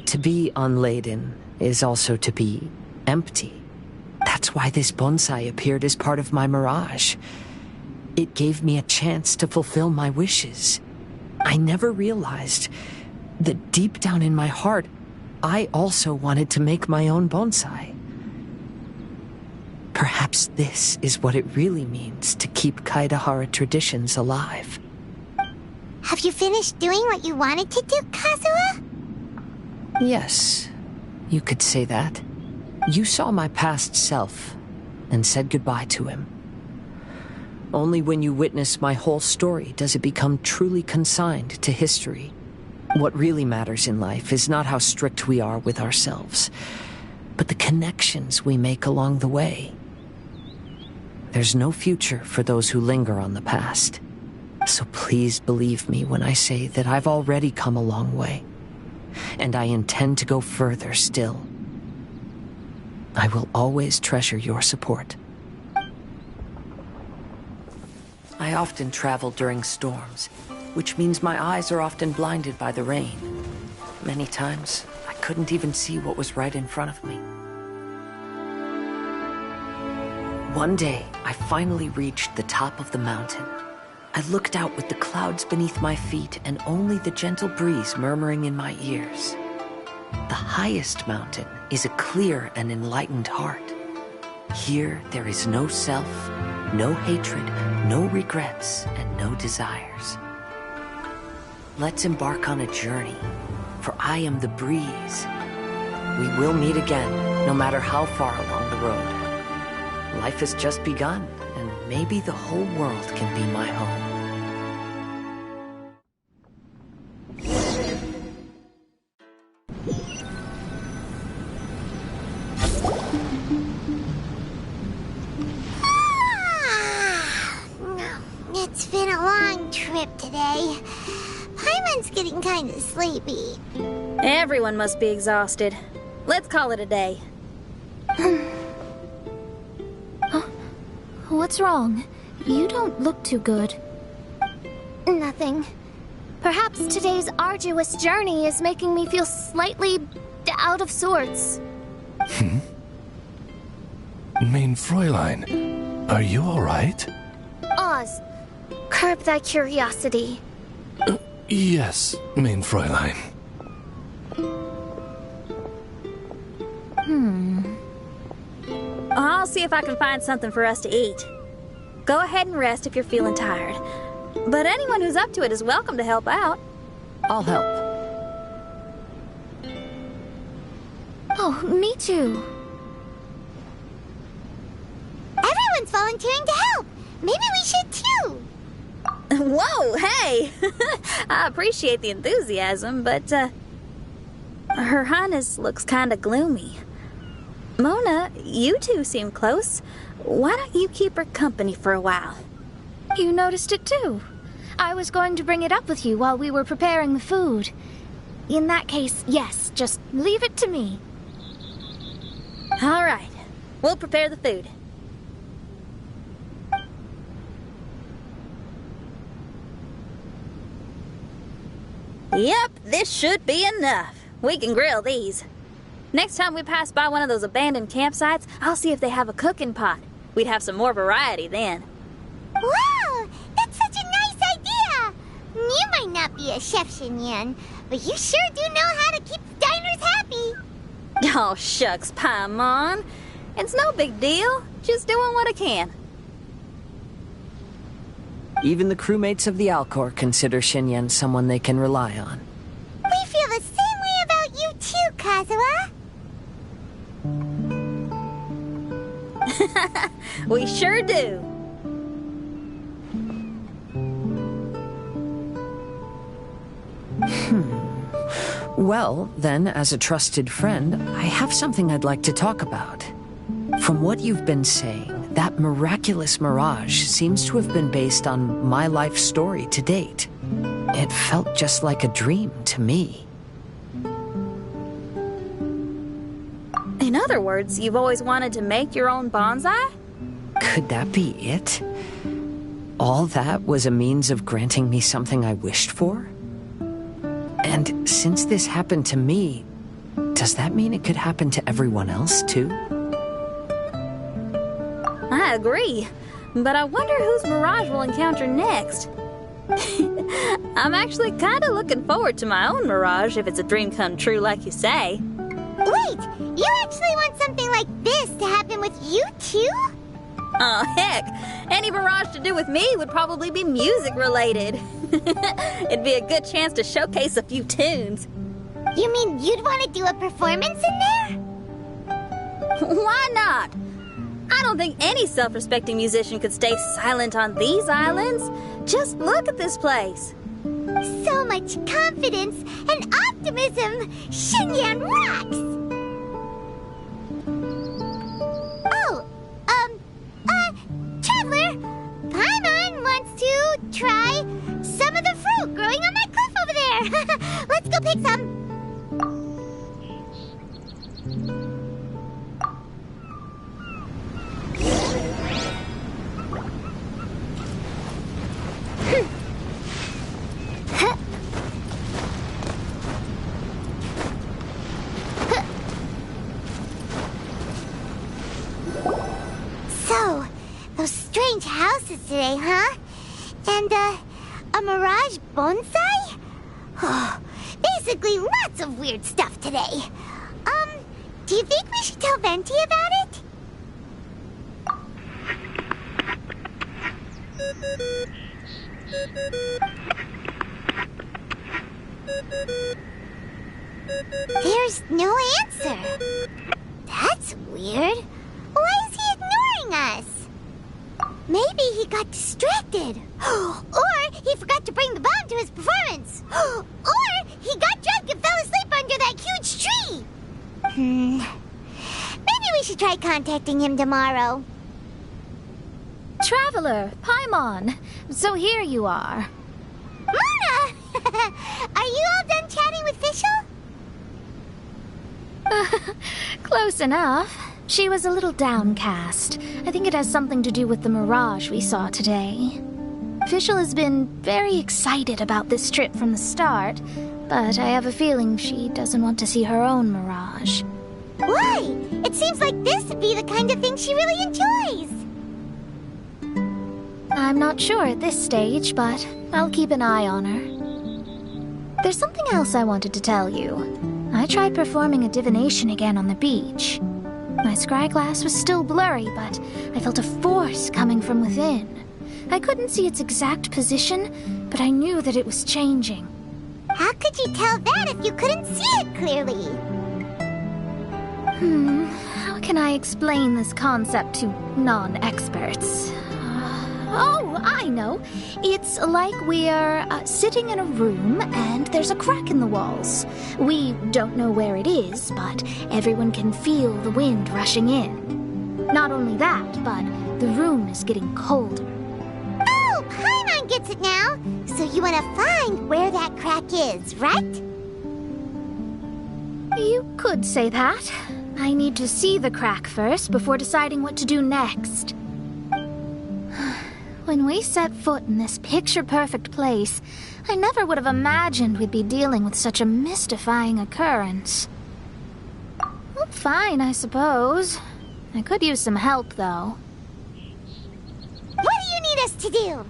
To be unladen is also to be empty. That's why this bonsai appeared as part of my mirage. It gave me a chance to fulfill my wishes. I never realized that deep down in my heart, I also wanted to make my own bonsai. Perhaps this is what it really means to keep Kaedehara traditions alive. Have you finished doing what you wanted to do, Kazuha? Yes, you could say that. You saw my past self and said goodbye to him. Only when you witness my whole story does it become truly consigned to history. What really matters in life is not how strict we are with ourselves, but the connections we make along the way. There's no future for those who linger on the past. So please believe me when I say that I've already come a long way, and I intend to go further still. I will always treasure your support. I often travel during storms, which means my eyes are often blinded by the rain. Many times, I couldn't even see what was right in front of me. One day, I finally reached the top of the mountain. I looked out with the clouds beneath my feet and only the gentle breeze murmuring in my ears. The highest mountain is a clear and enlightened heart. Here, there is no self, no hatred, no regrets, and no desires. Let's embark on a journey, for I am the breeze. We will meet again, no matter how far along the road. Life has just begun, and maybe the whole world can be my home. It's been a long trip today. Paimon's getting kind of sleepy. Everyone must be exhausted. Let's call it a day. What's wrong? You don't look too good. Nothing. Perhaps today's arduous journey is making me feel slightly out of sorts. Mein Fräulein, are you alright? Oz, curb thy curiosity. Yes, Mein Fräulein. I'll see if I can find something for us to eat. Go ahead and rest if you're feeling tired. But anyone who's up to it is welcome to help out. I'll help. Oh, me too. Everyone's volunteering to help. Maybe we should too. Whoa, hey! I appreciate the enthusiasm, but, Her Highness looks kinda gloomy. Mona, you two seem close. Why don't you keep her company for a while? You noticed it too. I was going to bring it up with you while we were preparing the food. In that case, yes, just leave it to me. All right, we'll prepare the food. Yep, this should be enough. We can grill these. Next time we pass by one of those abandoned campsites, I'll see if they have a cooking pot. We'd have some more variety then. Wow! You might not be a chef, Xinyan, but you sure do know how to keep diners happy. Oh, shucks, Paimon. It's no big deal. Just doing what I can. Even the crewmates of the Alcor consider Xinyan someone they can rely on. We feel the same way about you too, Kazuha. We sure do. Well, then, as a trusted friend, I have something I'd like to talk about. From what you've been saying, that miraculous mirage seems to have been based on my life story to date. It felt just like a dream to me. In other words, you've always wanted to make your own bonsai? Could that be it? All that was a means of granting me something I wished for? And since this happened to me, does that mean it could happen to everyone else, too? I agree, but I wonder whose mirage we'll encounter next. I'm actually kind of looking forward to my own mirage if it's a dream come true like you say. Wait, you actually want something like this to happen with you too? Oh, heck. Any mirage to do with me would probably be music related. It'd be a good chance to showcase a few tunes. You mean you'd want to do a performance in there? Why not? I don't think any self-respecting musician could stay silent on these islands. Just look at this place. So much confidence and optimism. Xinyan rocks! Oh, Traveler, Paimon wants to try some of the fruit growing on that cliff over there. Let's go pick some. So, those strange houses today, huh? And, a mirage bonsai? Oh, basically lots of weird stuff today. Do you think we should tell Venti about it? There's no answer. That's weird. Why is he ignoring us? Maybe he got distracted. Or he forgot to bring the bomb to his performance. Or he got drunk and fell asleep under that huge tree. Maybe we should try contacting him tomorrow. Traveler, Paimon. So here you are. Mona! Are you all done chatting with Fischl? Close enough. She was a little downcast. I think it has something to do with the mirage we saw today. Fischl has been very excited about this trip from the start, but I have a feeling she doesn't want to see her own mirage. Why? It seems like this would be the kind of thing she really enjoys. I'm not sure at this stage, but I'll keep an eye on her. There's something else I wanted to tell you. I tried performing a divination again on the beach. My scryglass was still blurry, but I felt a force coming from within. I couldn't see its exact position, but I knew that it was changing. How could you tell that if you couldn't see it clearly? How can I explain this concept to non-experts? Oh, I know. It's like we're sitting in a room and there's a crack in the walls. We don't know where it is, but everyone can feel the wind rushing in. Not only that, but the room is getting colder. Oh, Paimon gets it now. So you want to find where that crack is, right? You could say that. I need to see the crack first before deciding what to do next. When we set foot in this picture-perfect place, I never would have imagined we'd be dealing with such a mystifying occurrence. Well, fine, I suppose. I could use some help, though. What do you need us to do?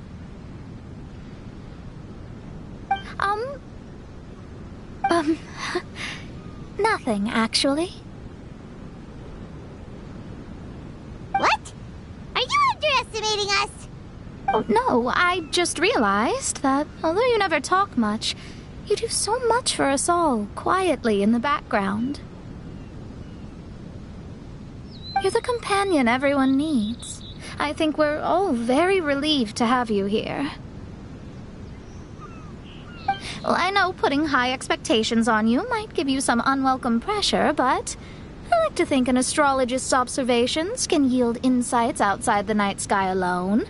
Nothing, actually. What? Are you underestimating us? Oh, no, I just realized that although you never talk much, you do so much for us all, quietly in the background. You're the companion everyone needs. I think we're all very relieved to have you here. Well, I know putting high expectations on you might give you some unwelcome pressure, but I like to think an astrologist's observations can yield insights outside the night sky alone.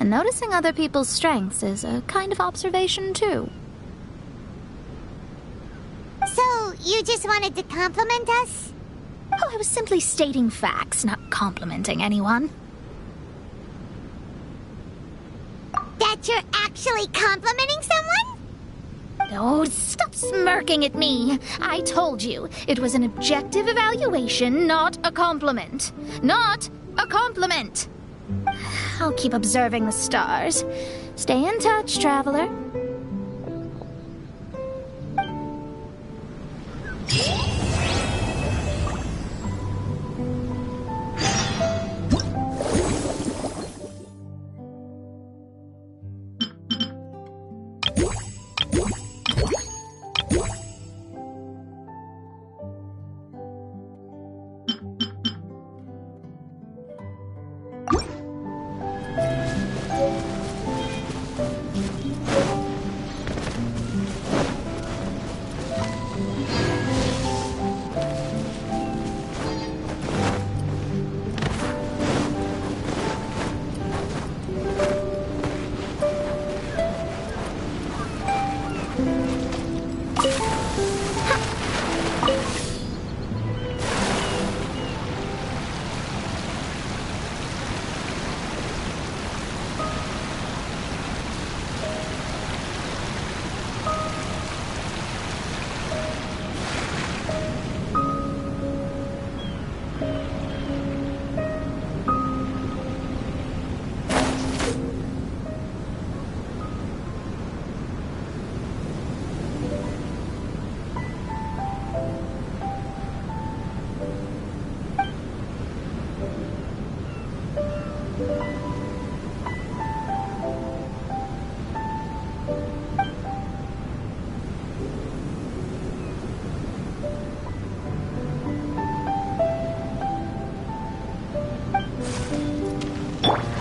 And noticing other people's strengths is a kind of observation, too. So, you just wanted to compliment us? Oh, I was simply stating facts, not complimenting anyone. That you're actually complimenting someone? Oh, stop smirking at me. I told you, it was an objective evaluation, not a compliment. Not a compliment! I'll keep observing the stars. Stay in touch, traveler.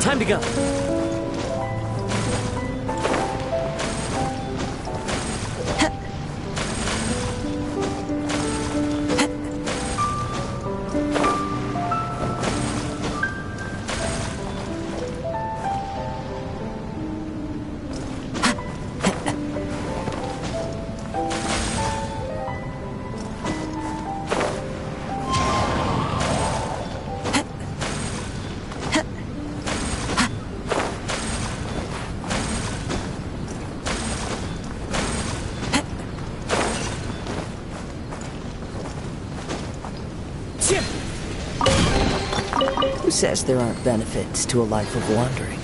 Time to go. Who says there aren't benefits to a life of wandering?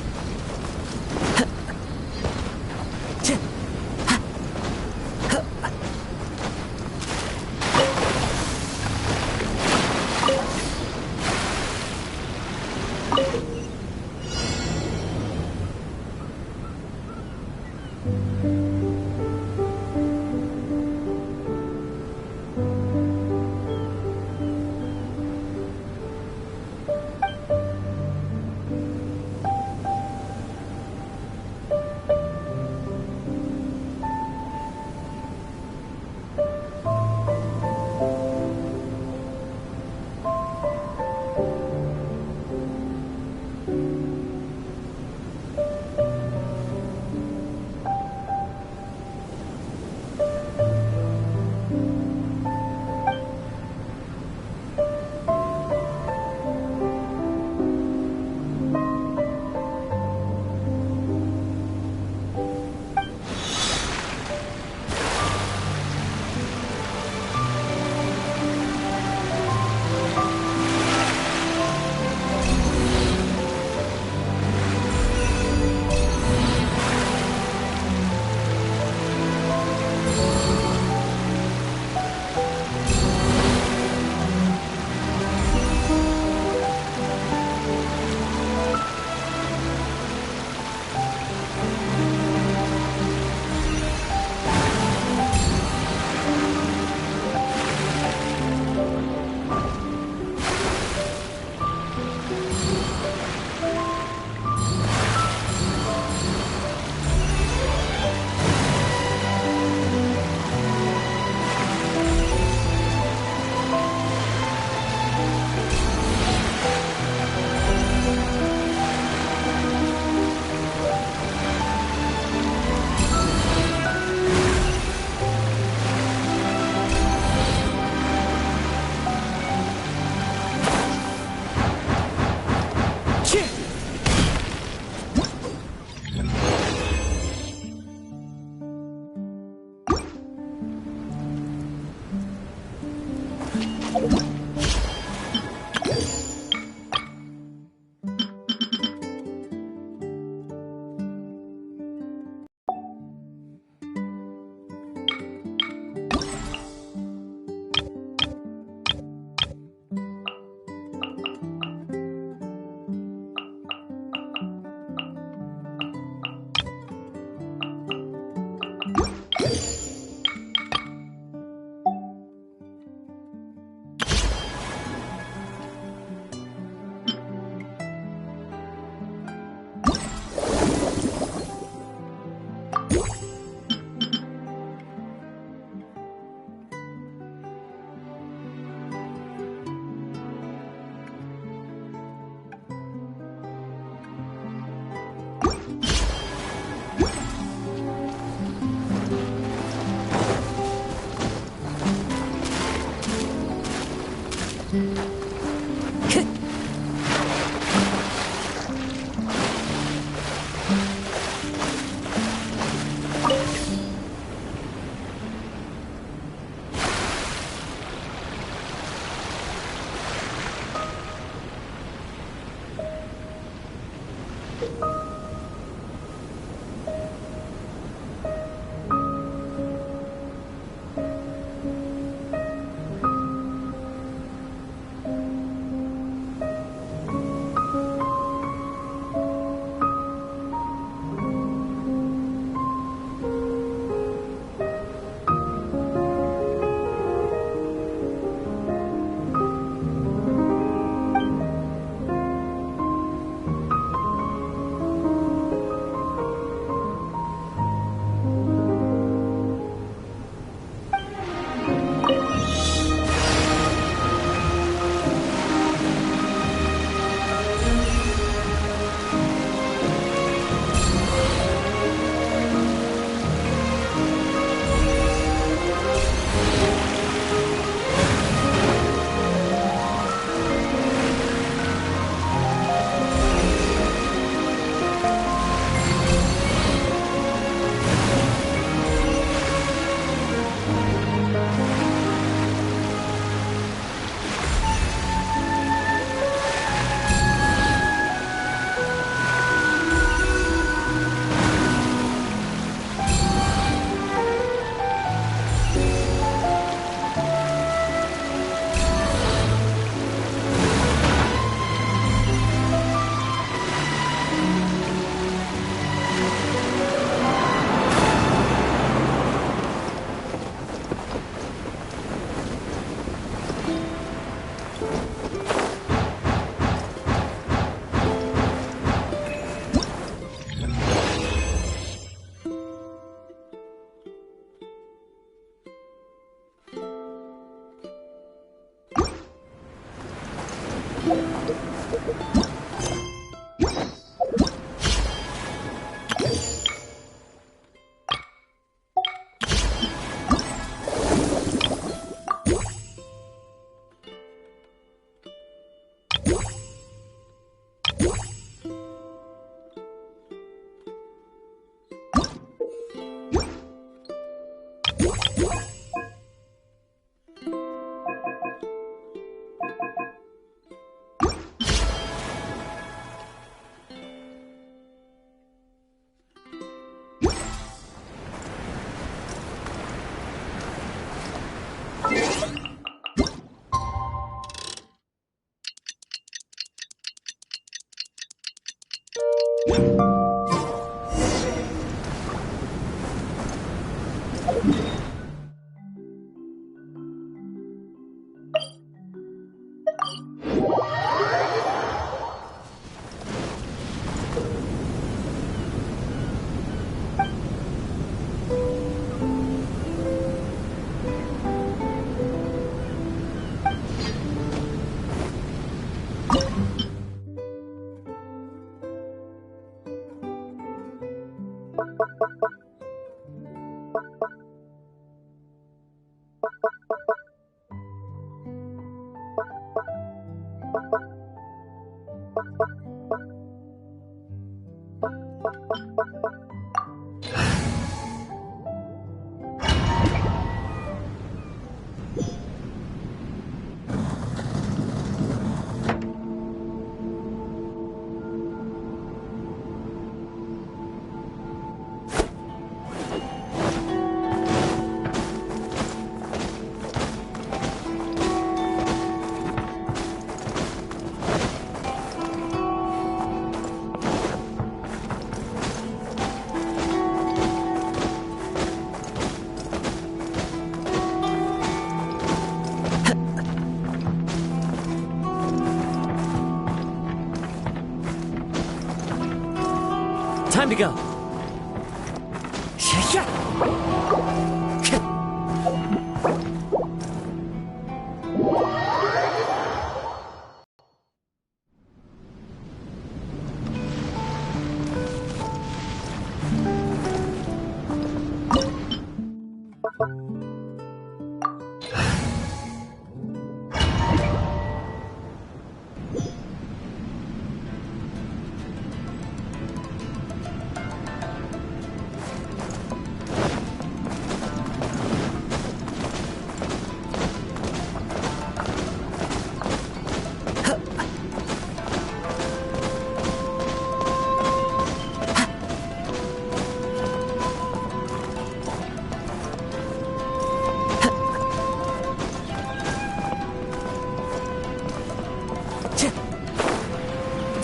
Time to go.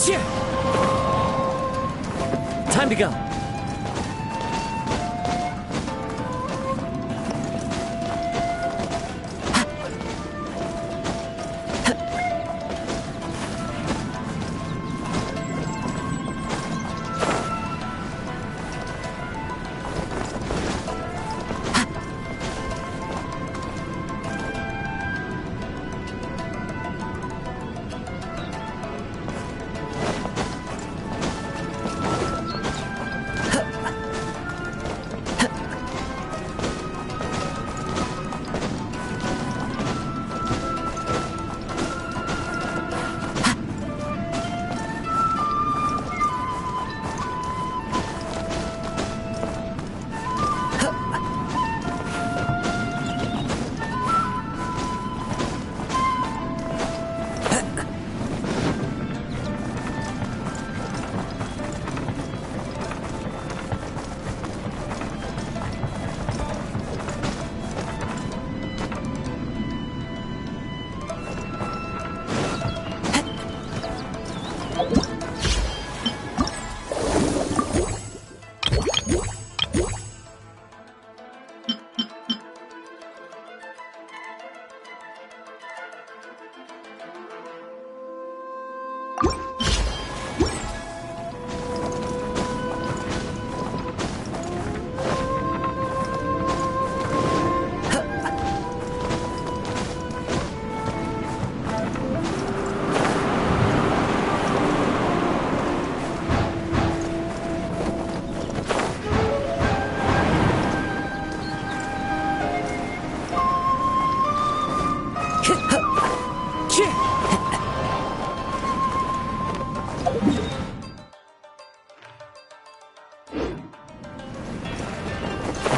Time to go.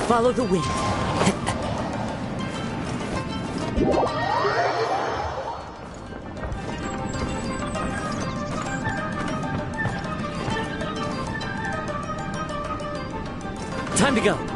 Follow the wind. Time to go.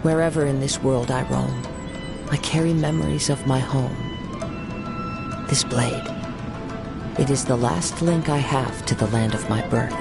Wherever in this world I roam, I carry memories of my home. This blade, it is the last link I have to the land of my birth.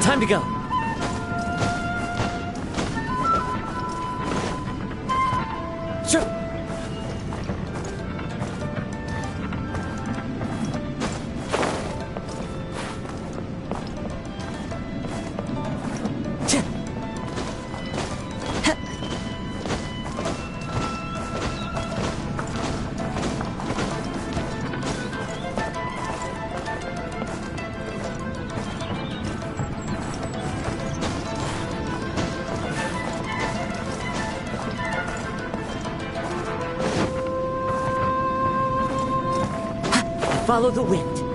Time to go. Sure. follow the wind.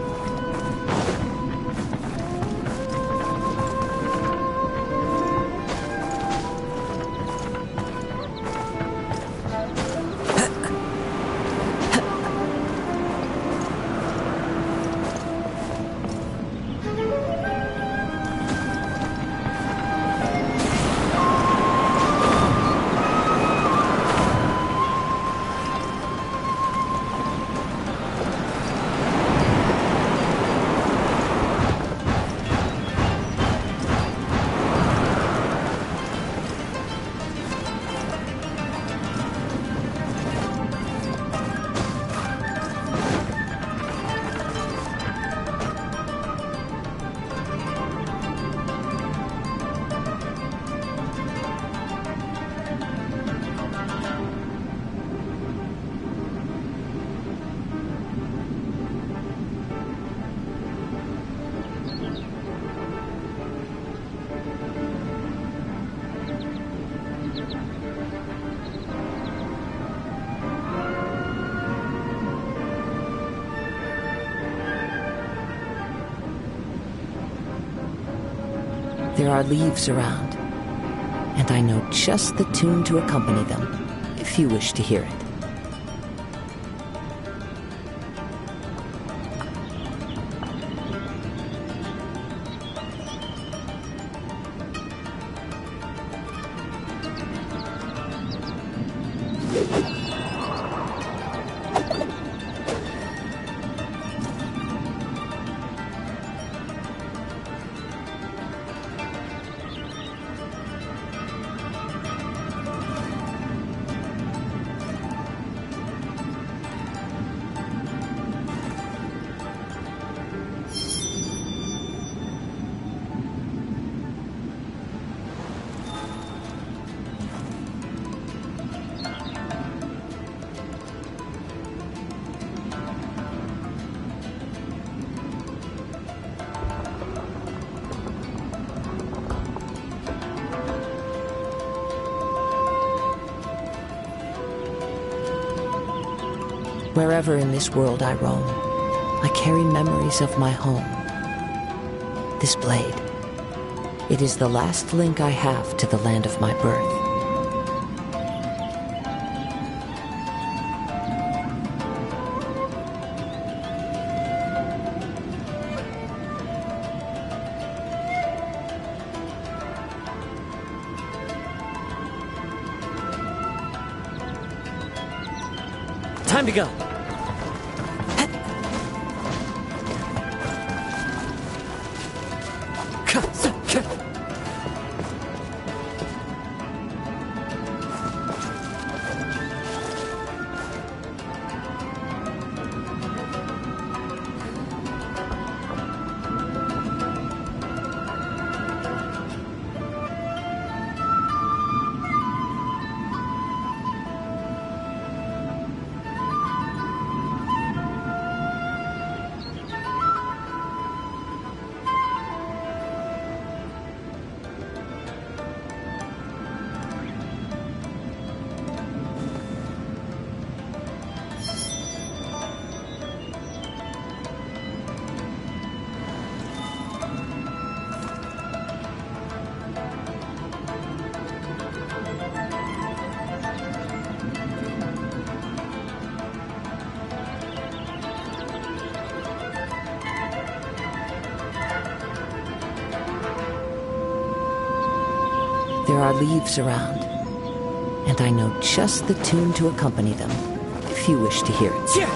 There are leaves around, and I know just the tune to accompany them, if you wish to hear it. Wherever in this world I roam, I carry memories of my home. This blade, it is the last link I have to the land of my birth. Time to go. There are leaves around, and I know just the tune to accompany them, if you wish to hear it. Yeah.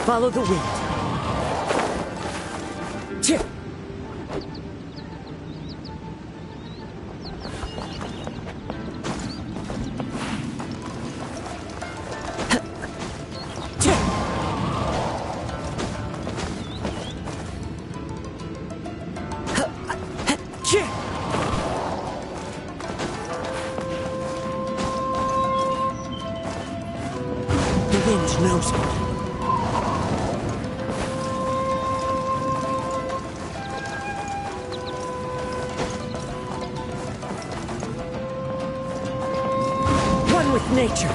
Follow the wind. Chip. The wind knows me. One with nature.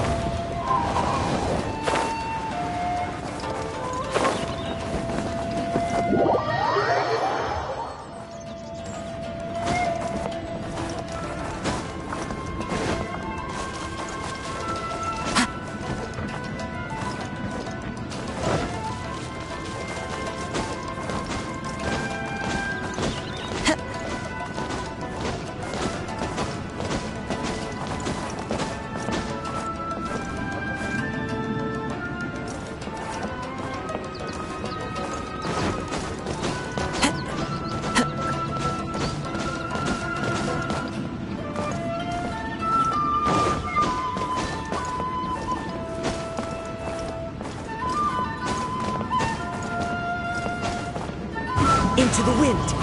Into the wind.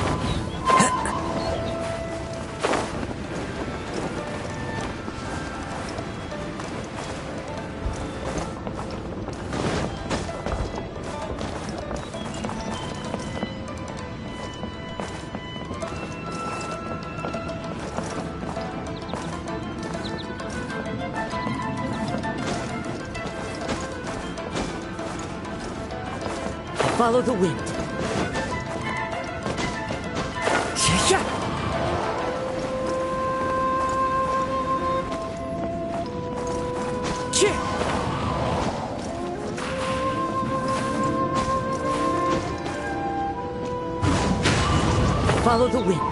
Follow the wind. Follow the wind.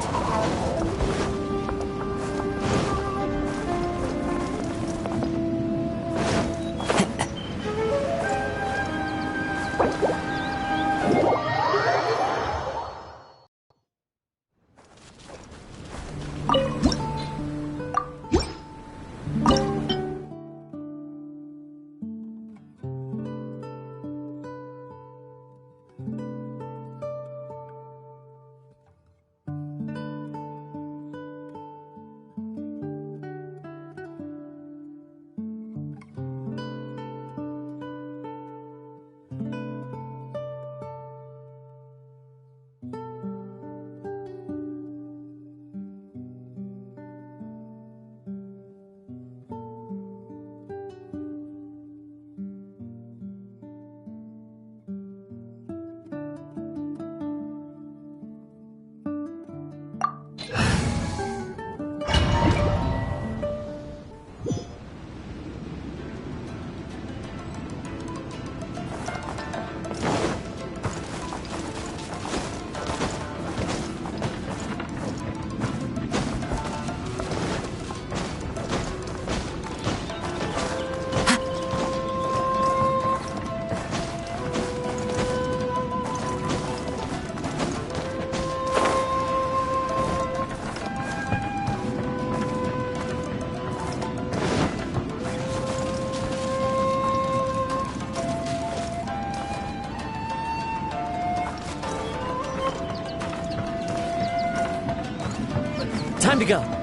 Time to go.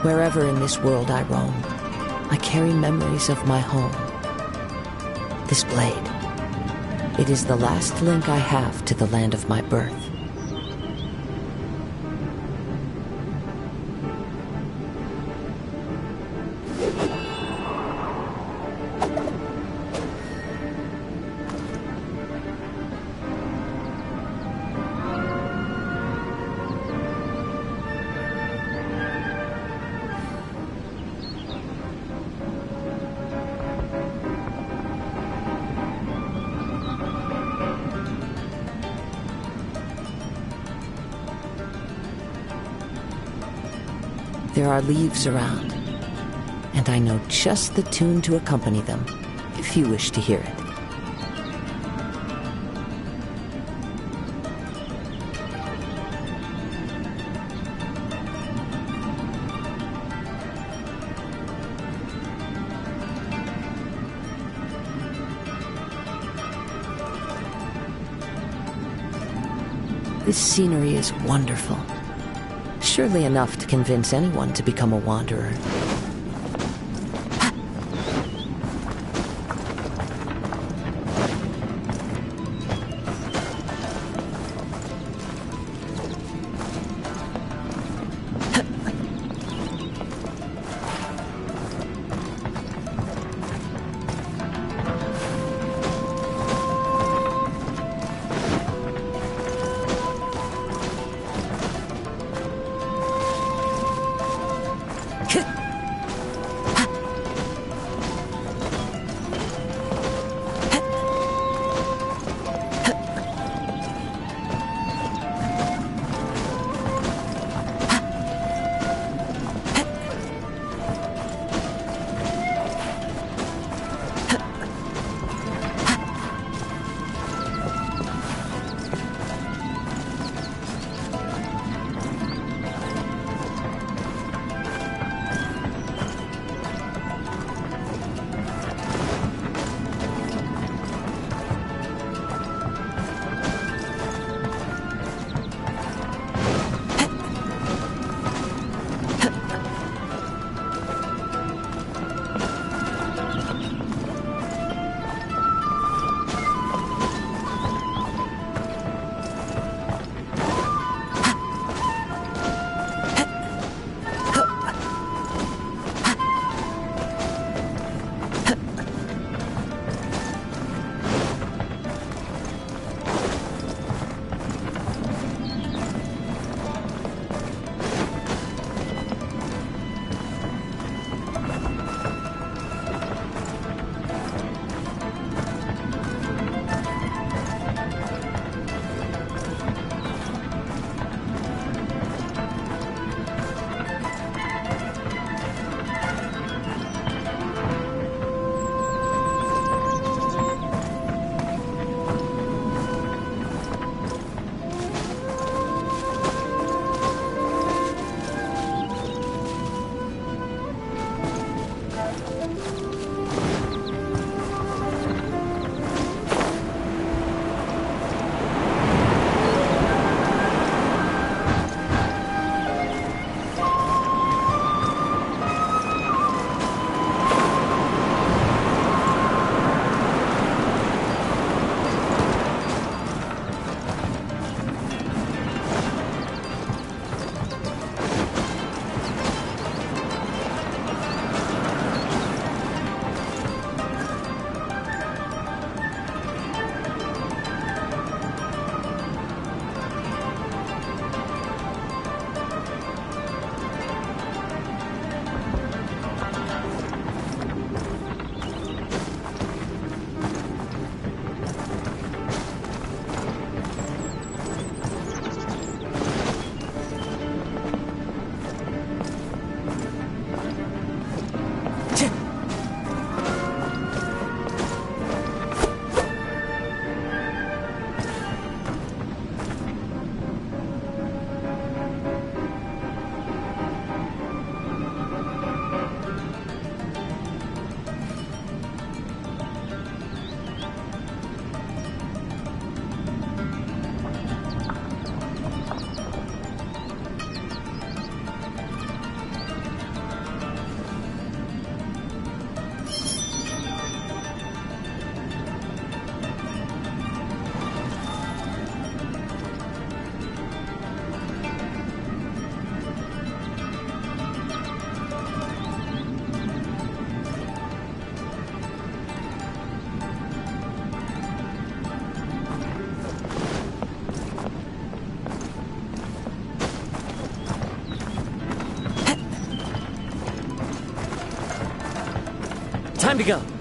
Wherever in this world I roam, I carry memories of my home. This blade, it is the last link I have to the land of my birth. There are leaves around, and I know just the tune to accompany them, if you wish to hear it. This scenery is wonderful. Surely enough to convince anyone to become a wanderer. Time to go.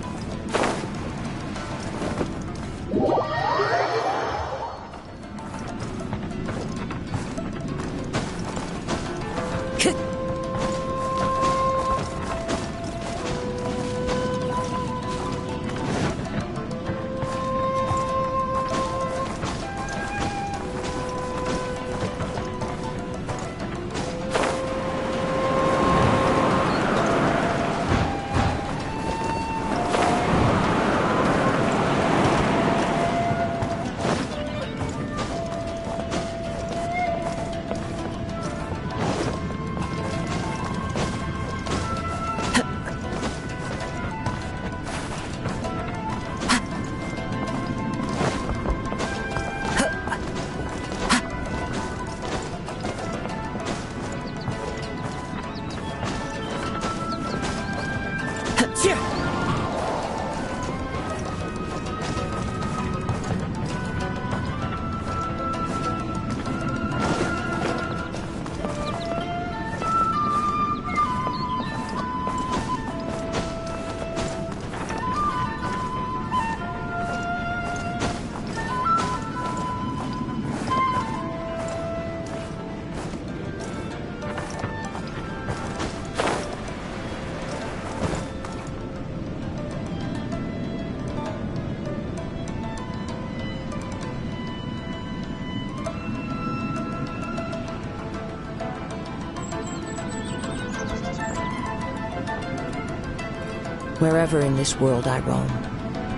Wherever in this world I roam,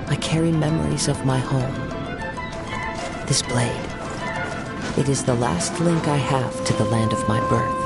I carry memories of my home. This blade, it is the last link I have to the land of my birth.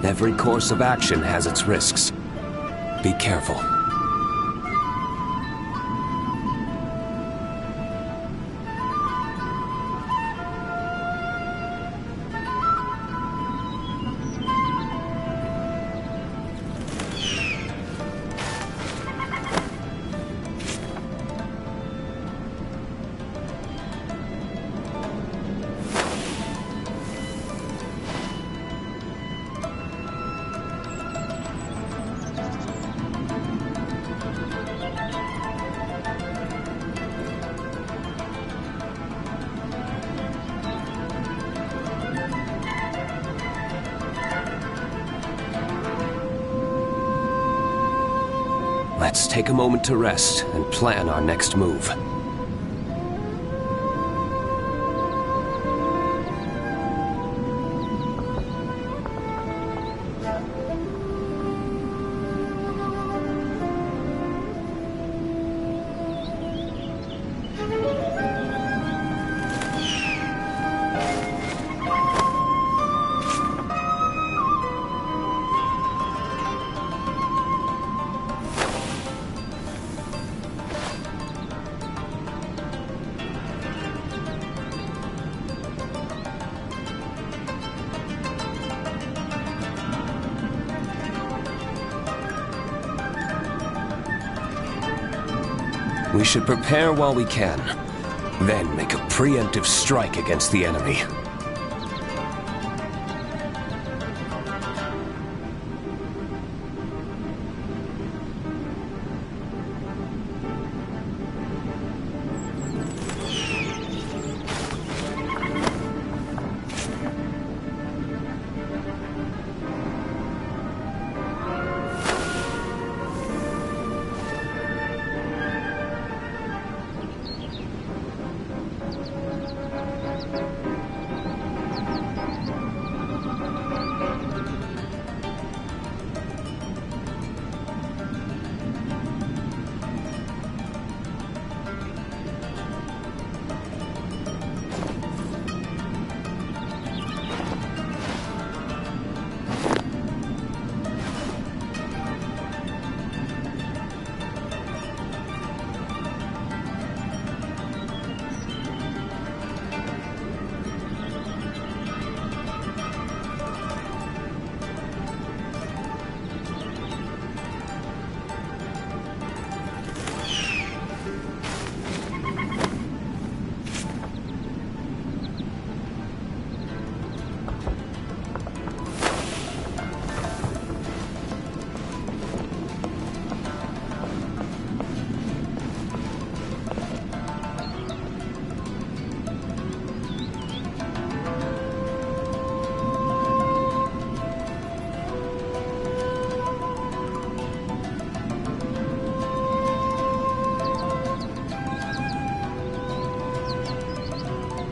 Every course of action has its risks. Be careful. Let's take a moment to rest and plan our next move. We should prepare while we can, then make a preemptive strike against the enemy.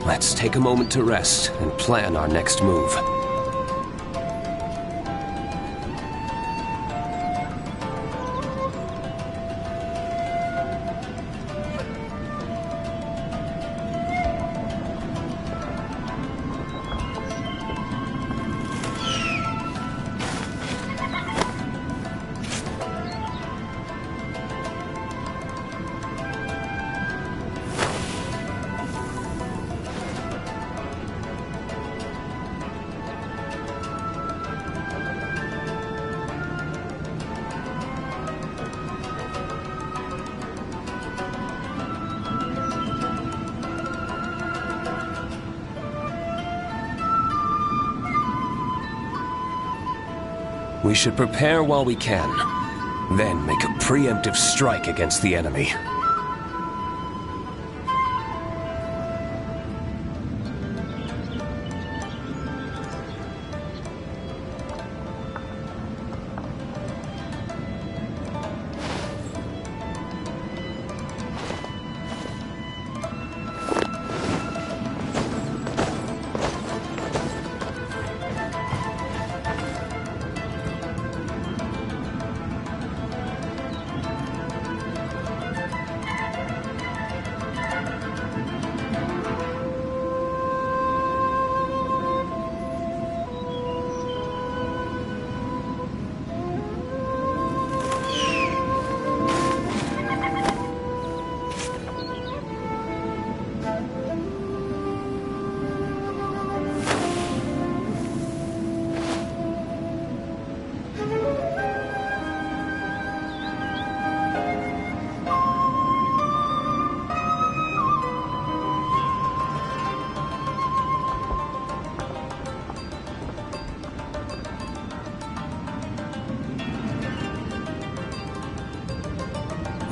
Let's take a moment to rest and plan our next move. We should prepare while we can, then make a preemptive strike against the enemy.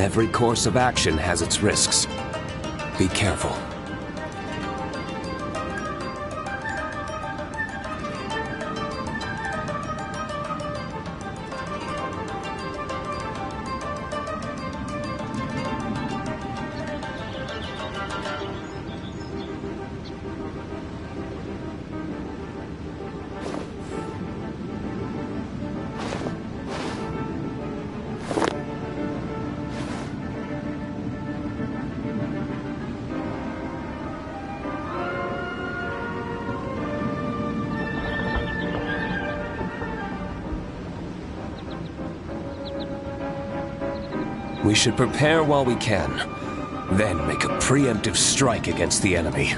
Every course of action has its risks. Be careful. We should prepare while we can, then make a preemptive strike against the enemy.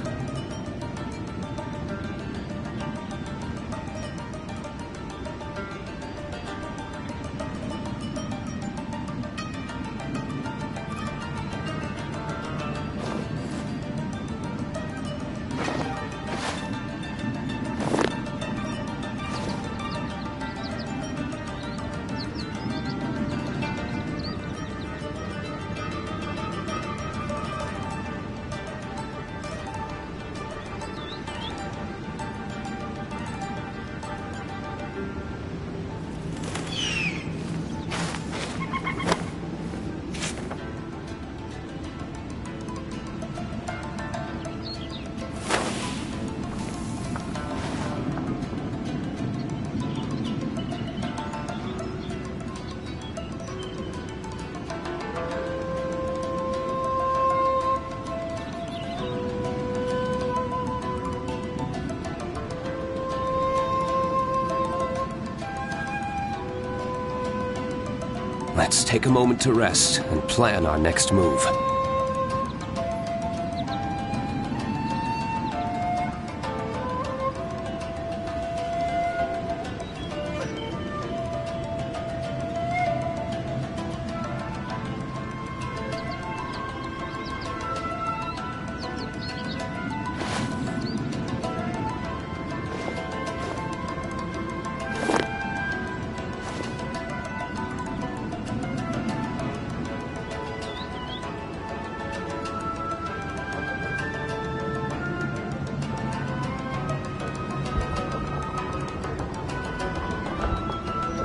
Let's take a moment to rest and plan our next move.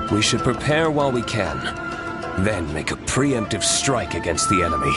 We should prepare while we can, then make a preemptive strike against the enemy.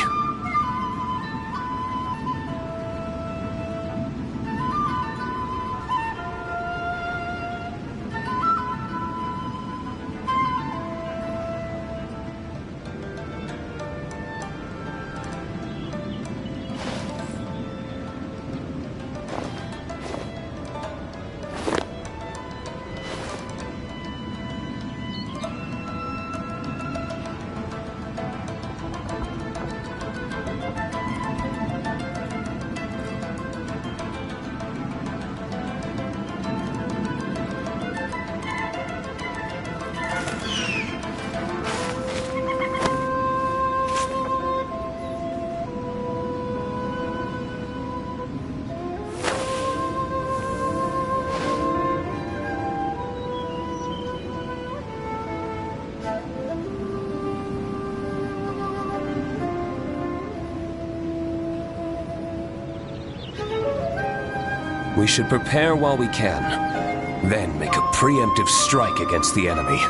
We should prepare while we can, then make a preemptive strike against the enemy.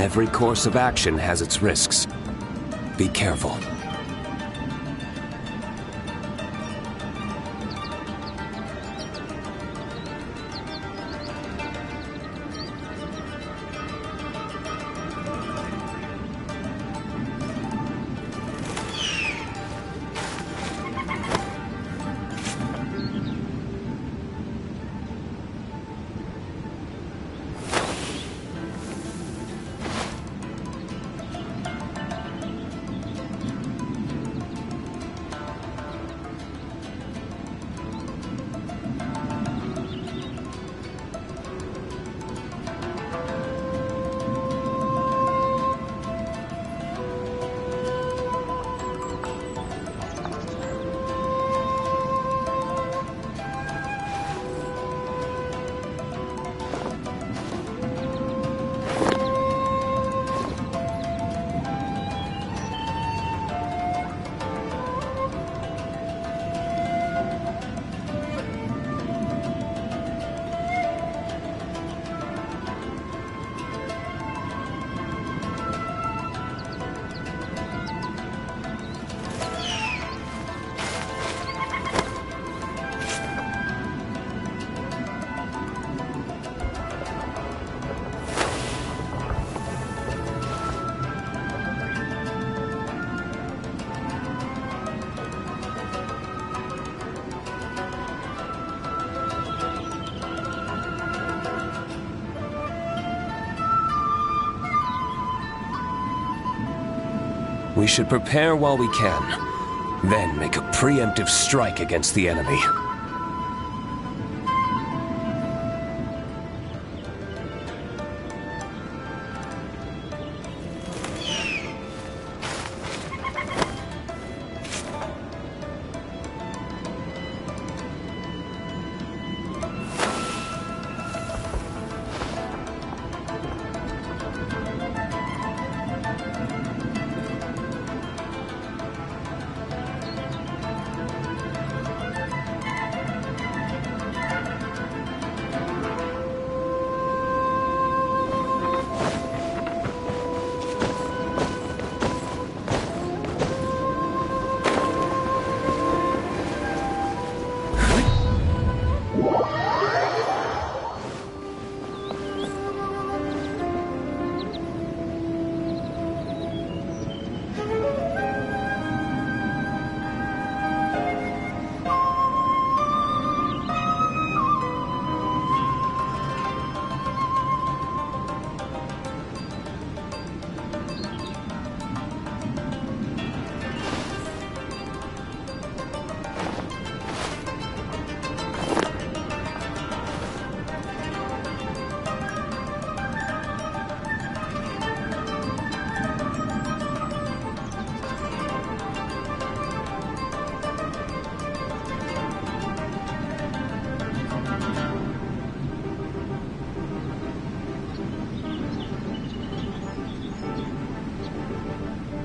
Every course of action has its risks. Be careful. We should prepare while we can, then make a preemptive strike against the enemy.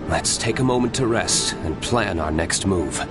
Let's take a moment to rest and plan our next move.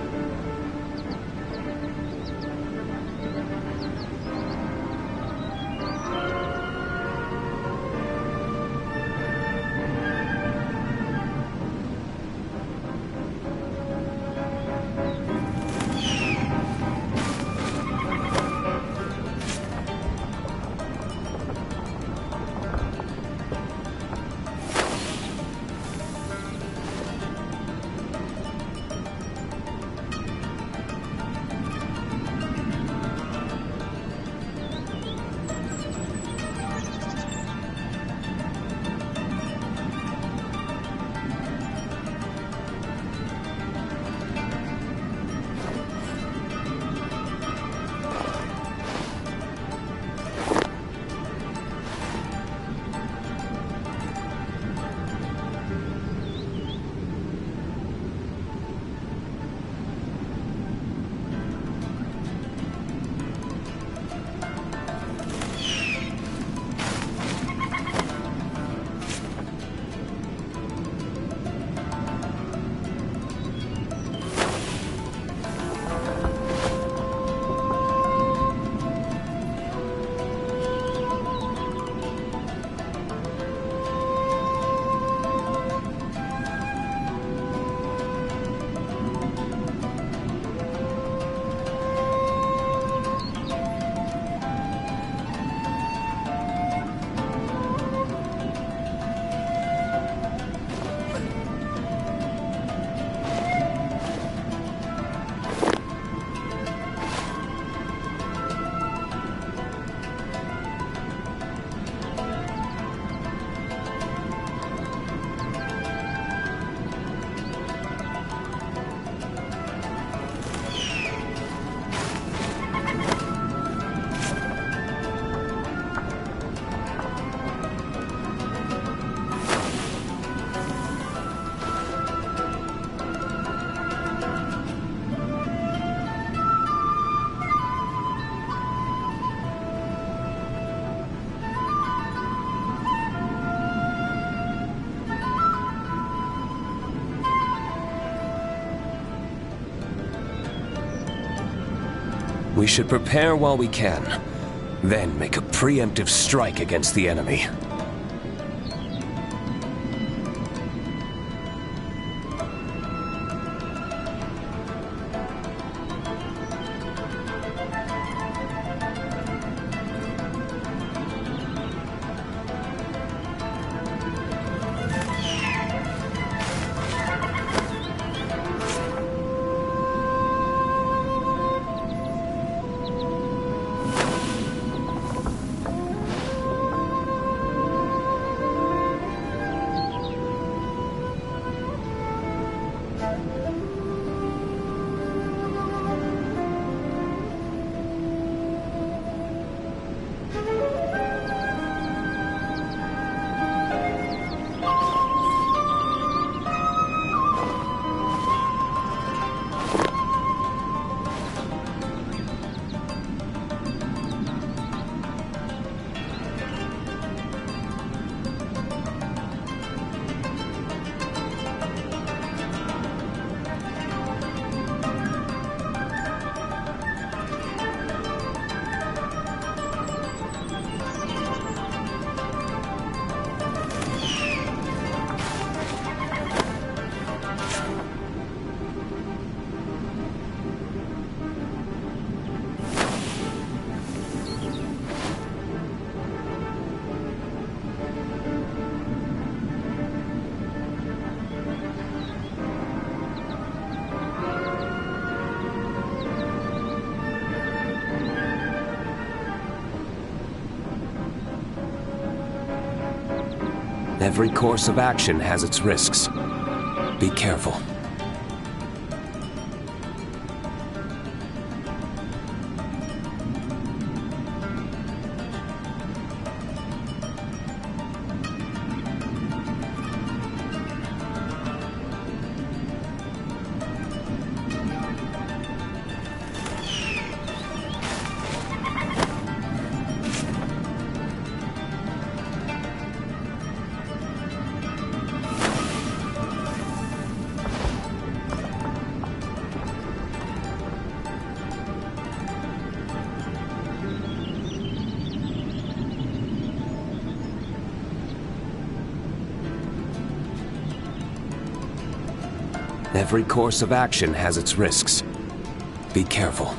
We should prepare while we can, then make a preemptive strike against the enemy. Every course of action has its risks. Be careful. Every course of action has its risks. Be careful.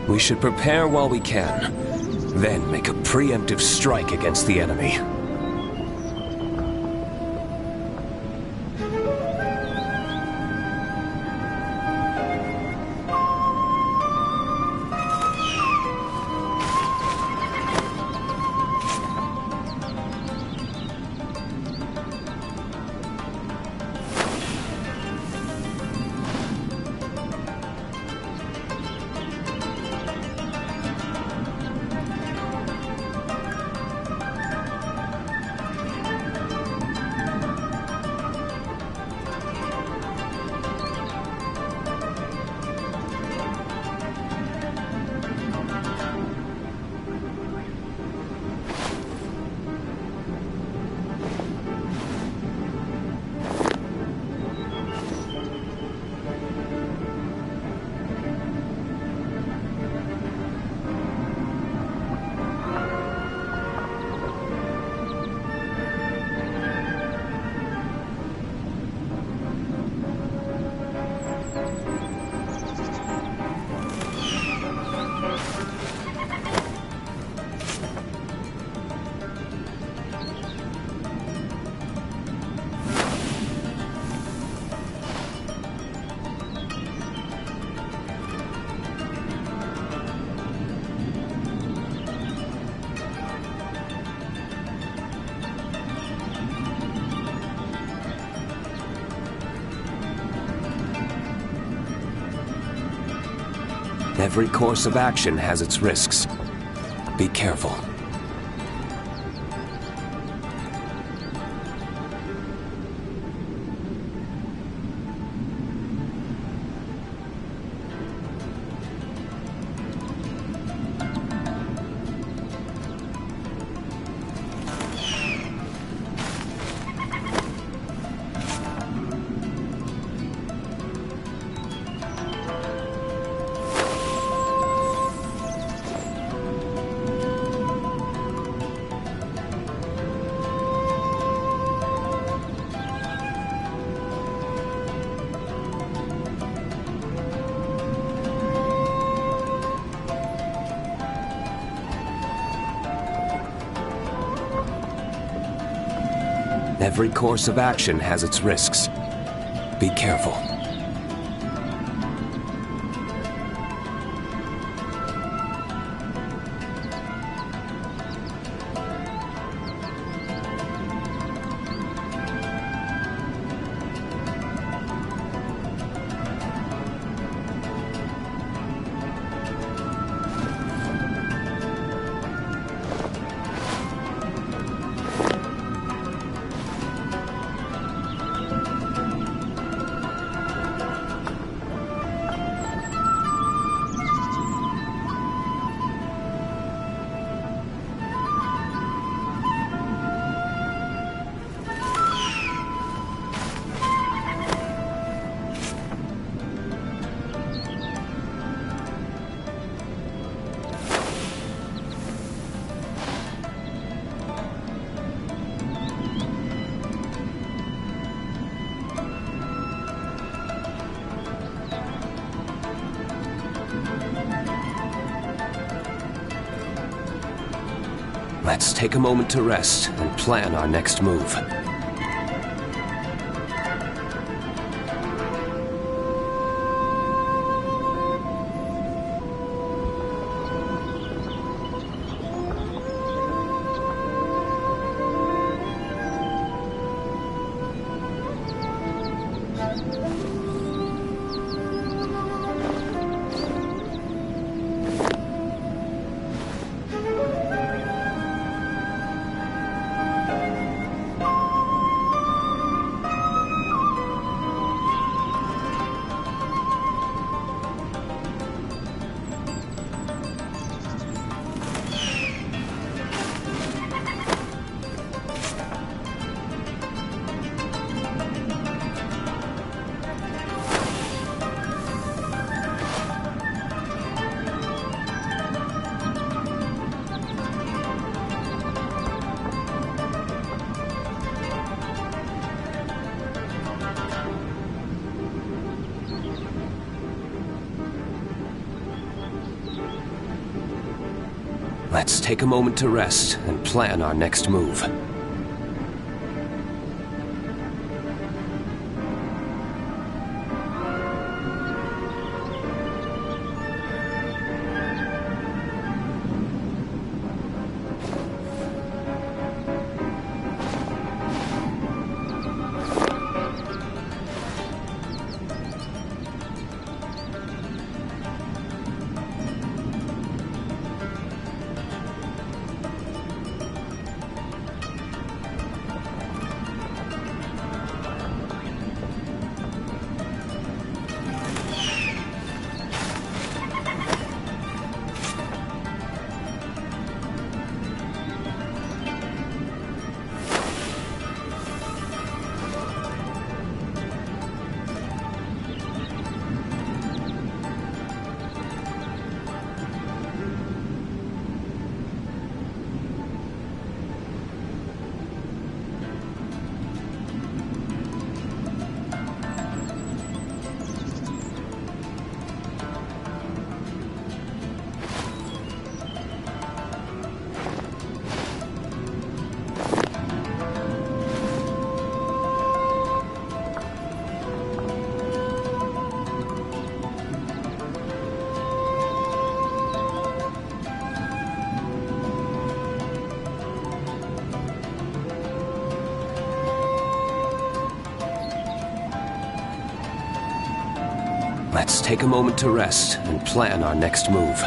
We should prepare while we can, then make a preemptive strike against the enemy. Every course of action has its risks. Be careful. Every course of action has its risks. Be careful. Let's take a moment to rest and plan our next move. Let's take a moment to rest and plan our next move. Let's take a moment to rest and plan our next move.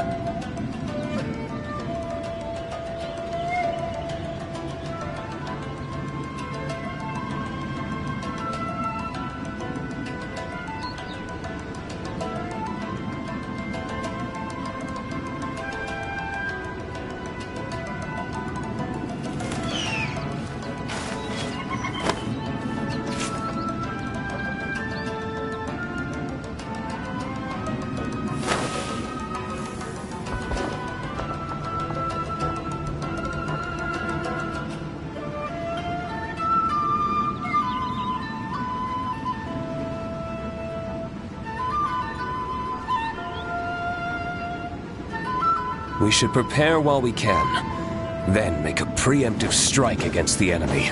We should prepare while we can, then make a preemptive strike against the enemy.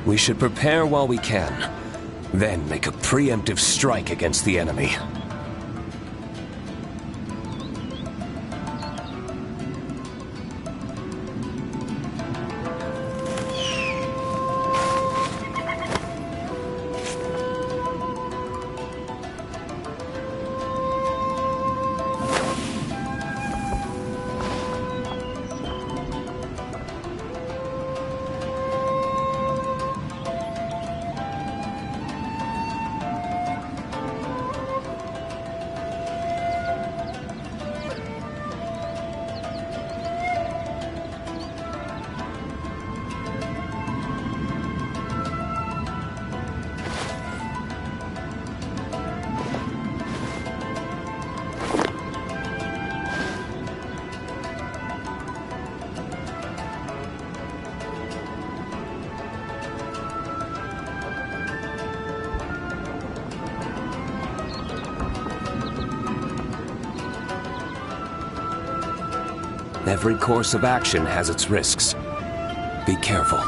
We should prepare while we can, then make a preemptive strike against the enemy. Every course of action has its risks. Be careful.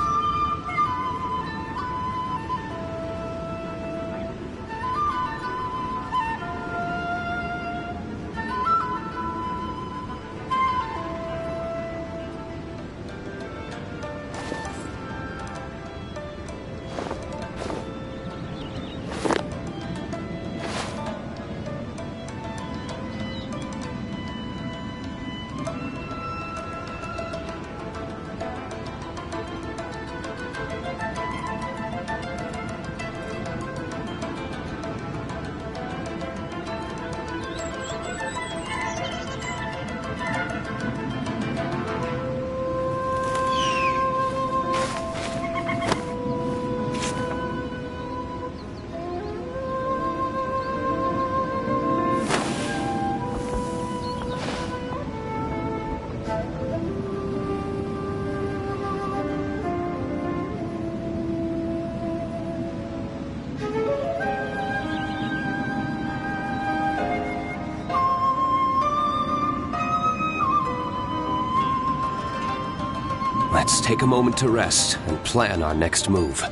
Let's take a moment to rest and plan our next move.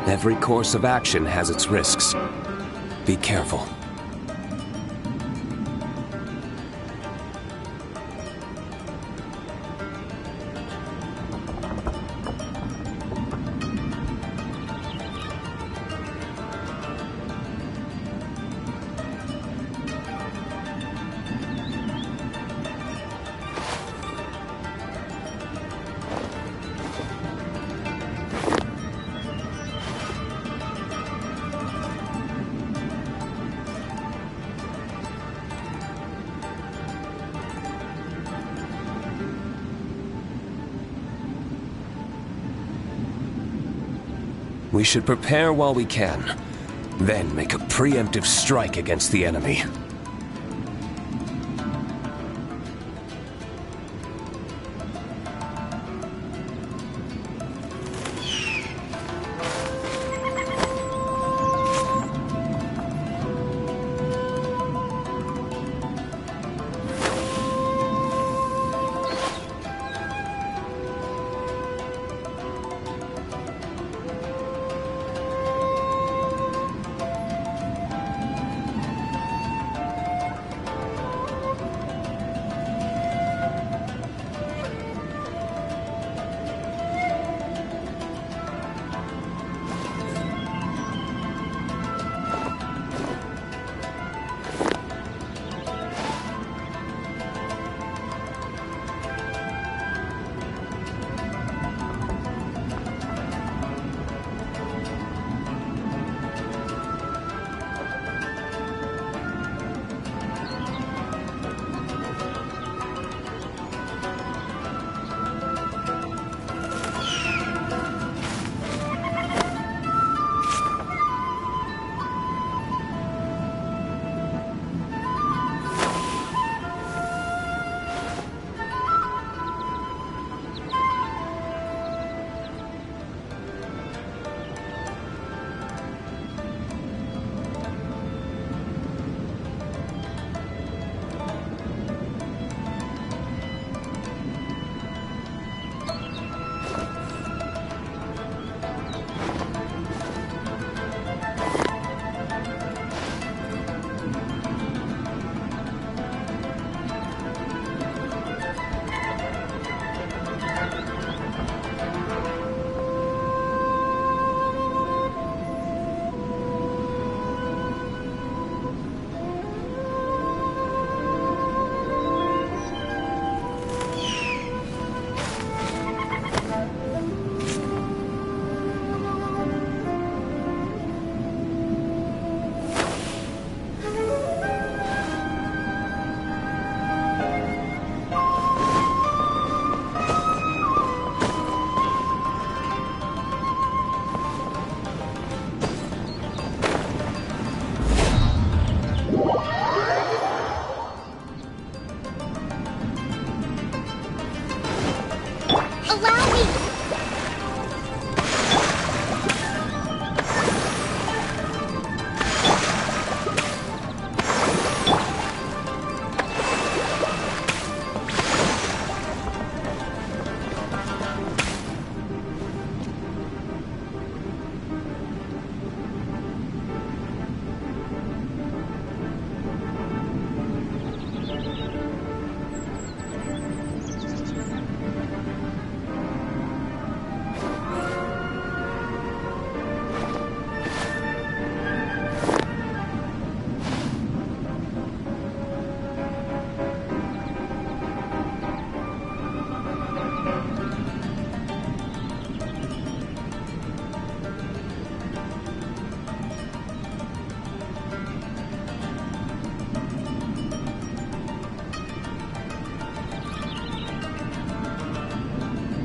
Every course of action has its risks. Be careful. We should prepare while we can, then make a preemptive strike against the enemy.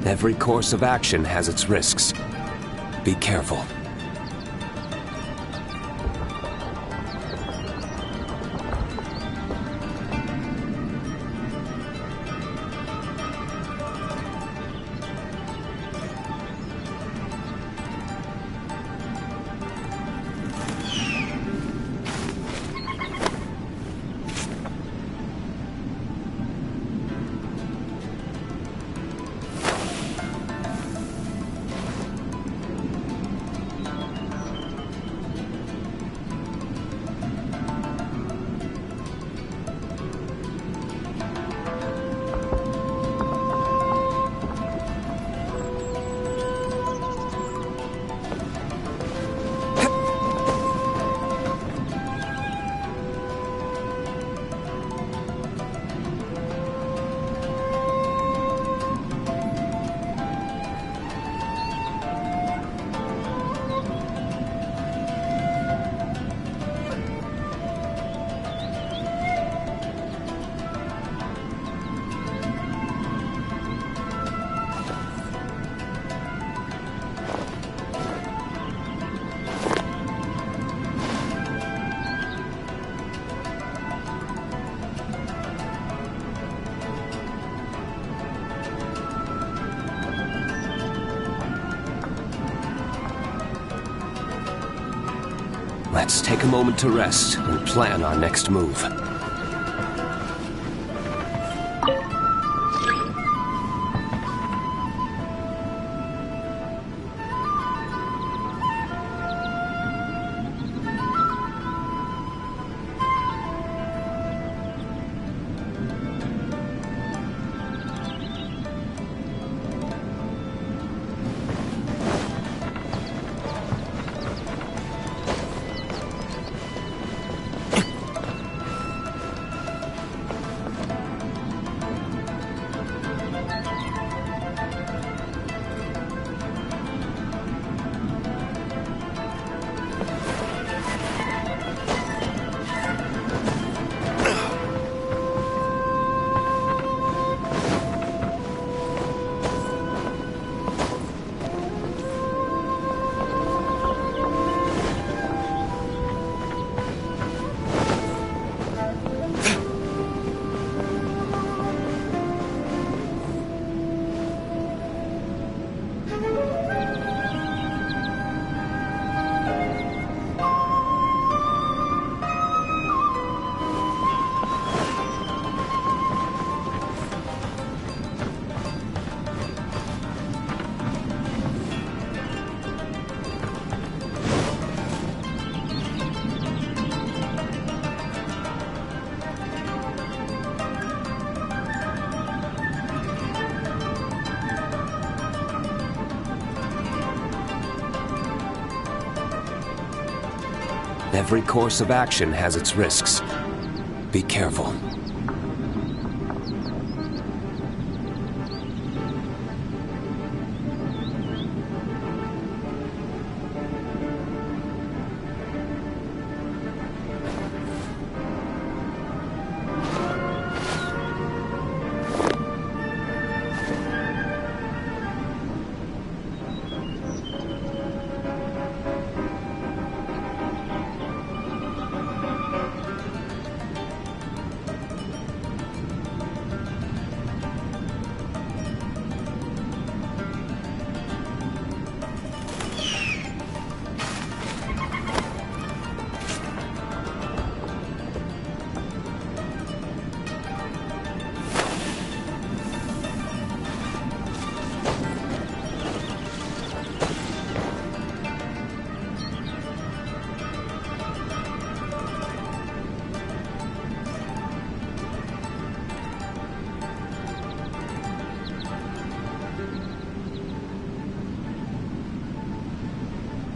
Every course of action has its risks. Be careful. Let's take a moment to rest and plan our next move. Every course of action has its risks. Be careful.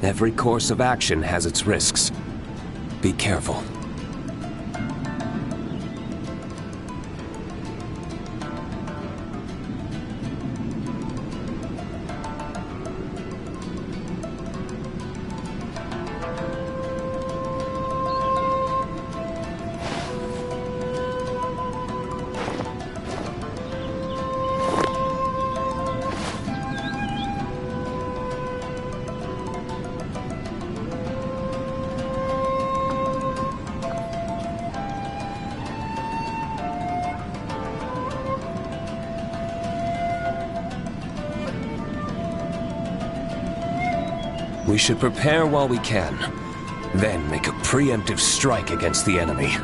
Every course of action has its risks. Be careful. We should prepare while we can, then make a preemptive strike against the enemy.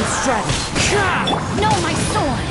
strategy. No, my sword!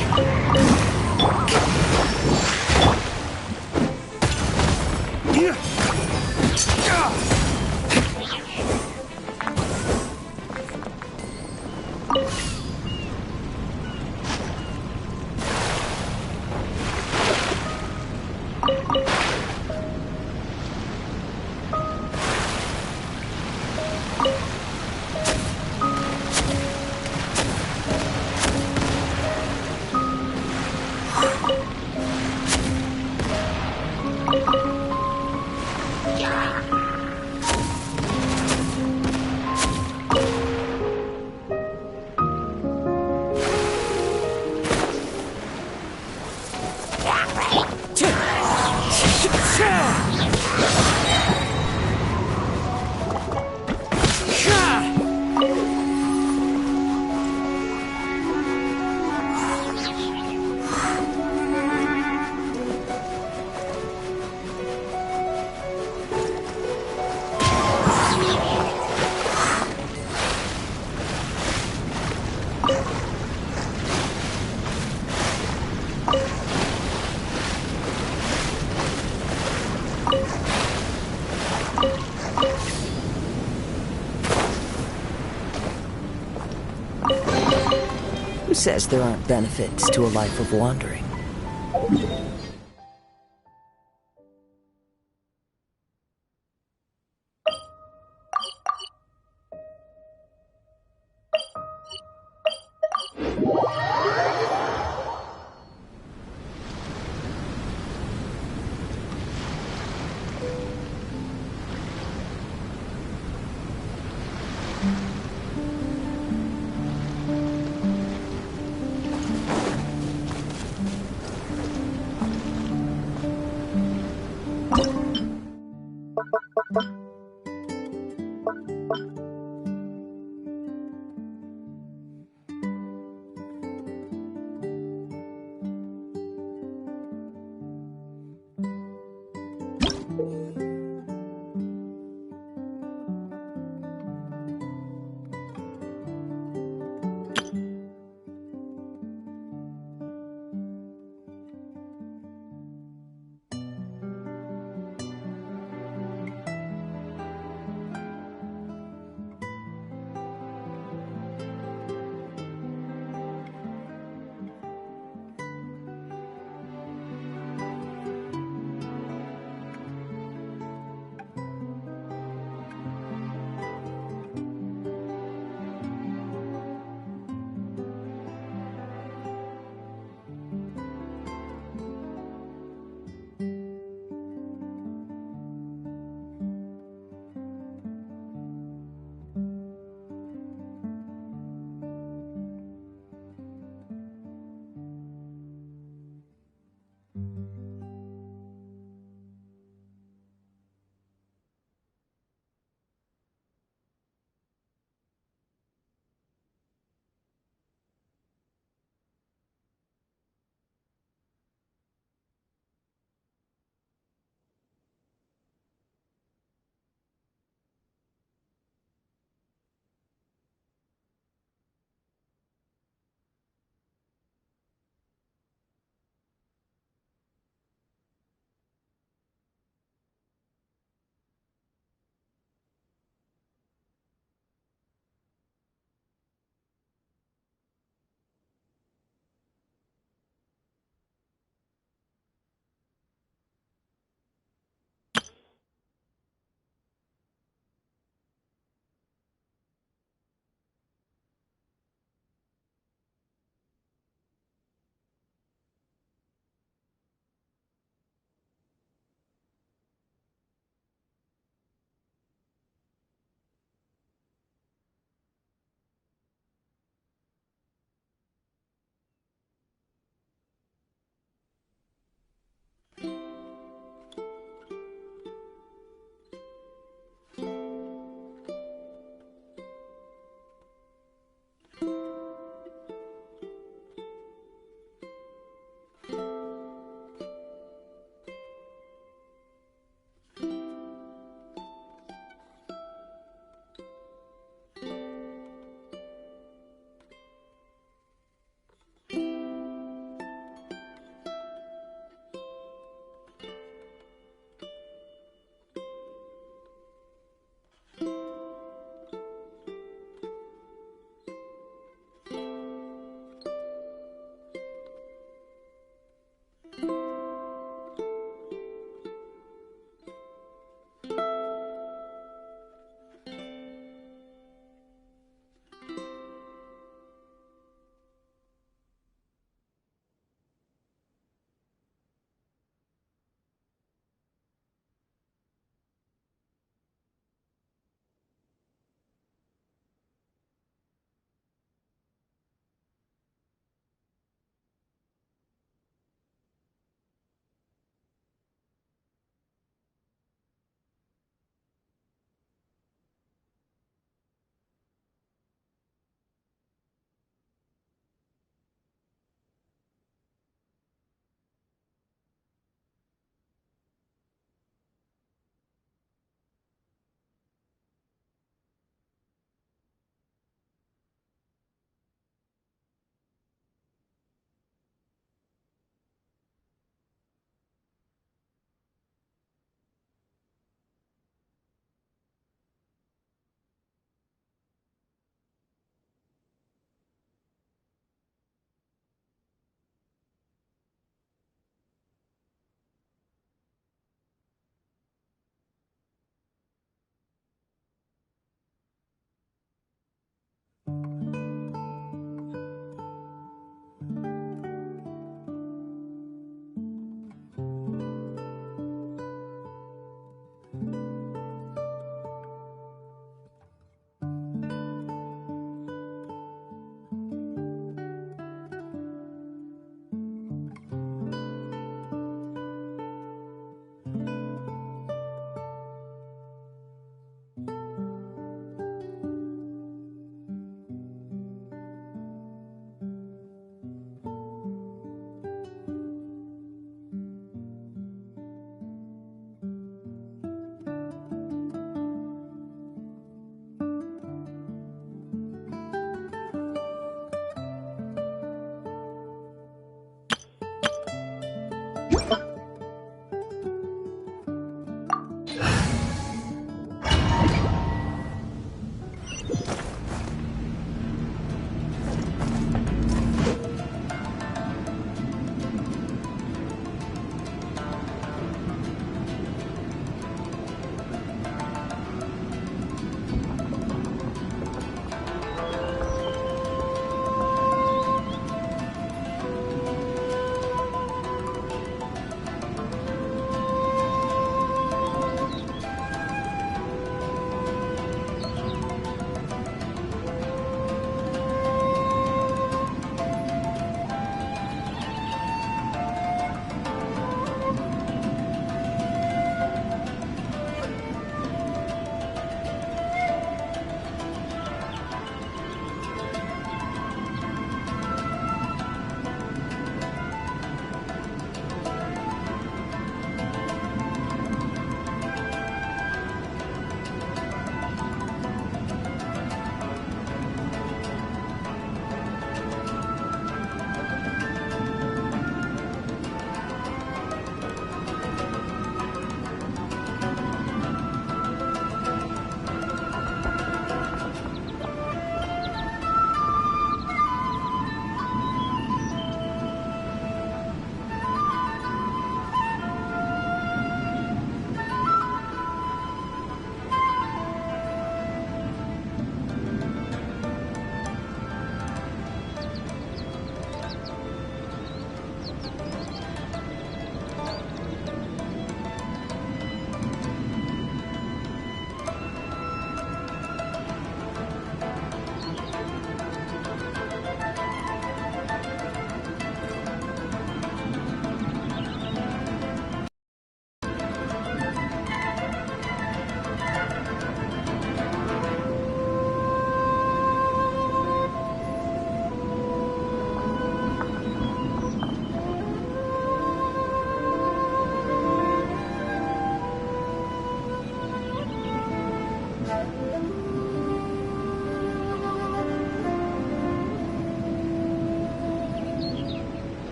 Who says there aren't benefits to a life of wandering?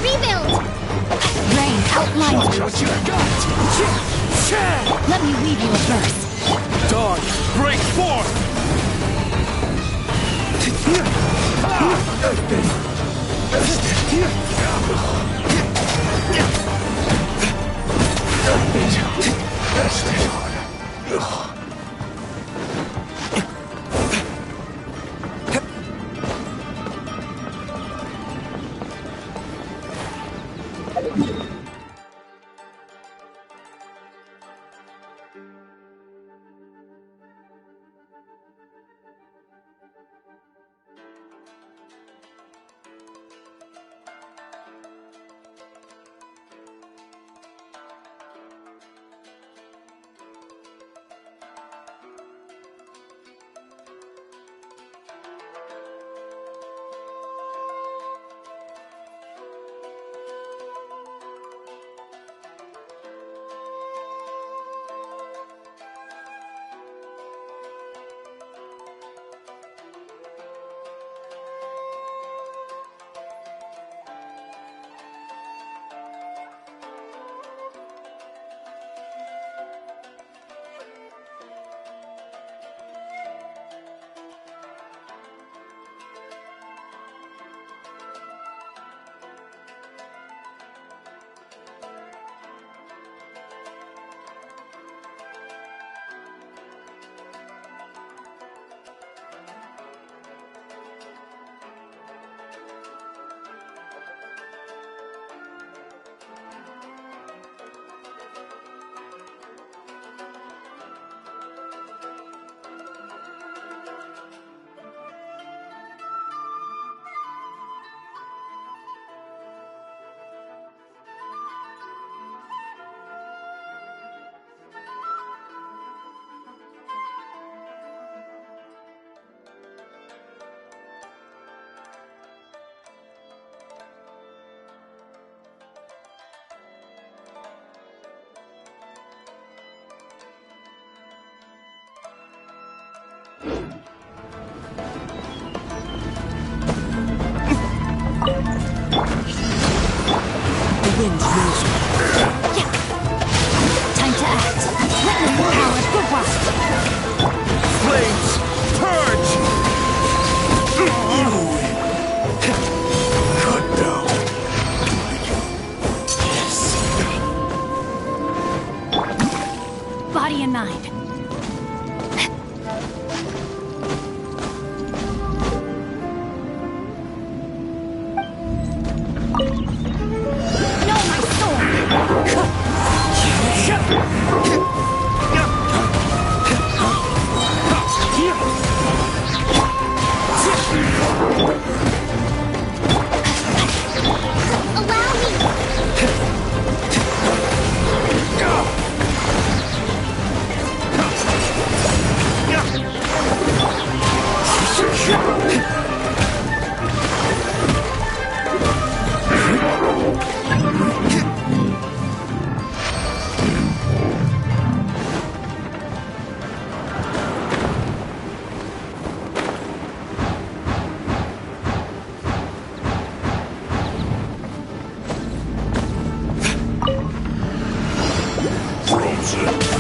Rebuild! Rain outlines What you got? Let me weave you a verse. Dawn, break forth! The wind's moving. Time to act. Let me power the wild. Flames! Purge! Good though. Body and mind. Know my sword.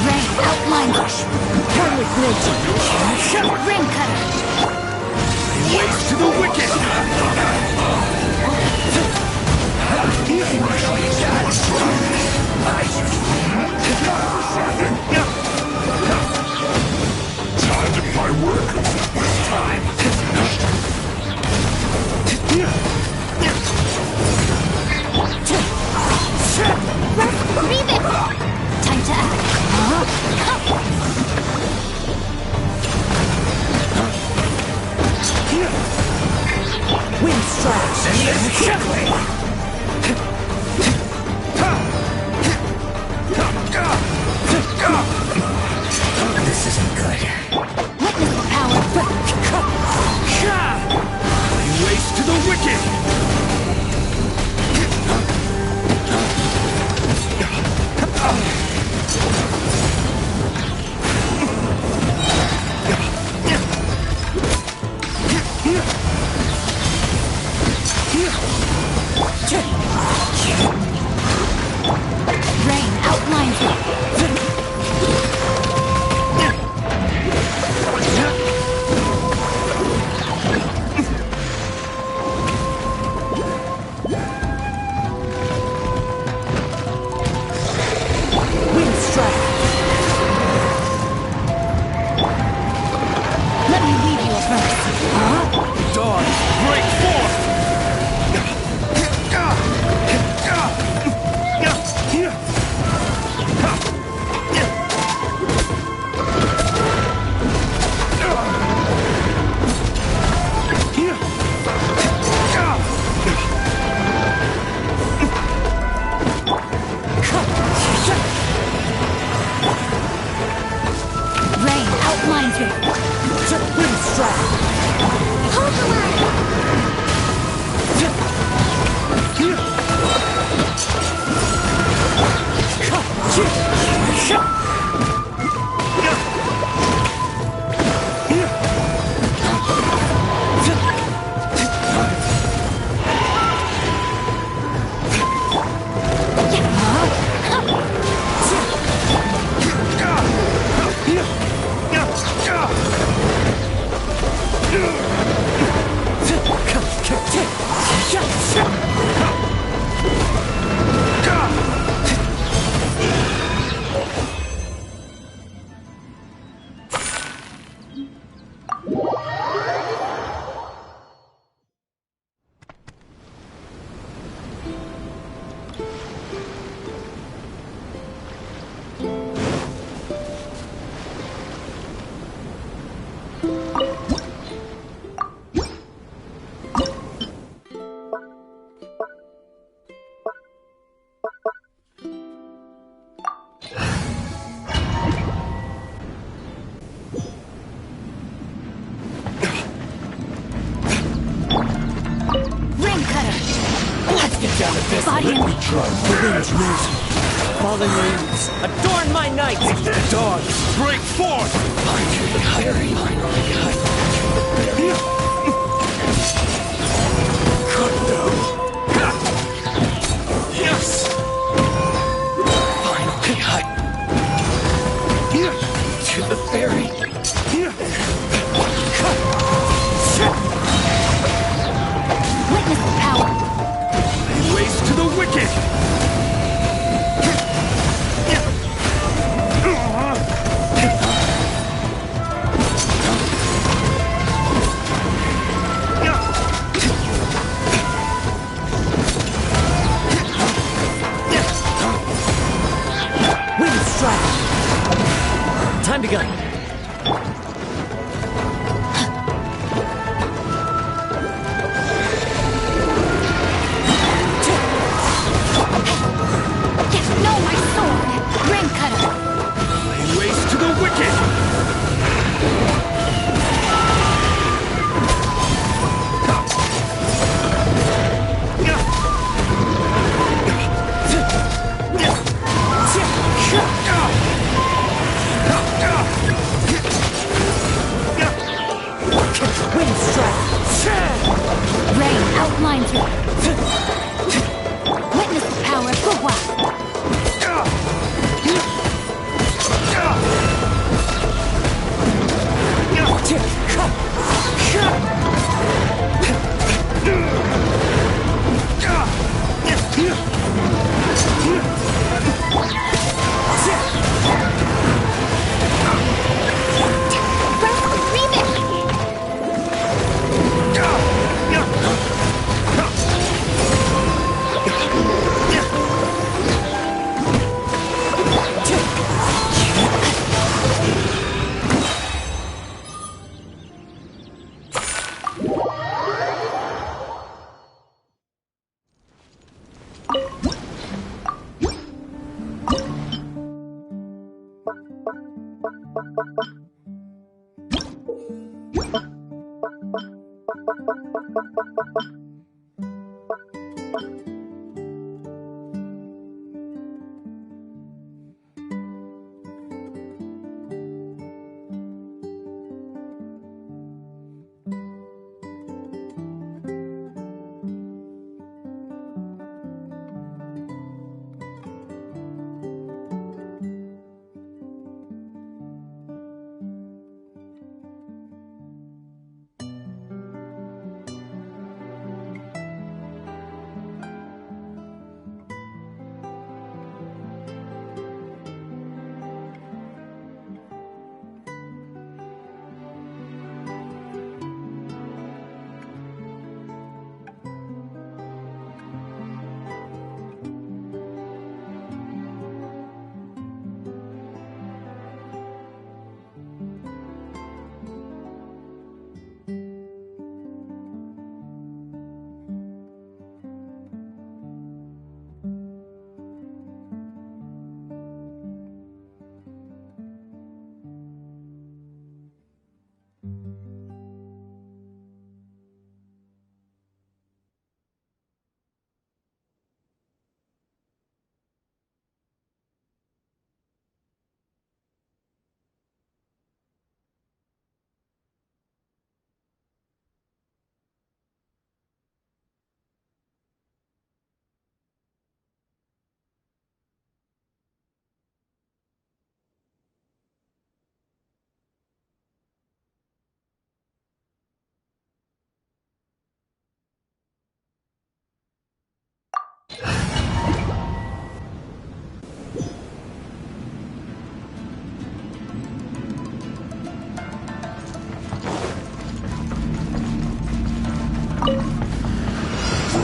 Rain outlines. Turn with nature. Ring cutter. Ways to the wicked! Time to my work. Time. Leave it. Time to act. Wind strikes. This isn't good. Witness the power. Ways to the wicked! Rain outlines it. Wind strike. Let me lead you a verse. Dawn, break forth! Rain outlines it. Wind strike. Hold the line. Let's get down to business. Body Let and me try. The wind's moving. fallen leaves, adorn my night! Dawn, break forth! Cut down. Yes! Finally, to the ferry. Witness the power. Lay waste to the wicked! Wind strike! Time to go. No, my sword! Ring cutter! Lay waste to the wicked! Wind strike! Rain outlines her. Witness the power of Gugwa.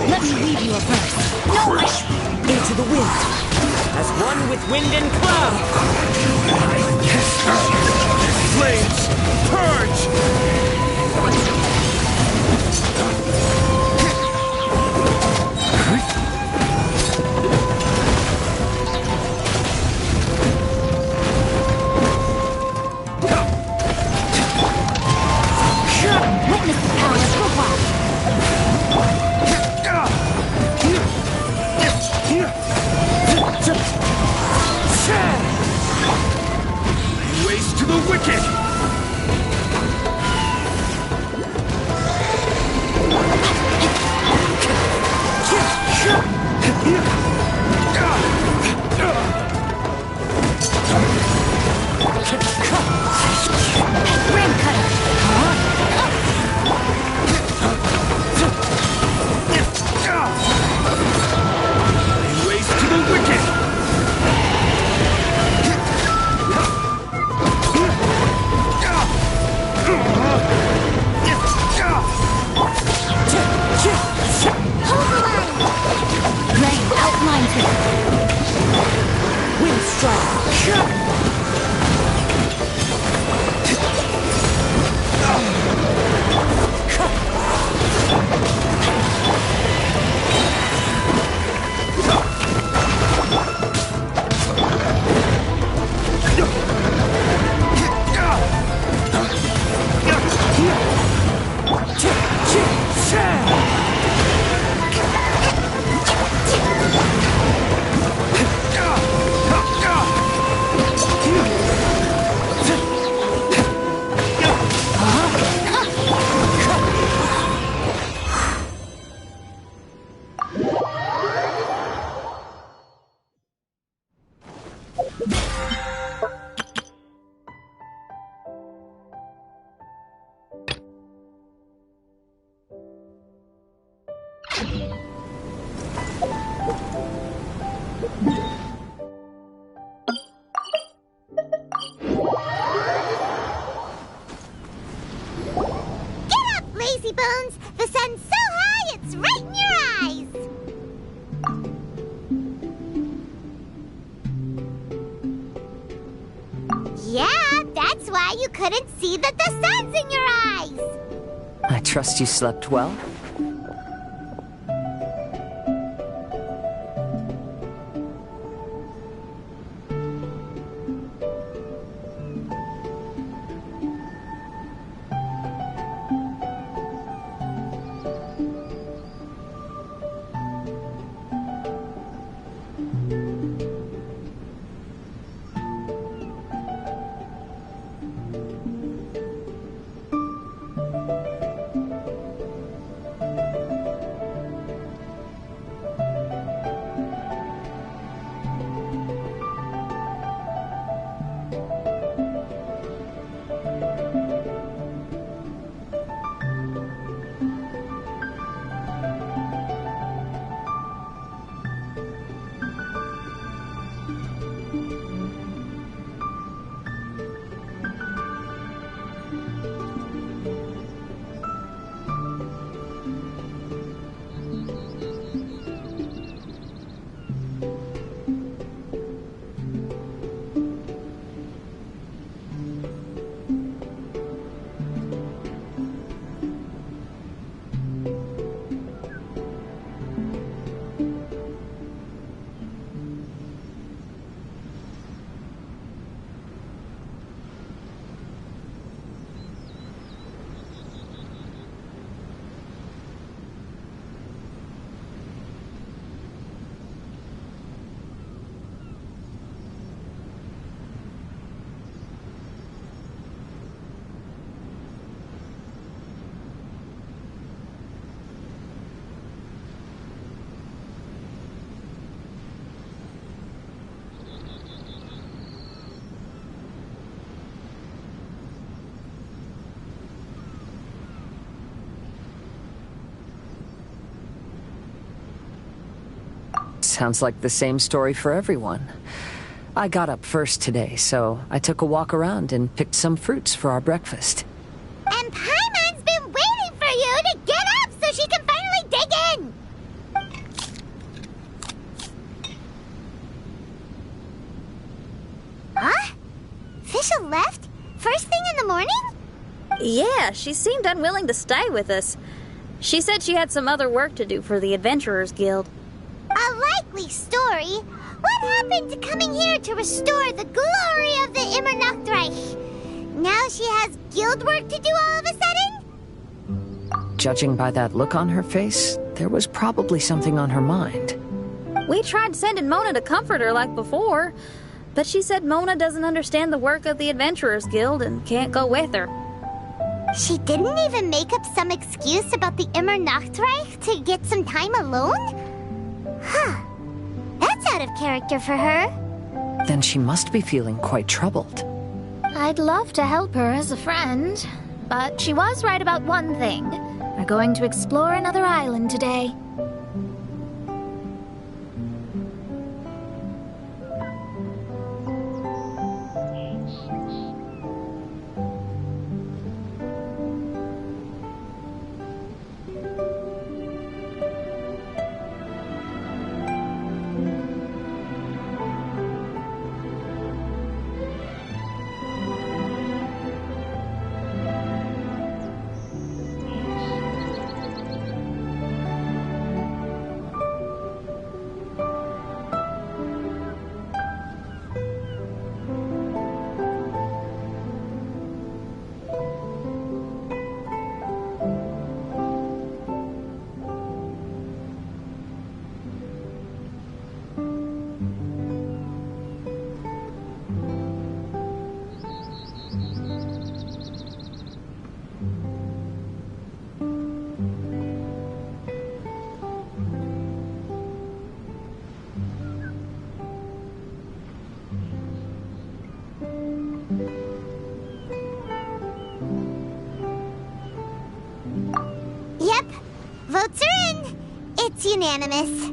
Let me leave you a verse. No, Into the wind, as one with wind and cloud. Flames, purge! Witness the power of Gugwa. Lazy Bones! The sun's so high, it's right in your eyes! Yeah, that's why you couldn't see that the sun's in your eyes! I trust you slept well? Sounds like the same story for everyone. I got up first today, so I took a walk around and picked some fruits for our breakfast. And Paimon's been waiting for you to get up so she can finally dig in! Huh? Fisher left? First thing in the morning? Yeah, she seemed unwilling to stay with us. She said she had some other work to do for the Adventurers Guild. A likely story. What happened to coming here to restore the glory of the Immernachtreich? Now she has guild work to do all of a sudden? Judging by that look on her face, there was probably something on her mind. We tried sending Mona to comfort her like before, but she said Mona doesn't understand the work of the Adventurers Guild and can't go with her. She didn't even make up some excuse about the Immernachtreich to get some time alone? Huh. That's out of character for her. Then she must be feeling quite troubled. I'd love to help her as a friend, but she was right about one thing. We're going to explore another island today. Yep, votes are in. It's unanimous.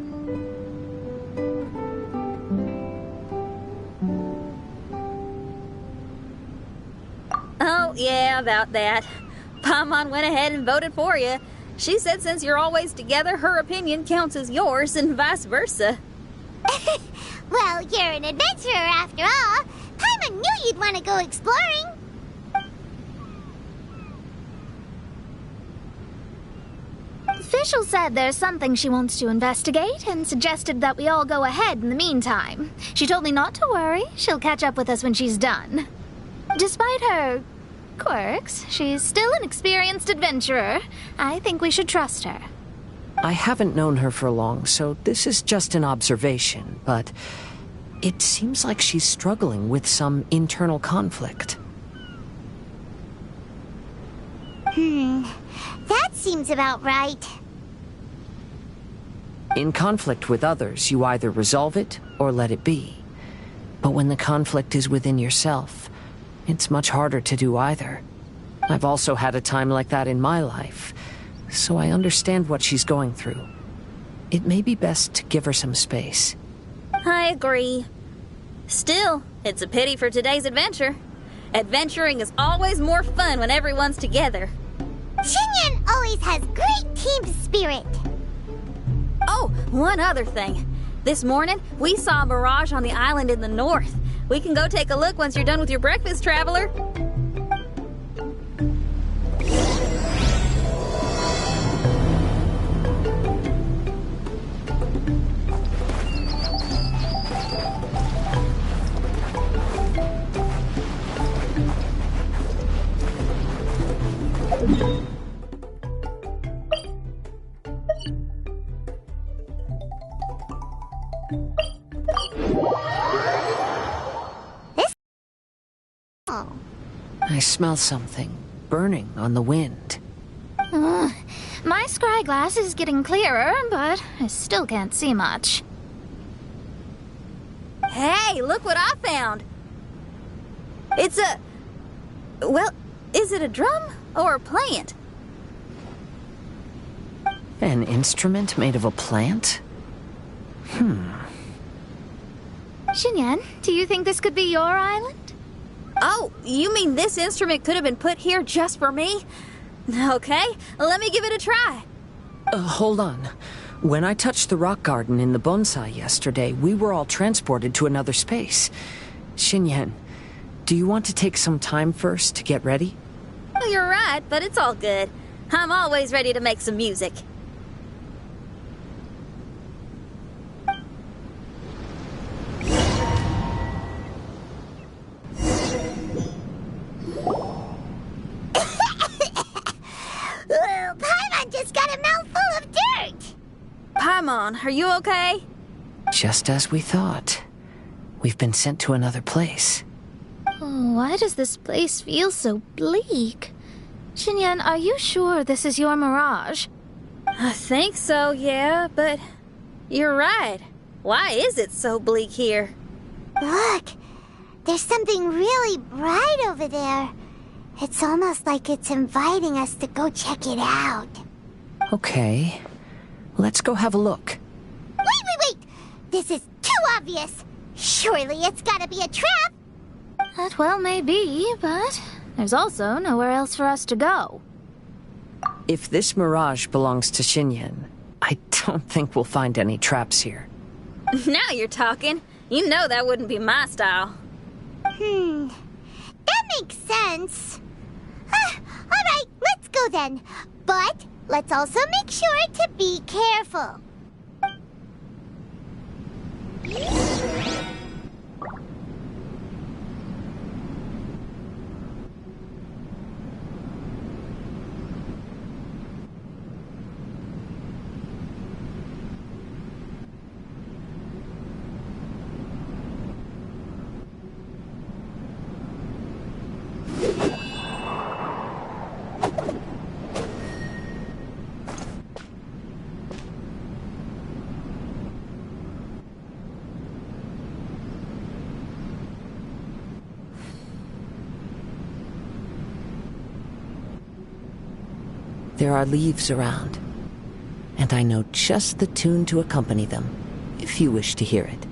Oh, yeah, about that. Paimon went ahead and voted for you. She said since you're always together, her opinion counts as yours and vice versa. Well, you're an adventurer after all. Paimon knew you'd want to go exploring. Fischl said there's something she wants to investigate and suggested that we all go ahead in the meantime. She told me not to worry. She'll catch up with us when she's done. Despite her quirks, she's still an experienced adventurer. I think we should trust her. I haven't known her for long, so this is just an observation, but it seems like she's struggling with some internal conflict. That seems about right. In conflict with others, you either resolve it or let it be. But when the conflict is within yourself, it's much harder to do either. I've also had a time like that in my life, so I understand what she's going through. It may be best to give her some space. I agree. Still, it's a pity for today's adventure. Adventuring is always more fun when everyone's together. Xinyan always has great team spirit. Oh, one other thing. This morning, we saw a mirage on the island in the north. We can go take a look once you're done with your breakfast, traveler. I smell something burning on the wind. My scry glass is getting clearer, but I still can't see much. Hey, look what I found! It's a... well, is it a drum or a plant? An instrument made of a plant? Xinyan, do you think this could be your island? Oh, you mean this instrument could have been put here just for me? Okay, let me give it a try. Hold on. When I touched the rock garden in the bonsai yesterday, we were all transported to another space. Xinyan, do you want to take some time first to get ready? Well, you're right, but it's all good. I'm always ready to make some music. Paimon just got a mouthful of dirt. Paimon, are you okay? Just as we thought. We've been sent to another place. Oh, why does this place feel so bleak? Xinyan, are you sure this is your mirage? I think so, yeah, but you're right. Why is it so bleak here? Look, there's something really bright over there. It's almost like it's inviting us to go check it out. Okay. Let's go have a look. Wait! This is too obvious. Surely it's gotta be a trap. That well may be, but there's also nowhere else for us to go. If this mirage belongs to Xinyan, I don't think we'll find any traps here. Now you're talking. You know that wouldn't be my style. That makes sense. Alright, let's go then. But let's also make sure to be careful. There are leaves around, and I know just the tune to accompany them, if you wish to hear it.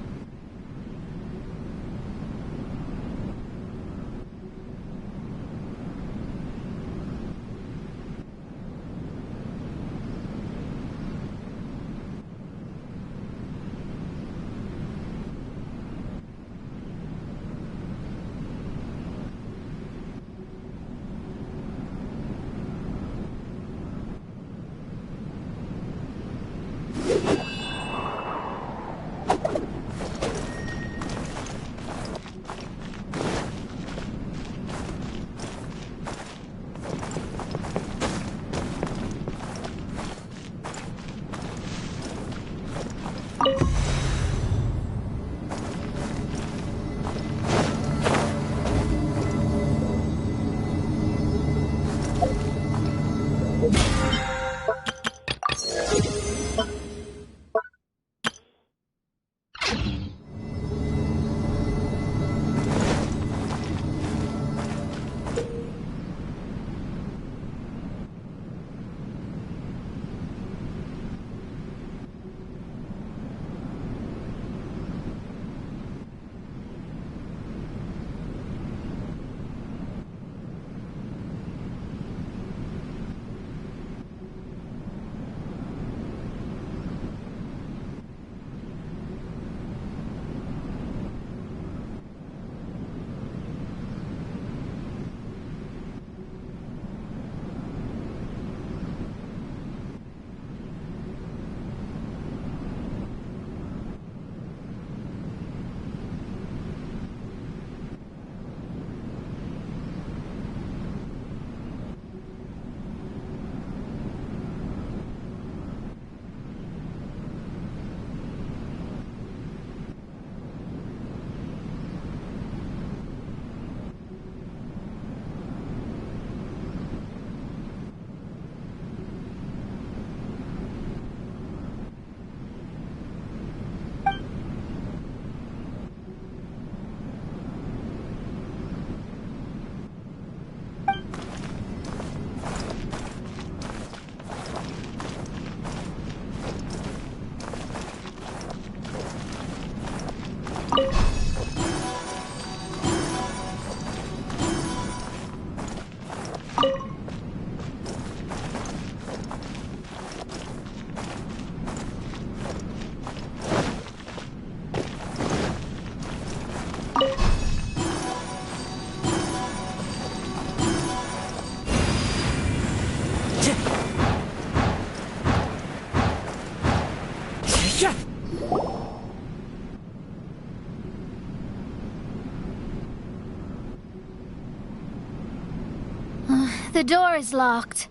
The door is locked.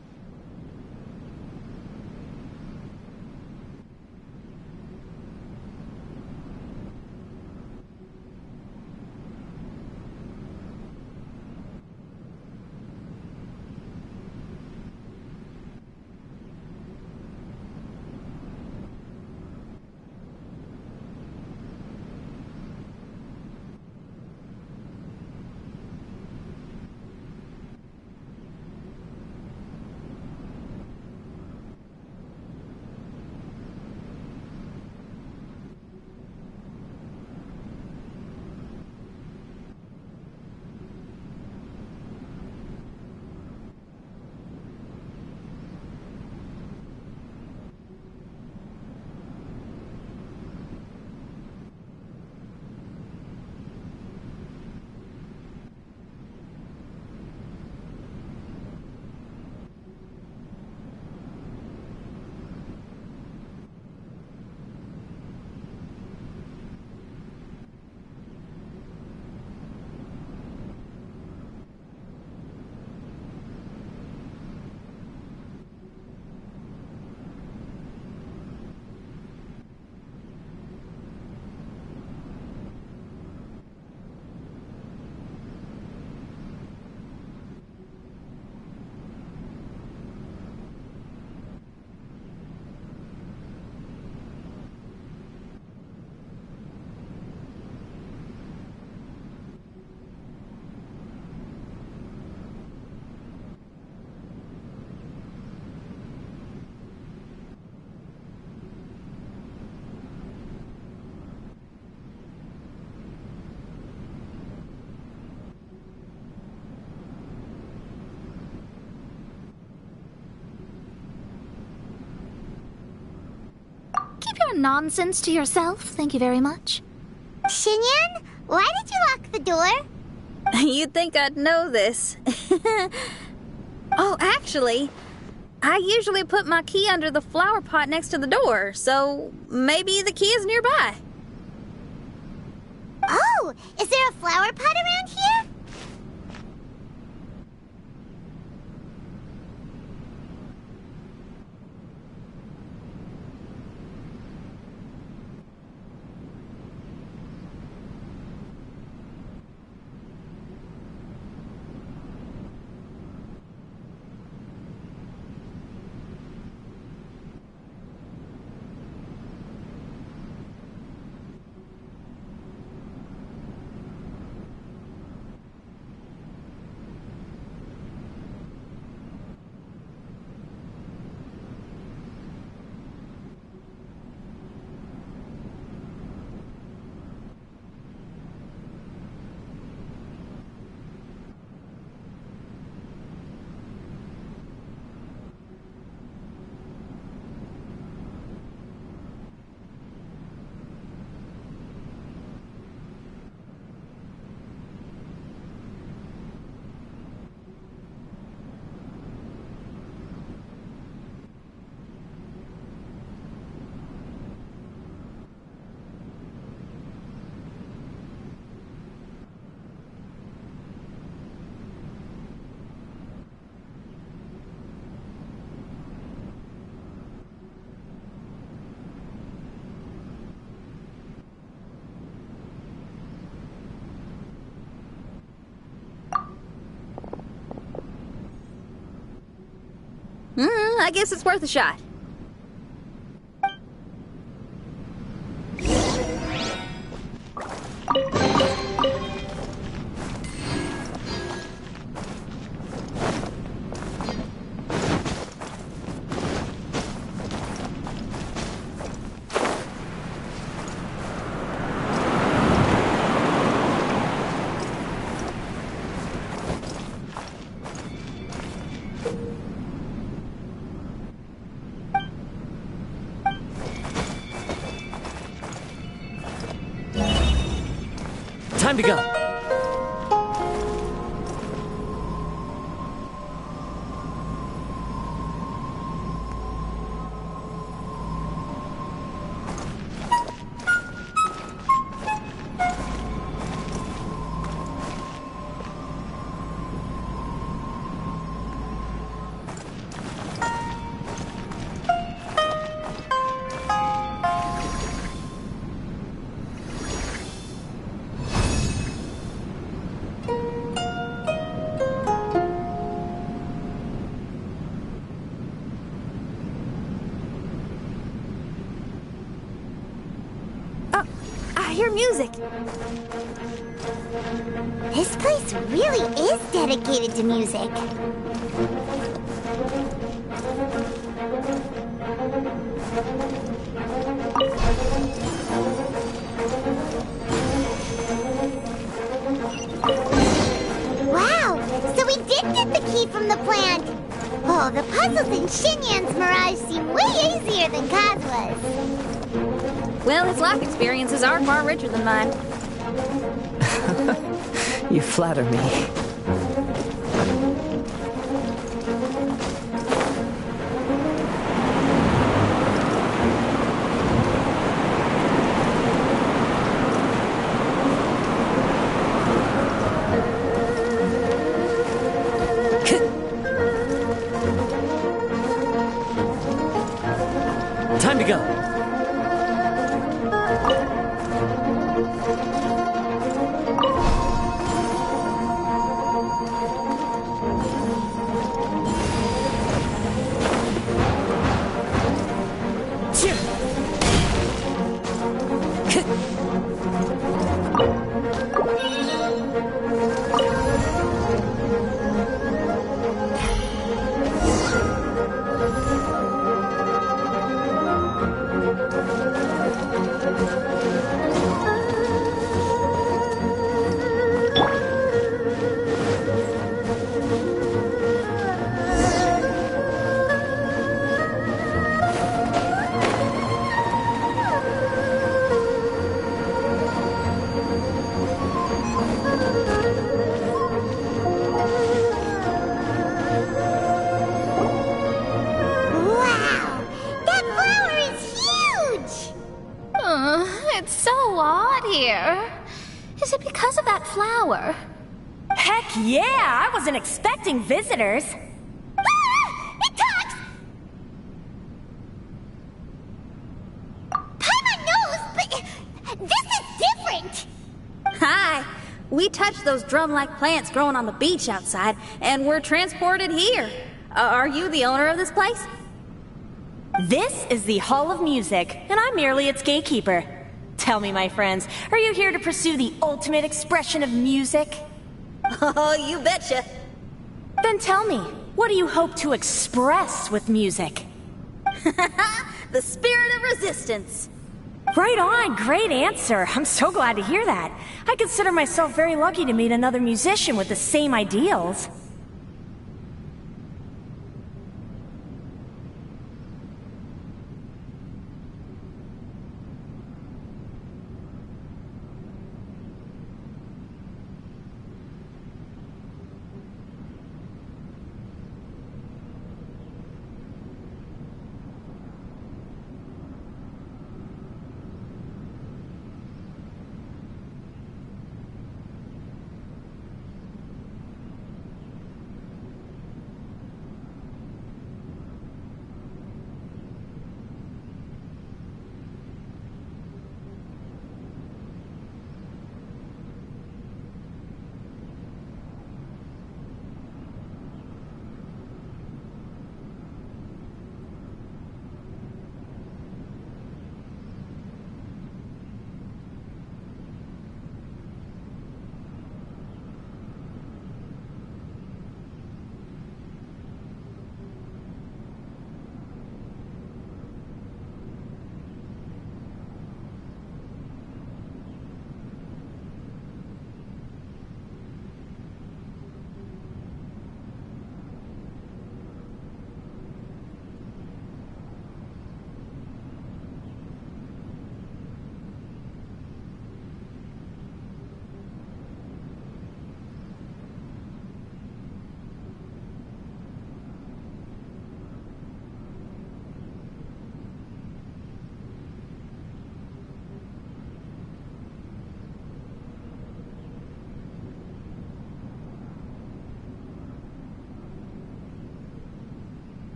Nonsense to yourself, thank you very much. Xinyan, why did you lock the door? You'd think I'd know this. Oh, actually, I usually put my key under the flower pot next to the door, so maybe the key is nearby. Oh, is there a flower pot around here? I guess it's worth a shot. Time to go. I hear music. This place really is dedicated to music. Wow! So we did get the key from the plant! Oh, the puzzles in Xinyan's Mirage seem way easier than Kazua's. Well, his life experiences are far richer than mine. You flatter me. Time to go. Is it because of that flower? Heck yeah! I wasn't expecting visitors. Ah! It talks! Paimon knows, but this is different! Hi! We touched those drum-like plants growing on the beach outside, and we're transported here. Are you the owner of this place? This is the Hall of Music, and I'm merely its gatekeeper. Tell me, my friends, are you here to pursue the ultimate expression of music? Oh, you betcha. Then tell me, what do you hope to express with music? The spirit of resistance. Right on, great answer. I'm so glad to hear that. I consider myself very lucky to meet another musician with the same ideals.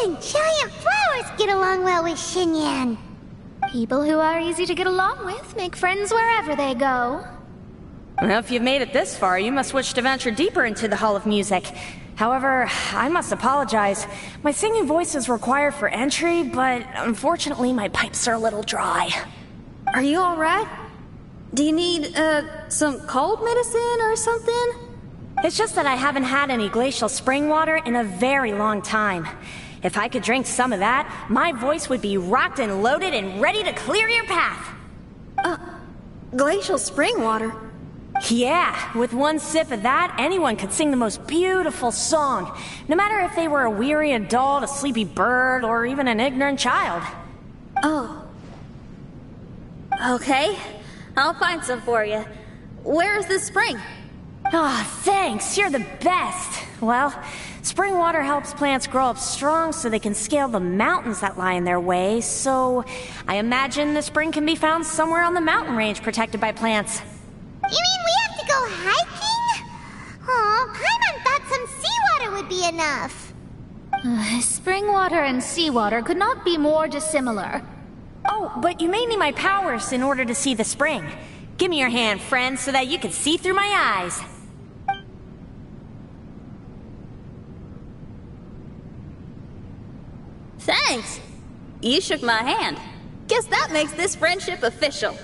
And giant flowers get along well with Xinyan. People who are easy to get along with make friends wherever they go. Well, if you've made it this far, you must wish to venture deeper into the Hall of Music. However, I must apologize. My singing voice is required for entry, but unfortunately my pipes are a little dry. Are you alright? Do you need, some cold medicine or something? It's just that I haven't had any glacial spring water in a very long time. If I could drink some of that, my voice would be rocked and loaded and ready to clear your path. Glacial spring water? Yeah, with one sip of that, anyone could sing the most beautiful song, no matter if they were a weary adult, a sleepy bird, or even an ignorant child. Oh. Okay, I'll find some for you. Where is this spring? Ah, thanks, you're the best. Well, spring water helps plants grow up strong so they can scale the mountains that lie in their way, so I imagine the spring can be found somewhere on the mountain range protected by plants. You mean we have to go hiking? Oh, Paimon thought some seawater would be enough. Spring water and seawater could not be more dissimilar. Oh, but you may need my powers in order to see the spring. Give me your hand, friend, so that you can see through my eyes. Thanks! You shook my hand. Guess that makes this friendship official.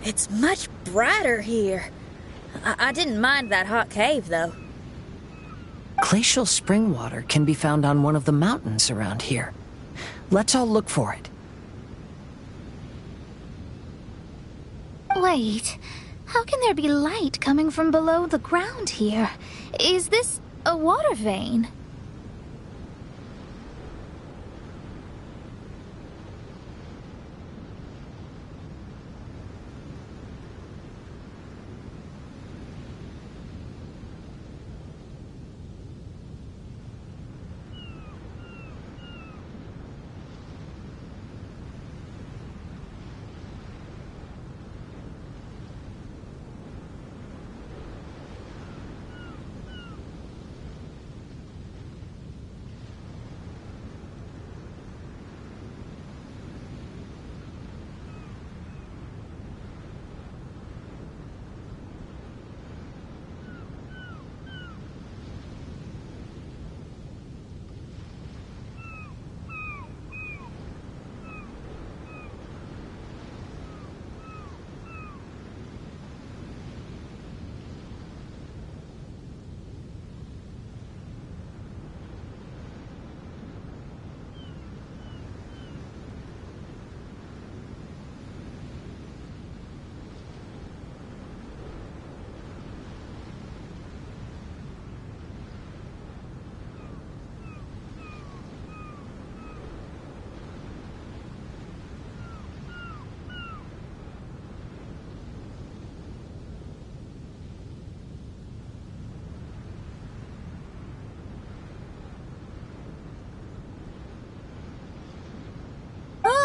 It's much brighter here. I didn't mind that hot cave, though. Glacial spring water can be found on one of the mountains around here. Let's all look for it. Wait, how can there be light coming from below the ground here? Is this a water vein?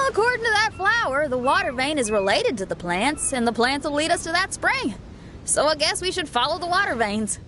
According to that flower, the water vein is related to the plants, and the plants will lead us to that spring. So I guess we should follow the water veins.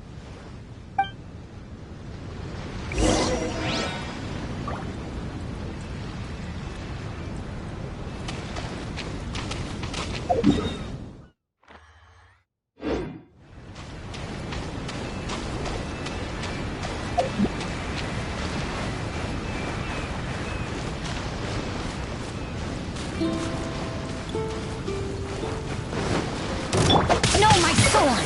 No, my sword!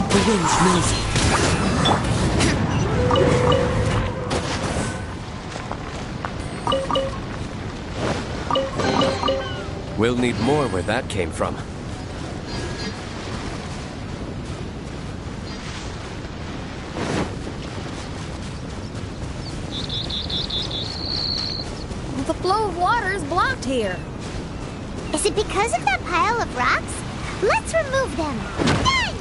The wind's moving. We'll need more where that came from. The flow of water is blocked here. Is it because of that pile of rocks? Let's remove them. Done!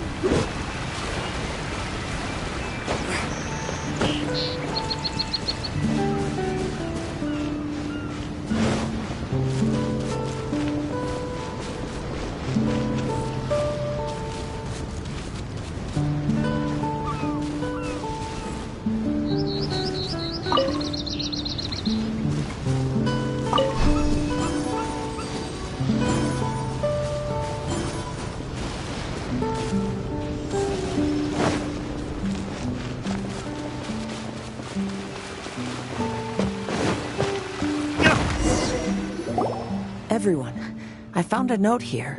Everyone, I found a note here.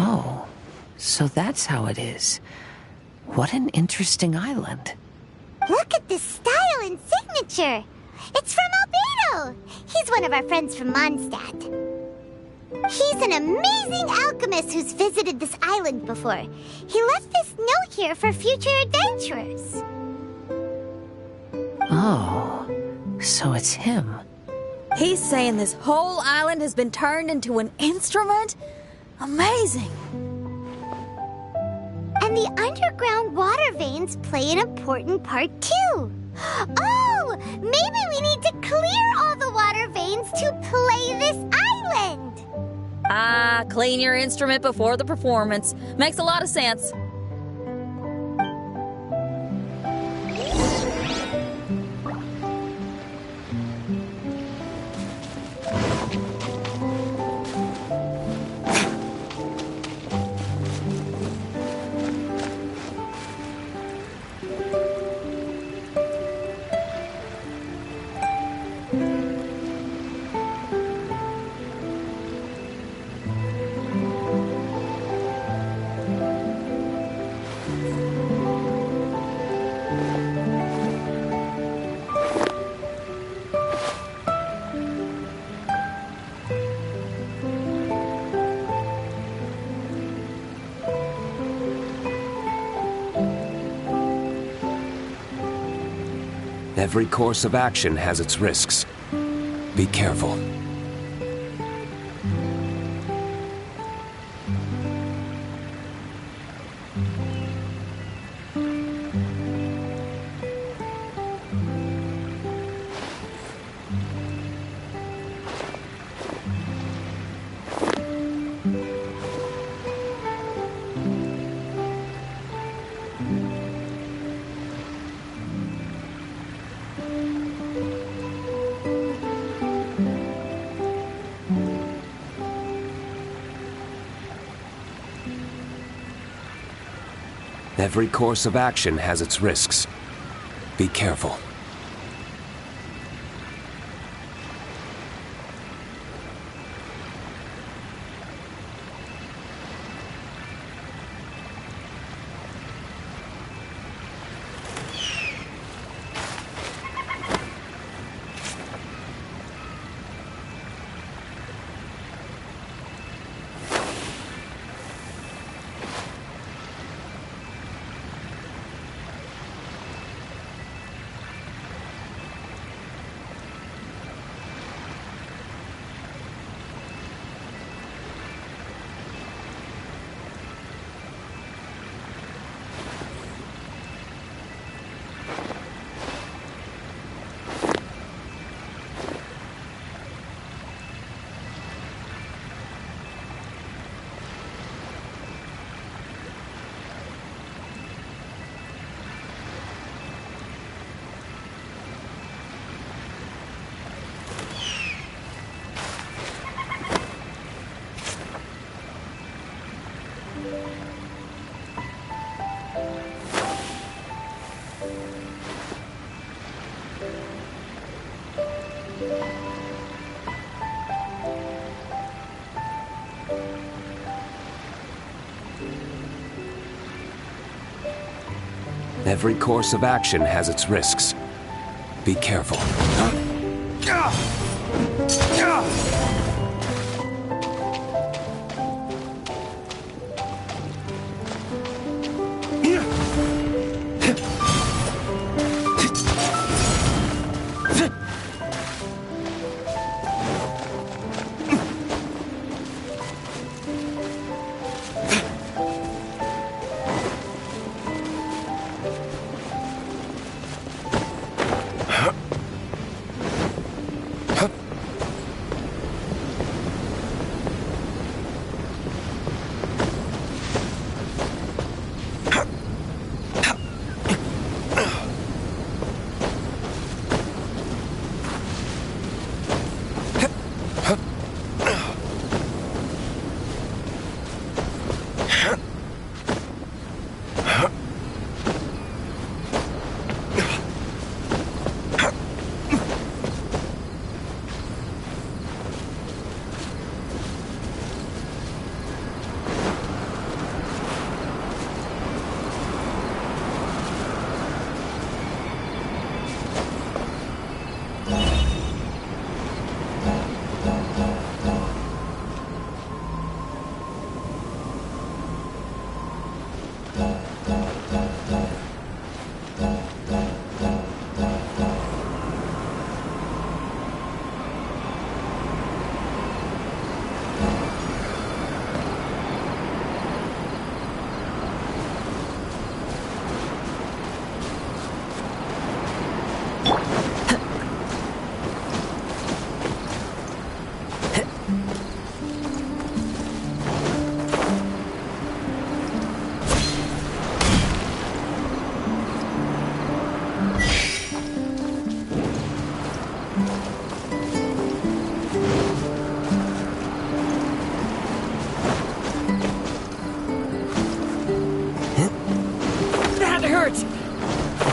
Oh, so that's how it is. What an interesting island. Look at this style and signature. It's from Albedo. He's one of our friends from Mondstadt. He's an amazing alchemist who's visited this island before. He left this note here for future adventurers. Oh, so it's him. He's saying this whole island has been turned into an instrument? Amazing. And the underground water veins play an important part too. Oh, maybe we need to clear all the water veins to play this island. Ah, clean your instrument before the performance. Makes a lot of sense. Every course of action has its risks. Be careful. Every course of action has its risks. Be careful. Every course of action has its risks. Be careful.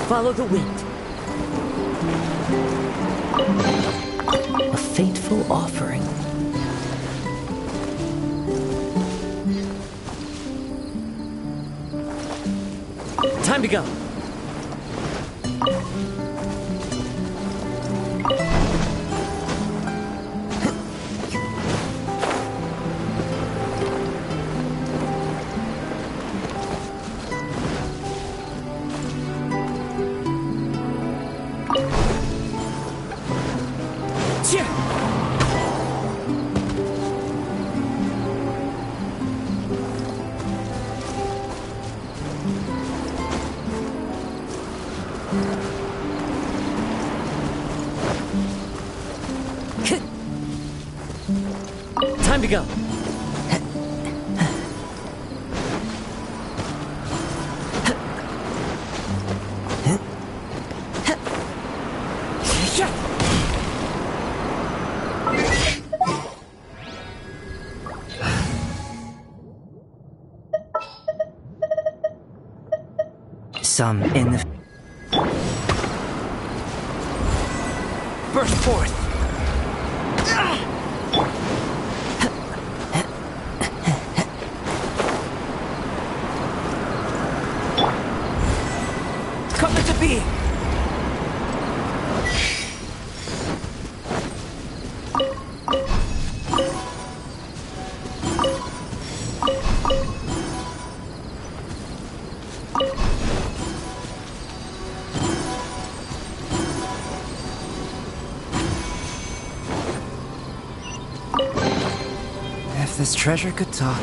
Follow the wind. A fateful offering. Time to go. Time to go. Some in the... Burst forth! Come into being! If this treasure could talk.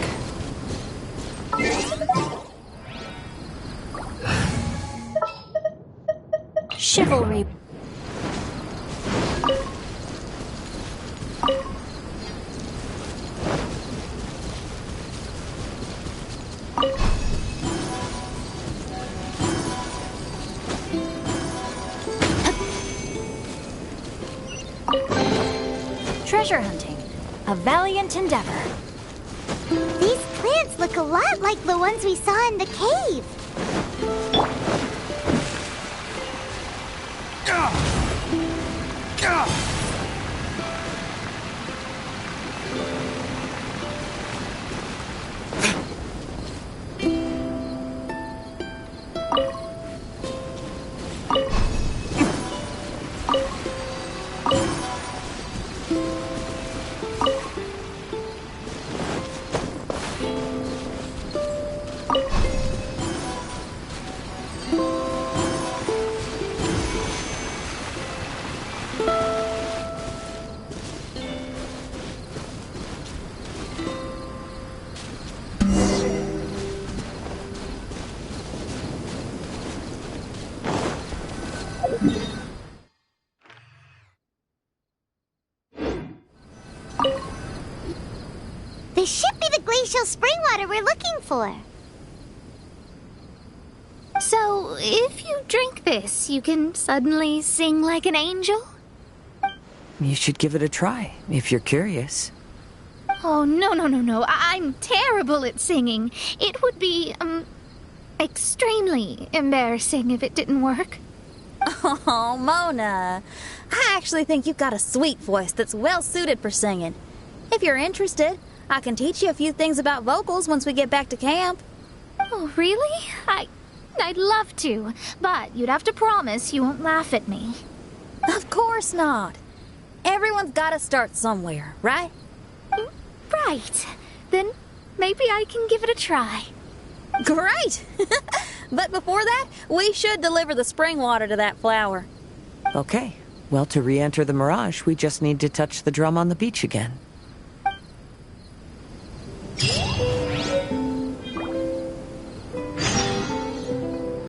Chivalry. Treasure hunting. A valiant endeavor. These plants look a lot like the ones we saw in the cave. This should be the glacial spring water we're looking for. So, if you drink this, you can suddenly sing like an angel? You should give it a try, if you're curious. Oh, no. I'm terrible at singing. It would be, extremely embarrassing if it didn't work. Oh, Mona. I actually think you've got a sweet voice that's well suited for singing. If you're interested, I can teach you a few things about vocals once we get back to camp. Oh, really? I'd love to, but you'd have to promise you won't laugh at me. Of course not. Everyone's got to start somewhere, right? Right. Then maybe I can give it a try. Great! But before that, we should deliver the spring water to that flower. Okay. Well, to re-enter the Mirage, we just need to touch the drum on the beach again.